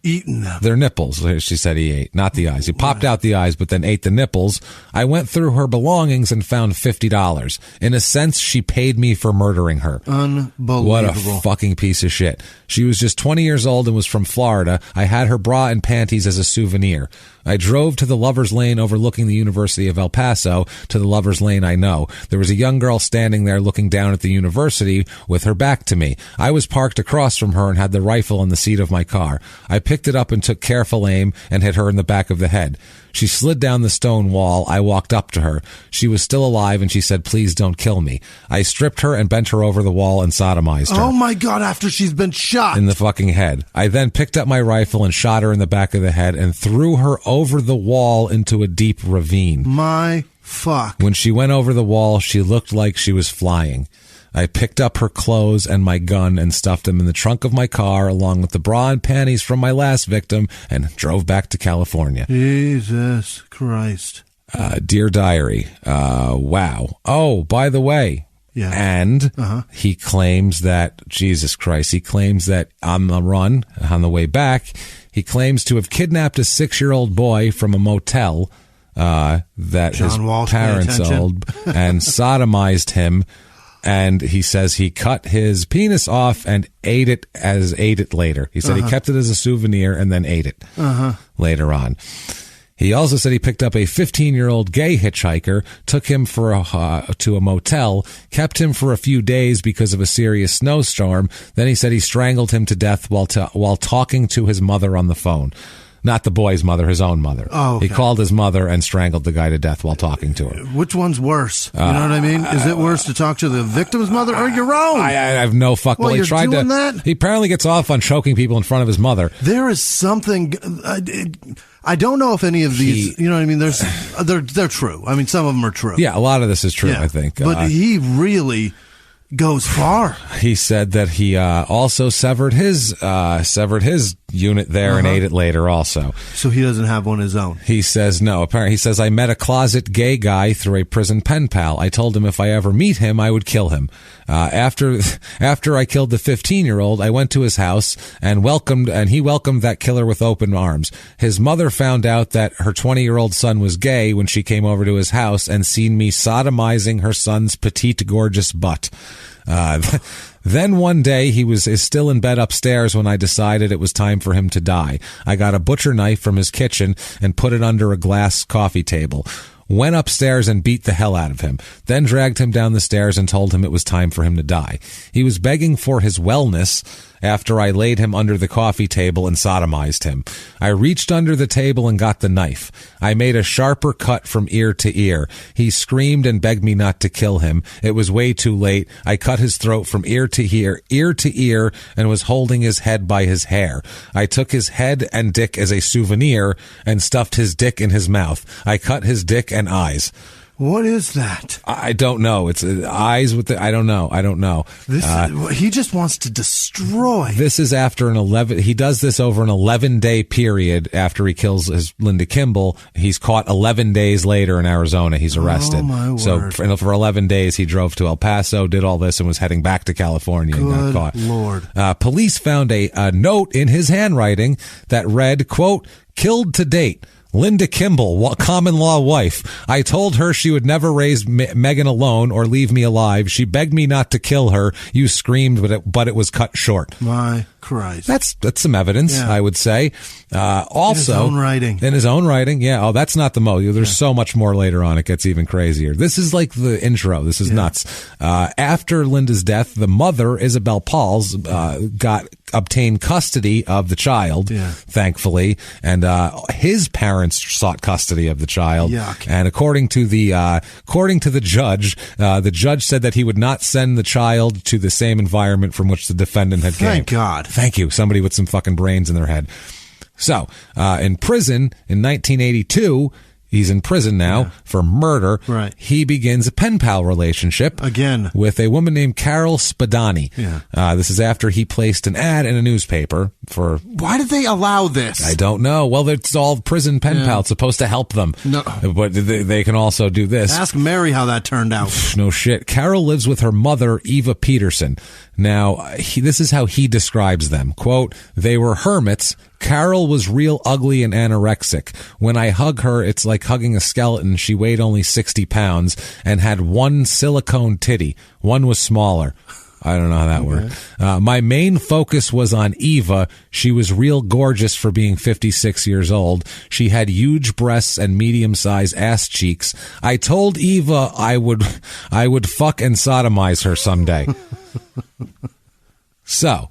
Eaten them. Their nipples, she said he ate, not the eyes. He popped out the eyes, but then ate the nipples. I went through her belongings and found $50. In a sense, she paid me for murdering her. Unbelievable. What a fucking piece of shit. She was just 20 years old and was from Florida. I had her bra and panties as a souvenir. I drove to the Lover's Lane overlooking the University of El Paso, to the Lover's Lane I know. There was a young girl standing there looking down at the university with her back to me. I was parked across from her and had the rifle in the seat of my car. I picked it up and took careful aim and hit her in the back of the head. She slid down the stone wall. I walked up to her. She was still alive and she said, "Please don't kill me." I stripped her and bent her over the wall and sodomized her. Oh my God, after she's been shot. In the fucking head. I then picked up my rifle and shot her in the back of the head and threw her over the wall into a deep ravine. My fuck. When she went over the wall, she looked like she was flying. I picked up her clothes and my gun and stuffed them in the trunk of my car along with the bra and panties from my last victim and drove back to California. Jesus Christ. Dear Diary, wow. Oh, by the way, Yeah. And he claims that, Jesus Christ, he claims that on the run, on the way back, he claims to have kidnapped a 6-year-old boy from a motel that his parents owned and sodomized him. And he says he cut his penis off and ate it later. He said he kept it as a souvenir and then ate it later on. He also said he picked up a 15-year-old gay hitchhiker, took him to a motel, kept him for a few days because of a serious snowstorm. Then he said he strangled him to death while talking to his mother on the phone. Not the boy's mother, his own mother. Oh, okay. He called his mother and strangled the guy to death while talking to her. Which one's worse? You know what I mean? Is it worse to talk to the victim's mother or your own? I have no fuck. Well, you're doing that? He apparently gets off on choking people in front of his mother. There is something. I don't know if any of these. You know what I mean? They're true. I mean, some of them are true. Yeah, a lot of this is true. I think, but he really goes far. He said that he also severed his unit there and ate it later also. So he doesn't have one of his own. He says no. Apparently, he says, I met a closet gay guy through a prison pen pal. I told him if I ever meet him, I would kill him. After I killed the 15-year-old, I went to his house and he welcomed that killer with open arms. His mother found out that her 20-year-old son was gay when she came over to his house and seen me sodomizing her son's petite, gorgeous butt. Then one day he is still in bed upstairs when I decided it was time for him to die. I got a butcher knife from his kitchen and put it under a glass coffee table. Went upstairs and beat the hell out of him, then dragged him down the stairs and told him it was time for him to die. He was begging for his wellness after I laid him under the coffee table and sodomized him. I reached under the table and got the knife. I made a sharper cut from ear to ear. He screamed and begged me not to kill him. It was way too late. I cut his throat from ear to ear, and was holding his head by his hair. I took his head and dick as a souvenir and stuffed his dick in his mouth. I cut his dick and eyes. What is that? I don't know. It's eyes with the. I don't know. He just wants to destroy. This is after he does this over an 11-day period after he kills his Linda Kimball. He's caught 11 days later in Arizona. He's arrested. Oh, my word. So for 11 days, he drove to El Paso, did all this, and was heading back to California and got caught. Lord. Police found a note in his handwriting that read, quote, "Killed to date. Linda Kimball, common law wife. I told her she would never raise Megan alone or leave me alive. She begged me not to kill her. You screamed, but it was cut short." My Christ. That's some evidence, I would say. Also, in his own writing. Yeah. Oh, that's not the most. There's so much more later on. It gets even crazier. This is like the intro. This is nuts. After Linda's death, the mother, Isabel Pauls, obtained custody of the child, thankfully, and his parents sought custody of the child. Yuck. And according to the judge said that he would not send the child to the same environment from which the defendant had came. Thank God. Thank you. Somebody with some fucking brains in their head. So, in prison in 1982, he's in prison now for murder. Right. He begins a pen pal relationship again with a woman named Carol Spadani. Yeah. This is after he placed an ad in a newspaper for. Why did they allow this? I don't know. Well, it's all prison pen pal. It's supposed to help them. No, but they can also do this. Ask Mary how that turned out. No shit. Carol lives with her mother, Eva Peterson. Now, this is how he describes them. Quote, "They were hermits. Carol was real ugly and anorexic. When I hug her, it's like hugging a skeleton. She weighed only 60 pounds and had one silicone titty. One was smaller." I don't know how that worked. My main focus was on Eva. She was real gorgeous for being 56 years old. She had huge breasts and medium-sized ass cheeks. I told Eva I would fuck and sodomize her someday. So,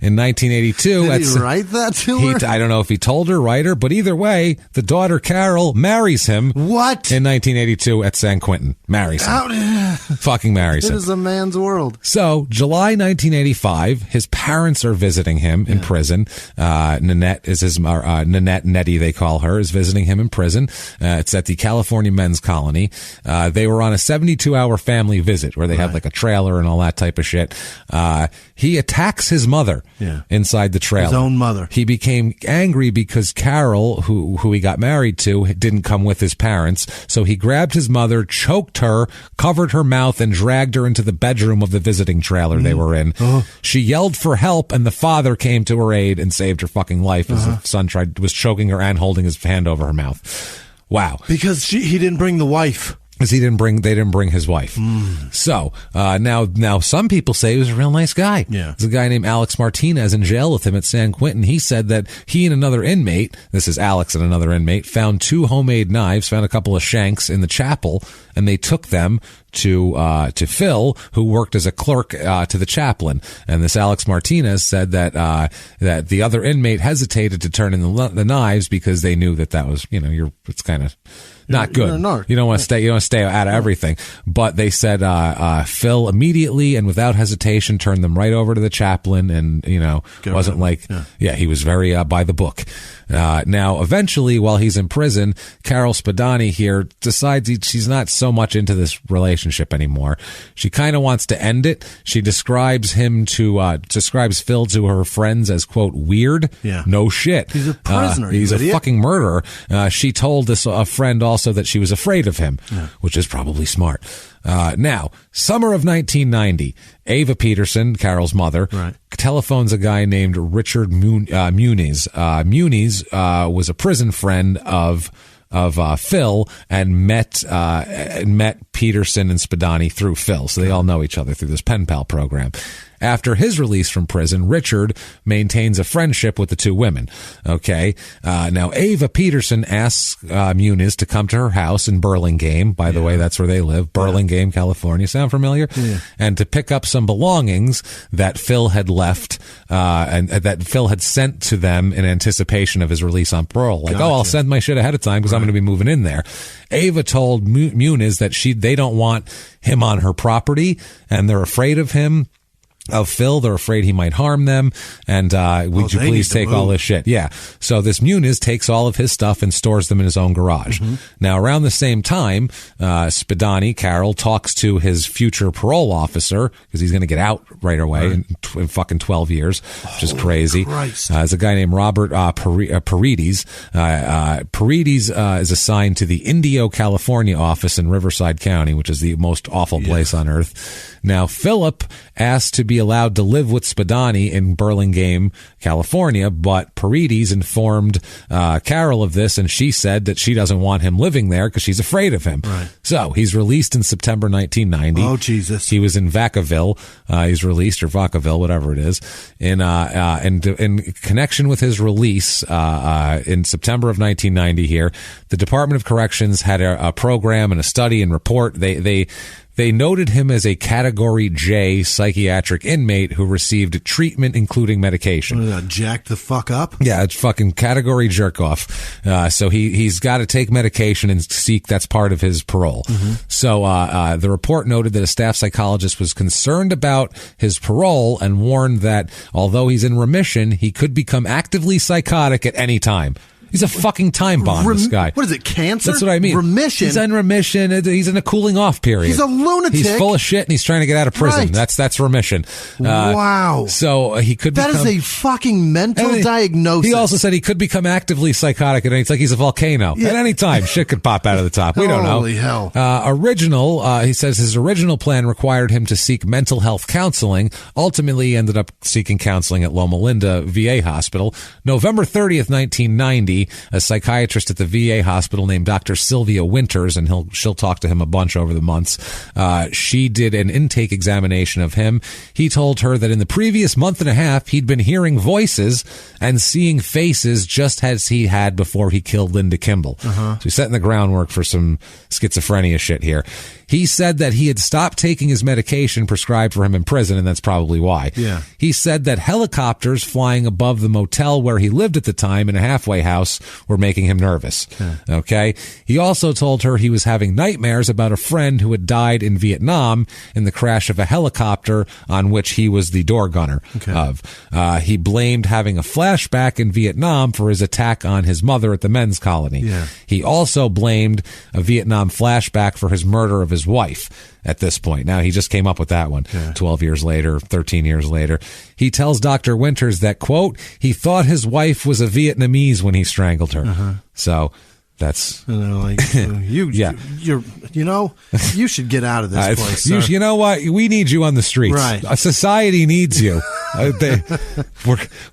in 1982, did he write that to her? I don't know if he told her, write her, but either way, the daughter Carol marries him. What? In 1982 at San Quentin. Marries him. Fucking marries him. It is a man's world. So, July 1985, his parents are visiting him in prison. Nanette is his, Nettie they call her, is visiting him in prison. It's at the California Men's Colony. They were on a 72-hour family visit where they had like a trailer and all that type of shit. He attacks his mother inside the trailer. His own mother. He became angry because Carol, who he got married to, didn't come with his parents. So he grabbed his mother, choked her, covered her mouth, and dragged her into the bedroom of the visiting trailer they were in. She yelled for help, and the father came to her aid and saved her fucking life as the son was choking her and holding his hand over her mouth. Wow. Because he didn't bring the wife. Because they didn't bring his wife. So now some people say he was a real nice guy. Yeah. There's a guy named Alex Martinez in jail with him at San Quentin. He said that he and another inmate, this is Alex and another inmate, found 2 homemade knives, found a couple of shanks in the chapel, and they took them to Phil, who worked as a clerk to the chaplain. And this Alex Martinez said that the other inmate hesitated to turn in the knives because they knew that was, it's kind of not good. You don't want to stay out of everything. But they said Phil immediately and without hesitation turned them right over to the chaplain, and wasn't like he was very by the book. Now, eventually, while he's in prison, Carol Spadani here decides she's not so much into this relationship anymore. She kind of wants to end it. She describes Phil to her friends as, quote, weird. Yeah. No shit. He's a prisoner. He's a fucking murderer. She told a friend also that she was afraid of him, which is probably smart. Now, summer of 1990, Ava Peterson, Carol's mother, telephones a guy named Richard Muniz. Muniz was a prison friend of Phil and met Peterson and Spadani through Phil. So they all know each other through this pen pal program. After his release from prison, Richard maintains a friendship with the 2 women. Okay. Now Ava Peterson asks Muniz to come to her house in Burlingame. By the way, that's where they live. Burlingame, California. Sound familiar? Yeah. And to pick up some belongings that Phil had left, and that Phil had sent to them in anticipation of his release on parole. Like, I'll send my shit ahead of time because I'm going to be moving in there. Ava told Muniz that they don't want him on her property, and they're afraid of him. Of Phil, they're afraid he might harm them, and would you please take all this shit? Yeah. So this Muniz takes all of his stuff and stores them in his own garage. Now, around the same time, Spadani, Carol, talks to his future parole officer, because he's going to get out right away in fucking 12 years, which is crazy. There's a guy named Robert Paredes. Paredes is assigned to the Indio, California office in Riverside County, which is the most awful place on earth. Now, Philip asked to be allowed to live with Spadani in Burlingame, California, but Paredes informed Carol of this, and she said that she doesn't want him living there because she's afraid of him. So he's released in September 1990. Oh, Jesus. He was in Vacaville. He's released, or Vacaville, whatever it is. In connection with his release in September of 1990 here, the Department of Corrections had a program and a study and report. They noted him as a Category J psychiatric inmate who received treatment, including medication. Jack the fuck up? Yeah, it's fucking category jerk off. So he's got to take medication and seek, that's part of his parole. So the report noted that a staff psychologist was concerned about his parole and warned that although he's in remission, he could become actively psychotic at any time. He's a fucking time bomb, this guy. What is it, cancer? That's what I mean. Remission? He's in remission. He's in a cooling off period. He's a lunatic. He's full of shit, and he's trying to get out of prison. That's remission. Wow. So he could become... That is a fucking mental diagnosis. He also said he could become actively psychotic, and it's like he's a volcano. At any time, shit could pop out of the top. We don't know. Holy hell. He says his original plan required him to seek mental health counseling. Ultimately, he ended up seeking counseling at Loma Linda VA Hospital. November 30th, 1990, a psychiatrist at the VA hospital named Dr. Sylvia Winters, and she'll talk to him a bunch over the months. She did an intake examination of him. He told her that in the previous month and a half, he'd been hearing voices and seeing faces just as he had before he killed Linda Kimball. So he's setting the groundwork for some schizophrenia shit here. He said that he had stopped taking his medication prescribed for him in prison, and that's probably why. Yeah. He said that helicopters flying above the motel where he lived at the time in a halfway house house were making him nervous. Okay? He also told her he was having nightmares about a friend who had died in Vietnam in the crash of a helicopter on which he was the door gunner of. He blamed having a flashback in Vietnam for his attack on his mother at the men's colony. He also blamed a Vietnam flashback for his murder of his wife at this point. Now, he just came up with that one 12 years later, 13 years later. He tells Dr. Winters that, quote, he thought his wife was a Vietnamese when he strangled her. So that's you should get out of this place. You know what? We need you on the streets. Right. Society needs you.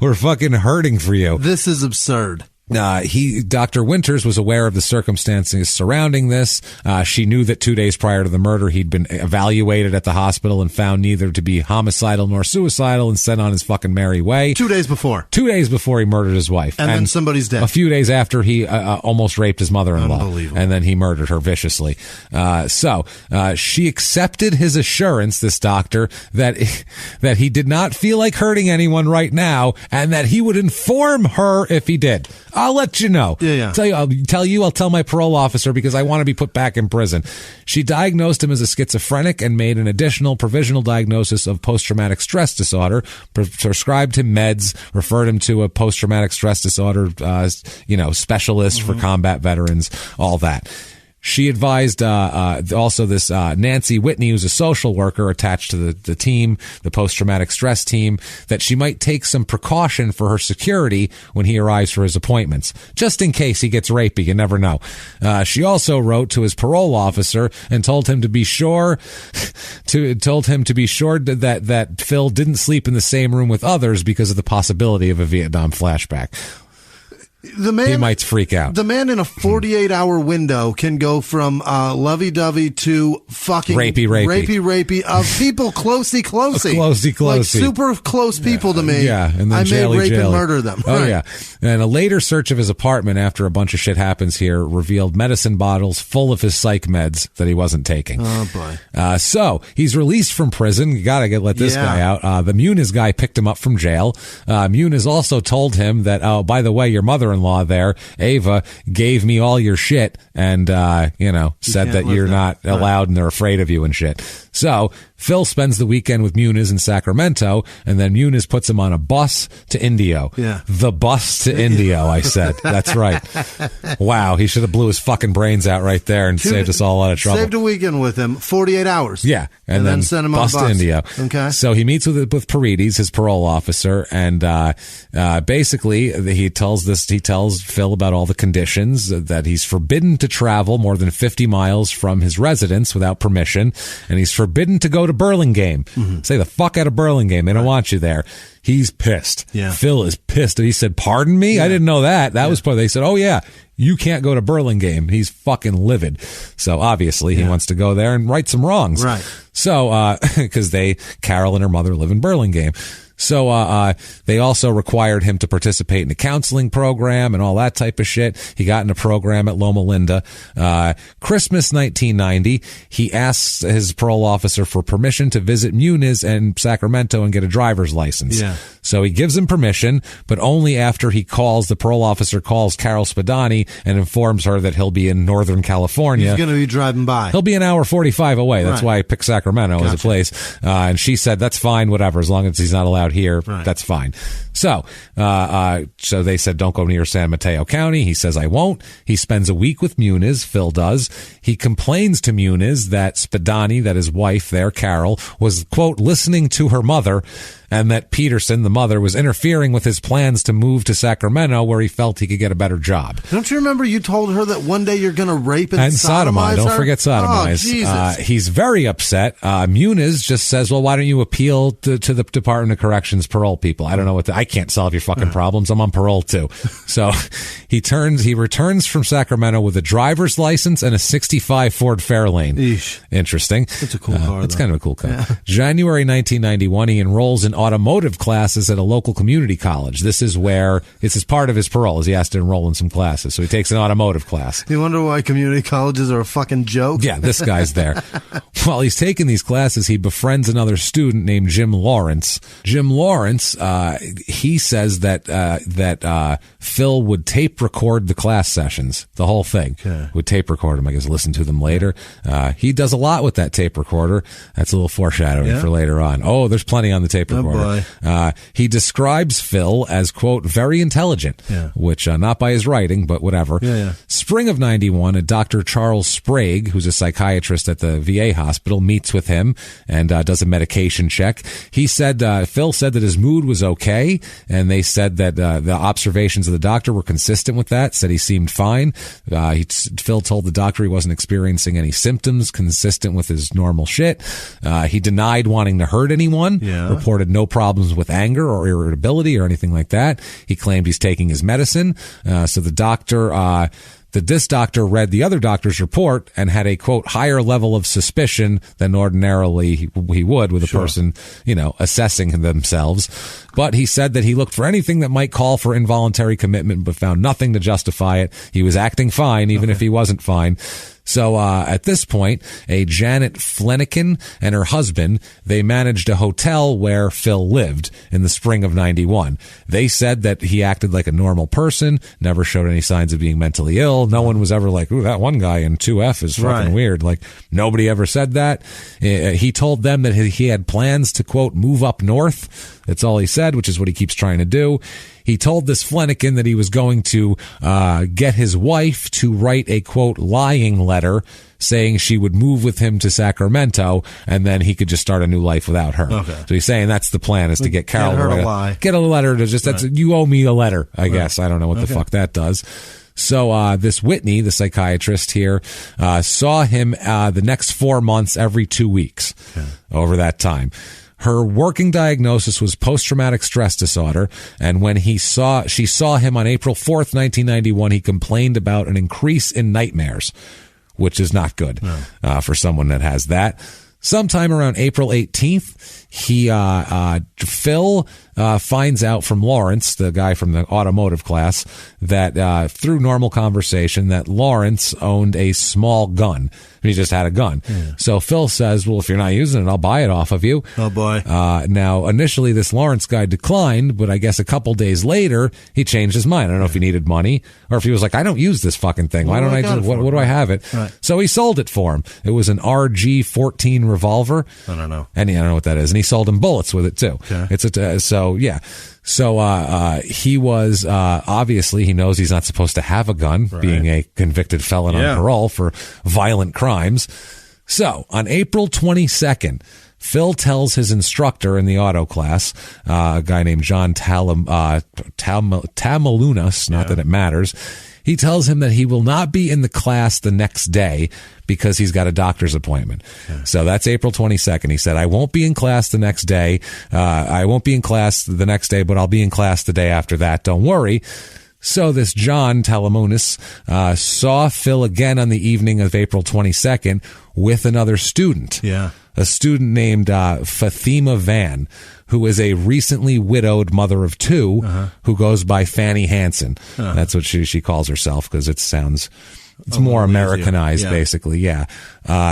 We're fucking hurting for you. This is absurd. Dr. Winters was aware of the circumstances surrounding this. She knew that 2 days prior to the murder, he'd been evaluated at the hospital and found neither to be homicidal nor suicidal and sent on his fucking merry way. 2 days before. 2 days before he murdered his wife. And then somebody's dead. A few days after he almost raped his mother-in-law. Unbelievable. And then he murdered her viciously. So she accepted his assurance, this doctor, that he did not feel like hurting anyone right now and that he would inform her if he did. I'll let you know. I'll tell my parole officer because I want to be put back in prison. She diagnosed him as a schizophrenic and made an additional provisional diagnosis of post-traumatic stress disorder, prescribed him meds, referred him to a post-traumatic stress disorder, specialist for combat veterans, all that. She advised also this Nancy Whitney, who's a social worker attached to the team, the post-traumatic stress team, that she might take some precaution for her security when he arrives for his appointments, just in case he gets rapey. You never know. She also wrote to his parole officer and told him to be sure that Phil didn't sleep in the same room with others because of the possibility of a Vietnam flashback. He might freak out. The man in a 48-hour window can go from lovey-dovey to fucking rapey of people closey. Like super close people to me. Yeah, and then I may rape jaily. And murder them. Oh, right. Yeah. And a later search of his apartment after a bunch of shit happens here revealed medicine bottles full of his psych meds that he wasn't taking. Oh, boy. So he's released from prison. You got to let this guy out. The Muniz guy picked him up from jail. Muniz also told him that, oh, by the way, your mother-in-law there, Ava, gave me all your shit and, said that you're not allowed and they're afraid of you and shit. So Phil spends the weekend with Muniz in Sacramento, and then Muniz puts him on a bus to Indio. Yeah. The bus to Indio, I said. That's right. Wow, he should have blew his fucking brains out right there and saved us all a lot of trouble. Saved a weekend with him, 48 hours. Yeah. And then sent him on a bus to Indio. Okay. So he meets with Paredes, his parole officer, and basically he tells Phil about all the conditions, that he's forbidden to travel more than 50 miles from his residence without permission, and he's forbidden to go to Burlingame. Say the fuck out of Burlingame. They don't want you there. He's pissed. Yeah. Phil is pissed. He said, pardon me? Yeah. I didn't know that. That was part. They said, oh, yeah, you can't go to Burlingame. He's fucking livid. So obviously he wants to go there and right some wrongs. Right. So, because Carol and her mother live in Burlingame. So they also required him to participate in a counseling program and all that type of shit. He got in a program at Loma Linda. Christmas 1990, he asks his parole officer for permission to visit Muniz and Sacramento and get a driver's license. Yeah. So he gives him permission, but only after the parole officer calls Carol Spadani and informs her that he'll be in Northern California. He's going to be driving by. He'll be an hour 45 away. That's why I picked Sacramento as a place. And she said, that's fine, whatever, as long as he's not allowed here, that's fine. So they said, don't go near San Mateo County. He says, I won't. He spends a week with Muniz. Phil does. He complains to Muniz that Spadani, that his wife there, Carol, was, quote, listening to her mother, and that Peterson, the mother, was interfering with his plans to move to Sacramento where he felt he could get a better job. Don't you remember you told her that one day you're going to rape and sodomize her? Don't forget sodomize. Oh, Jesus. He's very upset. Muniz just says, well, why don't you appeal to the Department of Corrections parole people? I don't know I can't solve your fucking problems. I'm on parole too. So he returns from Sacramento with a driver's license and a 65 Ford Fairlane. Eesh. Interesting. It's a cool car. It's kind of a cool car. Yeah. January 1991, he enrolls in automotive classes at a local community college. This is part of his parole, is he has to enroll in some classes. So he takes an automotive class. You wonder why community colleges are a fucking joke? Yeah, this guy's there. While he's taking these classes, he befriends another student named Jim Lawrence. Jim Lawrence, he says that Phil would tape record the class sessions, the whole thing. Okay. Would tape record them, I guess, listen to them later. He does a lot with that tape recorder. That's a little foreshadowing for later on. Oh, there's plenty on the tape recorder. He describes Phil as, quote, very intelligent, which not by his writing, but whatever. Spring of 91, a Dr. Charles Sprague, who's a psychiatrist at the VA hospital, meets with him and does a medication check. He said, Phil said that his mood was okay, and they said that the observations of the doctor were consistent with that, said he seemed fine. Phil told the doctor he wasn't experiencing any symptoms consistent with his normal shit. He denied wanting to hurt anyone, reported no problems with anger or irritability or anything like that. He claimed he's taking his medicine. So this doctor read the other doctor's report and had a, quote, higher level of suspicion than ordinarily he would with a person, assessing themselves. But he said that he looked for anything that might call for involuntary commitment, but found nothing to justify it. He was acting fine, even if he wasn't fine. So at this point, a Janet Flanagan and her husband, they managed a hotel where Phil lived in the spring of 91. They said that he acted like a normal person, never showed any signs of being mentally ill. No one was ever like, ooh, that one guy in 2F is fucking weird. Like, nobody ever said that. He told them that he had plans to, quote, move up north. That's all he said, which is what he keeps trying to do. He told this Flanagan that he was going to get his wife to write a, quote, lying letter saying she would move with him to Sacramento, and then he could just start a new life without her. Okay. So he's saying that's the plan, is to get Carol to lie. Get a letter to just, you owe me a letter, I guess. I don't know what the fuck that does. So this Whitney, the psychiatrist here, saw him the next 4 months every 2 weeks over that time. Her working diagnosis was post-traumatic stress disorder, and when she saw him on April 4th, 1991, he complained about an increase in nightmares, which is not good for someone that has that. Sometime around April 18th, Phil finds out from Lawrence, the guy from the automotive class, that through normal conversation, that Lawrence owned a small gun. He just had a gun. So Phil says, well, if you're not using it, I'll buy it off of you. Oh, boy. Now, initially, this Lawrence guy declined, but I guess a couple days later, he changed his mind. I don't know if he needed money or if he was like, I don't use this fucking thing. Why don't I do what do I have it? Right. So he sold it for him. It was an RG-14 revolver. I don't know. And I don't know what that is. And he sold him bullets with it, too. Okay. So he was, obviously, he knows he's not supposed to have a gun, being a convicted felon on parole for violent crimes. So, on April 22nd, Phil tells his instructor in the auto class, a guy named John Tamalunas, not that it matters, he tells him that he will not be in the class the next day because he's got a doctor's appointment. Yeah. So that's April 22nd. He said, I won't be in class the next day. I won't be in class the next day, but I'll be in class the day after that. Don't worry. So this John Talamunis saw Phil again on the evening of April 22nd with another student. Yeah. A student named Fatima Van, who is a recently widowed mother of two who goes by Fanny Hansen. That's what she calls herself because it sounds... It's more Americanized, basically. Yeah.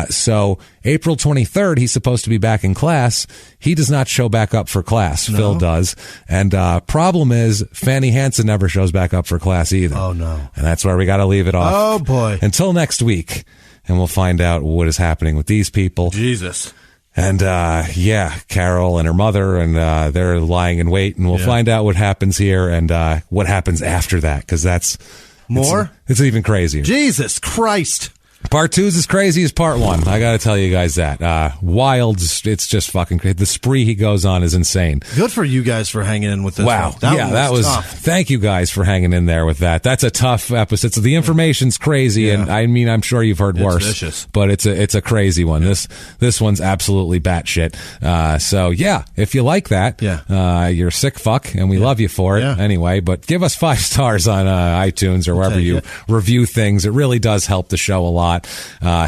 So April 23rd, he's supposed to be back in class. He does not show back up for class. No. Phil does. And problem is, Fanny Hansen never shows back up for class either. Oh, no. And that's where we got to leave it off. Oh, boy. Until next week. And we'll find out what is happening with these people. Jesus. And, Carol and her mother, and they're lying in wait. And we'll find out what happens here and what happens after that, because that's... More? It's even crazier. Jesus Christ. Part 2 is as crazy as part 1. I got to tell you guys that. Wild, it's just fucking crazy. The spree he goes on is insane. Good for you guys for hanging in with this. Wow. That was tough. Thank you guys for hanging in there with that. That's a tough episode. So the information's crazy, and I mean, I'm sure you've heard worse. Vicious. But it's a crazy one. Yeah. This one's absolutely batshit. So yeah, if you like that, you're a sick fuck, and we love you for it anyway. But give us 5 stars on iTunes or wherever you review things. It really does help the show a lot. lot.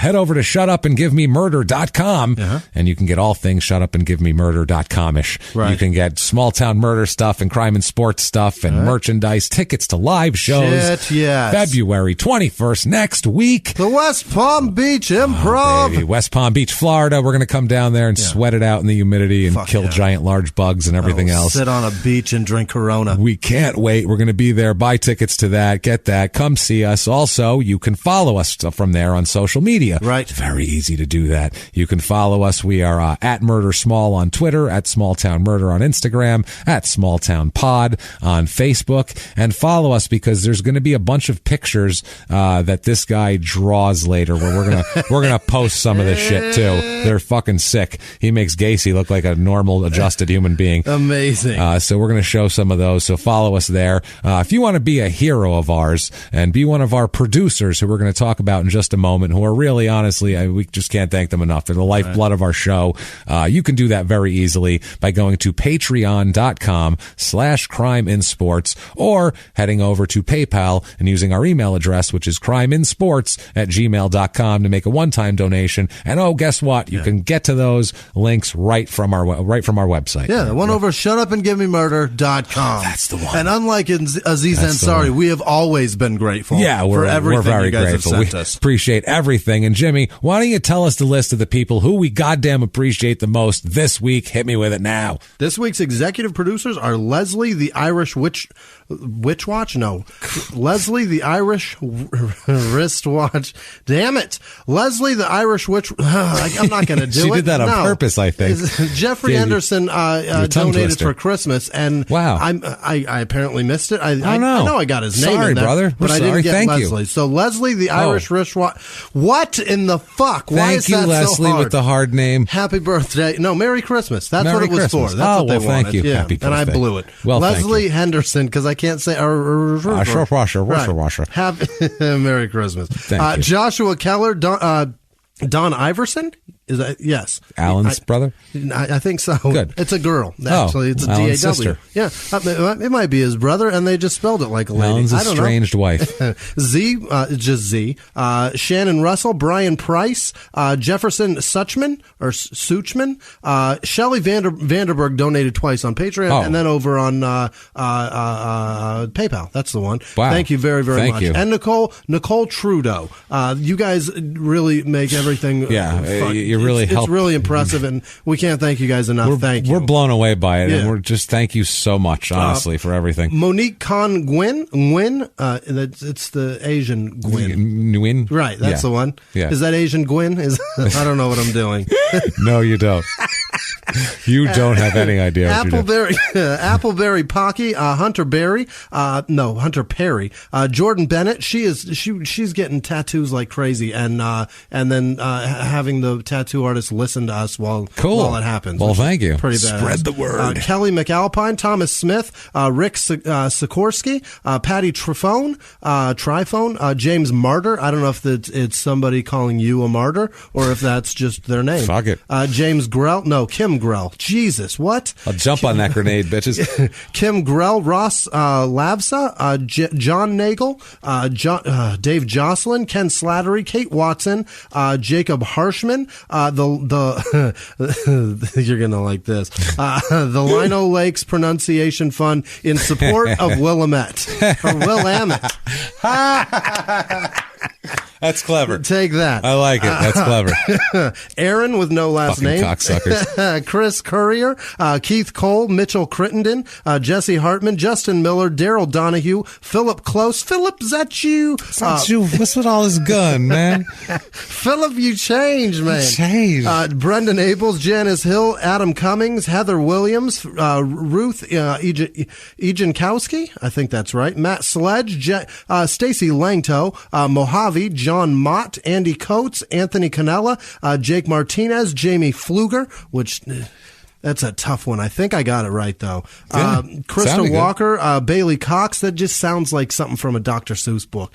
Head over to shutupandgivememurder.com, and you can get all things shutupandgivememurder.com-ish. Right. You can get small town murder stuff and crime and sports stuff and merchandise, tickets to live shows. Shit, yes. February 21st, next week. The West Palm Beach Improv. Baby. West Palm Beach, Florida. We're going to come down there and sweat it out in the humidity and kill giant large bugs and everything else. Sit on a beach and drink Corona. We can't wait. We're going to be there. Buy tickets to that. Get that. Come see us. Also, you can follow us from there on social media. Right. Very easy to do that. You can follow us. We are at Murder Small on Twitter, at Small Town Murder on Instagram, at Small Town Pod on Facebook, and follow us because there's going to be a bunch of pictures that this guy draws later where we're gonna post some of this shit too. They're fucking sick. He makes Gacy look like a normal adjusted human being. Amazing. So we're going to show some of those. So follow us there. If you want to be a hero of ours and be one of our producers who we're going to talk about in just a moment, who are really, honestly, we just can't thank them enough. They're the lifeblood of our show. You can do that very easily by going to patreon.com/crimeinsports or heading over to PayPal and using our email address, which is crimeinsports@gmail.com to make a one-time donation. And guess what? You can get to those links right from our website. Yeah, the one over shutupandgivememurder.com. That's the one. And unlike Aziz Ansari, we have always been grateful for everything we're very you guys grateful. have sent We us. appreciate everything. And Jimmy, why don't you tell us the list of the people who we goddamn appreciate the most this week? Hit me with it now. This week's executive producers are Leslie the Irish Wristwatch? No. Leslie the Irish Wristwatch. Damn it. Leslie the Irish Witch. I'm not going to do it. She did that on purpose, I think. Jeffrey Anderson donated for Christmas, and wow. I apparently missed it. I know I got his name sorry, in there, brother. but I didn't get Thank Leslie. You. So Leslie the Irish Wristwatch. What in the fuck? Why Thank is you, that Leslie, so hard? with the hard name. Happy birthday. No, Merry Christmas. That's Merry what it was Christmas. for. That's what they wanted. Thank you. Yeah. Happy birthday. And I blew it. Well, Leslie Henderson, because I can't say Washer. Happy Merry Christmas. Thank you. Joshua Keller, Don Iverson. Is that yes? Alan's brother? I think so. Good. It's a girl. Actually, it's a Alan's DAW. sister. Yeah, it might be his brother, and they just spelled it like a lady. Alan's I don't estranged know. wife. Just Z. Shannon Russell, Brian Price, Jefferson Suchman Shelley Vanderberg donated twice on Patreon and then over on PayPal. That's the one. Wow. Thank you very, very much. You. And Nicole Trudeau. You guys really make everything. You really help. It's really impressive, and we can't thank you guys enough. Thank you. We're blown away by it, and we're just thank you so much, honestly, for everything. Monique Con Nguyen, it's the Asian Nguyen? Right, that's the one. Yeah. Is that Asian Gwyn? I don't know what I'm doing. No, you don't. You don't have any idea what you're doing. Appleberry Pocky, Hunter Perry, Jordan Bennett. She's getting tattoos like crazy, and then having the tattoo artist listen to us while it happens. Well, thank you. Pretty bad. Spread the word. Kelly McAlpine, Thomas Smith, Rick Sikorsky, Patty Trifone, James Martyr. I don't know if it's somebody calling you a martyr or if that's just their name. Fuck it. James Grell. No, Kim Grell. Jesus, what? I'll jump on that grenade, bitches. Kim Grell, Ross Lavsa, John Nagel, Dave Jocelyn, Ken Slattery, Kate Watson, Jacob Harshman, you're gonna like this. The Lino Lakes Pronunciation Fund in support of Willamette or Willamette. That's clever. Take that. I like it. That's clever. Aaron with no last fucking name. Cocksuckers. Chris Courier, Keith Cole, Mitchell Crittenden, Jesse Hartman, Justin Miller, Daryl Donahue, Philip Close. Philip, is that you? What's with all this gun, man? Philip, you changed, man. You changed. Brendan Abels, Janice Hill, Adam Cummings, Heather Williams, Ruth Ejankowski. I think that's right. Matt Sledge, Stacy Langto, Mojave, John Mott, Andy Coates, Anthony Canella, Jake Martinez, Jamie Pfluger, which That's a tough one. I think I got it right, though. Yeah, Krista Walker, Bailey Cox. That just sounds like something from a Dr. Seuss book.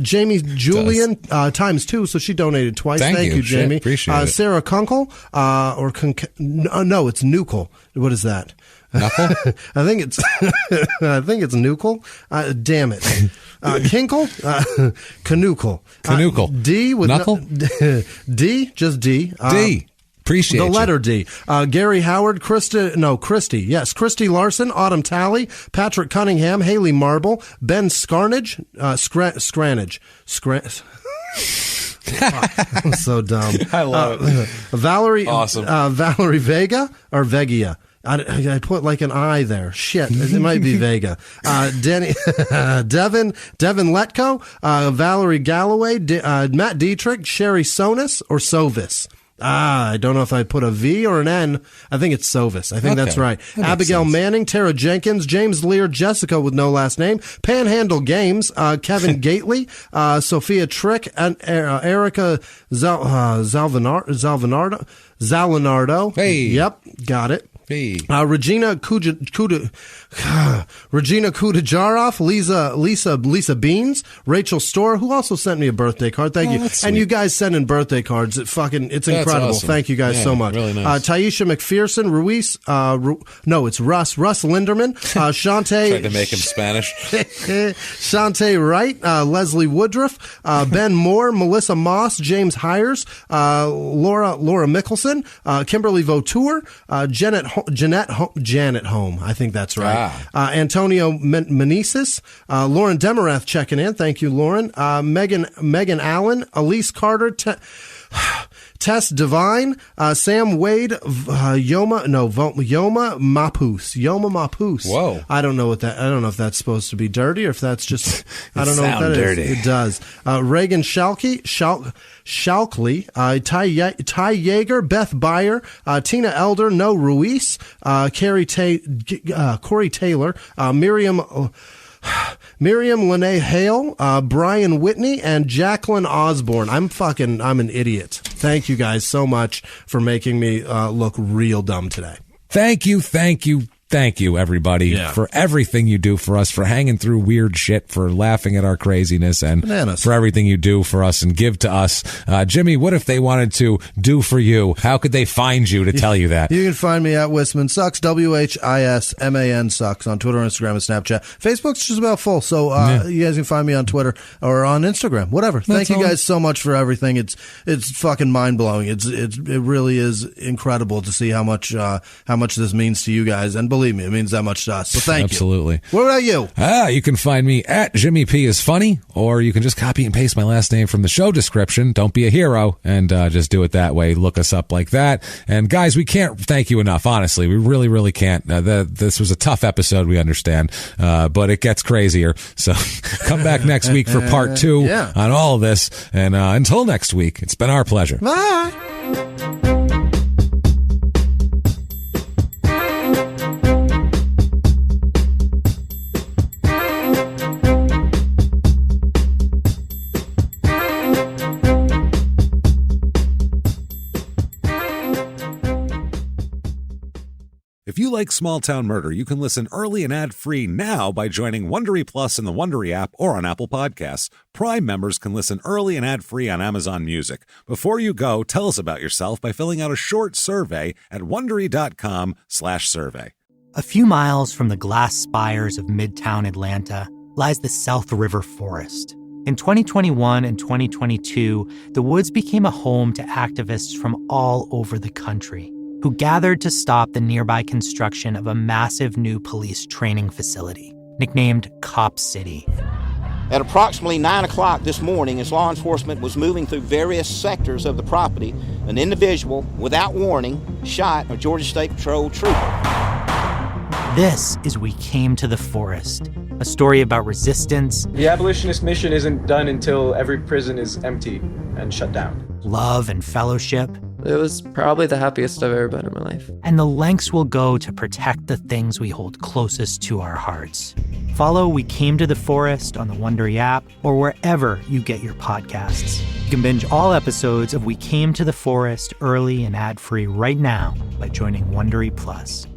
Jamie Julian, ×2, so she donated twice. Thank you, Jamie. Appreciate it. Sarah Kunkel, no, it's Nukel. What is that? Knuckle? I think it's Nukel. Damn it. Kinkle? Canucle. D with Knuckle? D, just D. D. Appreciate the letter D. Gary Howard, Christy. Yes, Christy Larson, Autumn Talley, Patrick Cunningham, Haley Marble, Ben Scarnage, Scranage. I'm so dumb. I love it. Valerie. Awesome. Valerie Vega or Vegia. I put like an I there. Shit, it might be Vega. Devin Letko, Valerie Galloway, Matt Dietrich, Sherry Sonis or Sovis. I don't know if I put a V or an N. I think it's Sovis. I think that's right. That Abigail Manning, Tara Jenkins, James Lear, Jessica with no last name, Panhandle Games, Kevin Gately, Sophia Trick, and Erica Zalinardo. Hey. Yep, got it. Hey. Regina Kudajaroff, Lisa Beans, Rachel Storr, who also sent me a birthday card. Thank you. And you guys send in birthday cards. It's incredible. Awesome. Thank you guys so much. Really nice. Taisha McPherson, Ruiz, it's Russ Linderman, Shantae. Tried to make him Spanish. Shantae Wright, Leslie Woodruff, Ben Moore, Melissa Moss, James Hires, Laura Mickelson, Kimberly Vautour, Janet Home. I think that's right. Antonio Meneses, Lauren Demarath checking in. Thank you, Lauren. Megan Allen, Elise Carter, Tess Devine, Sam Wade, Yoma Mapus. Whoa. I don't know if that's supposed to be dirty or if that's just, I don't know what that dirty. is. It does. Reagan Shalkley, Ty Yeager, Beth Beyer, Tina Elder, No Ruiz, Corey Taylor, Miriam Lene Hale, Brian Whitney, and Jacqueline Osborne. I'm an idiot. Thank you guys so much for making me look real dumb today. Thank you, everybody, for everything you do for us, for hanging through weird shit, for laughing at our craziness, and for everything you do for us and give to us. Jimmie, what if they wanted to do for you? How could they find you to tell you that? You can find me at Whisman Sucks, WHISMAN Sucks, on Twitter, Instagram, and Snapchat. Facebook's just about full, so you guys can find me on Twitter or on Instagram, whatever. Thank you guys so much for everything. It's fucking mind-blowing. It really is incredible to see how much this means to you guys, and believe me, it means that much to us. So thank you. Absolutely. What about you? You can find me at Jimmie P is funny, or you can just copy and paste my last name from the show description. Don't be a hero, and just do it that way. Look us up like that. And guys, we can't thank you enough. Honestly, we really, really can't. This was a tough episode. We understand, but it gets crazier. So come back next week for part 2 on all of this. And until next week, it's been our pleasure. Bye. If you like Small Town Murder, you can listen early and ad-free now by joining Wondery Plus in the Wondery app or on Apple Podcasts. Prime members can listen early and ad-free on Amazon Music. Before you go, tell us about yourself by filling out a short survey at Wondery.com/survey. A few miles from the glass spires of Midtown Atlanta lies the South River Forest. In 2021 and 2022, the woods became a home to activists from all over the country who gathered to stop the nearby construction of a massive new police training facility, nicknamed Cop City. At approximately 9 o'clock this morning, as law enforcement was moving through various sectors of the property, an individual, without warning, shot a Georgia State Patrol trooper. This is We Came to the Forest, a story about resistance. The abolitionist mission isn't done until every prison is empty and shut down. Love and fellowship. It was probably the happiest I've ever been in my life. And the lengths we'll go to protect the things we hold closest to our hearts. Follow We Came to the Forest on the Wondery app or wherever you get your podcasts. You can binge all episodes of We Came to the Forest early and ad-free right now by joining Wondery Plus.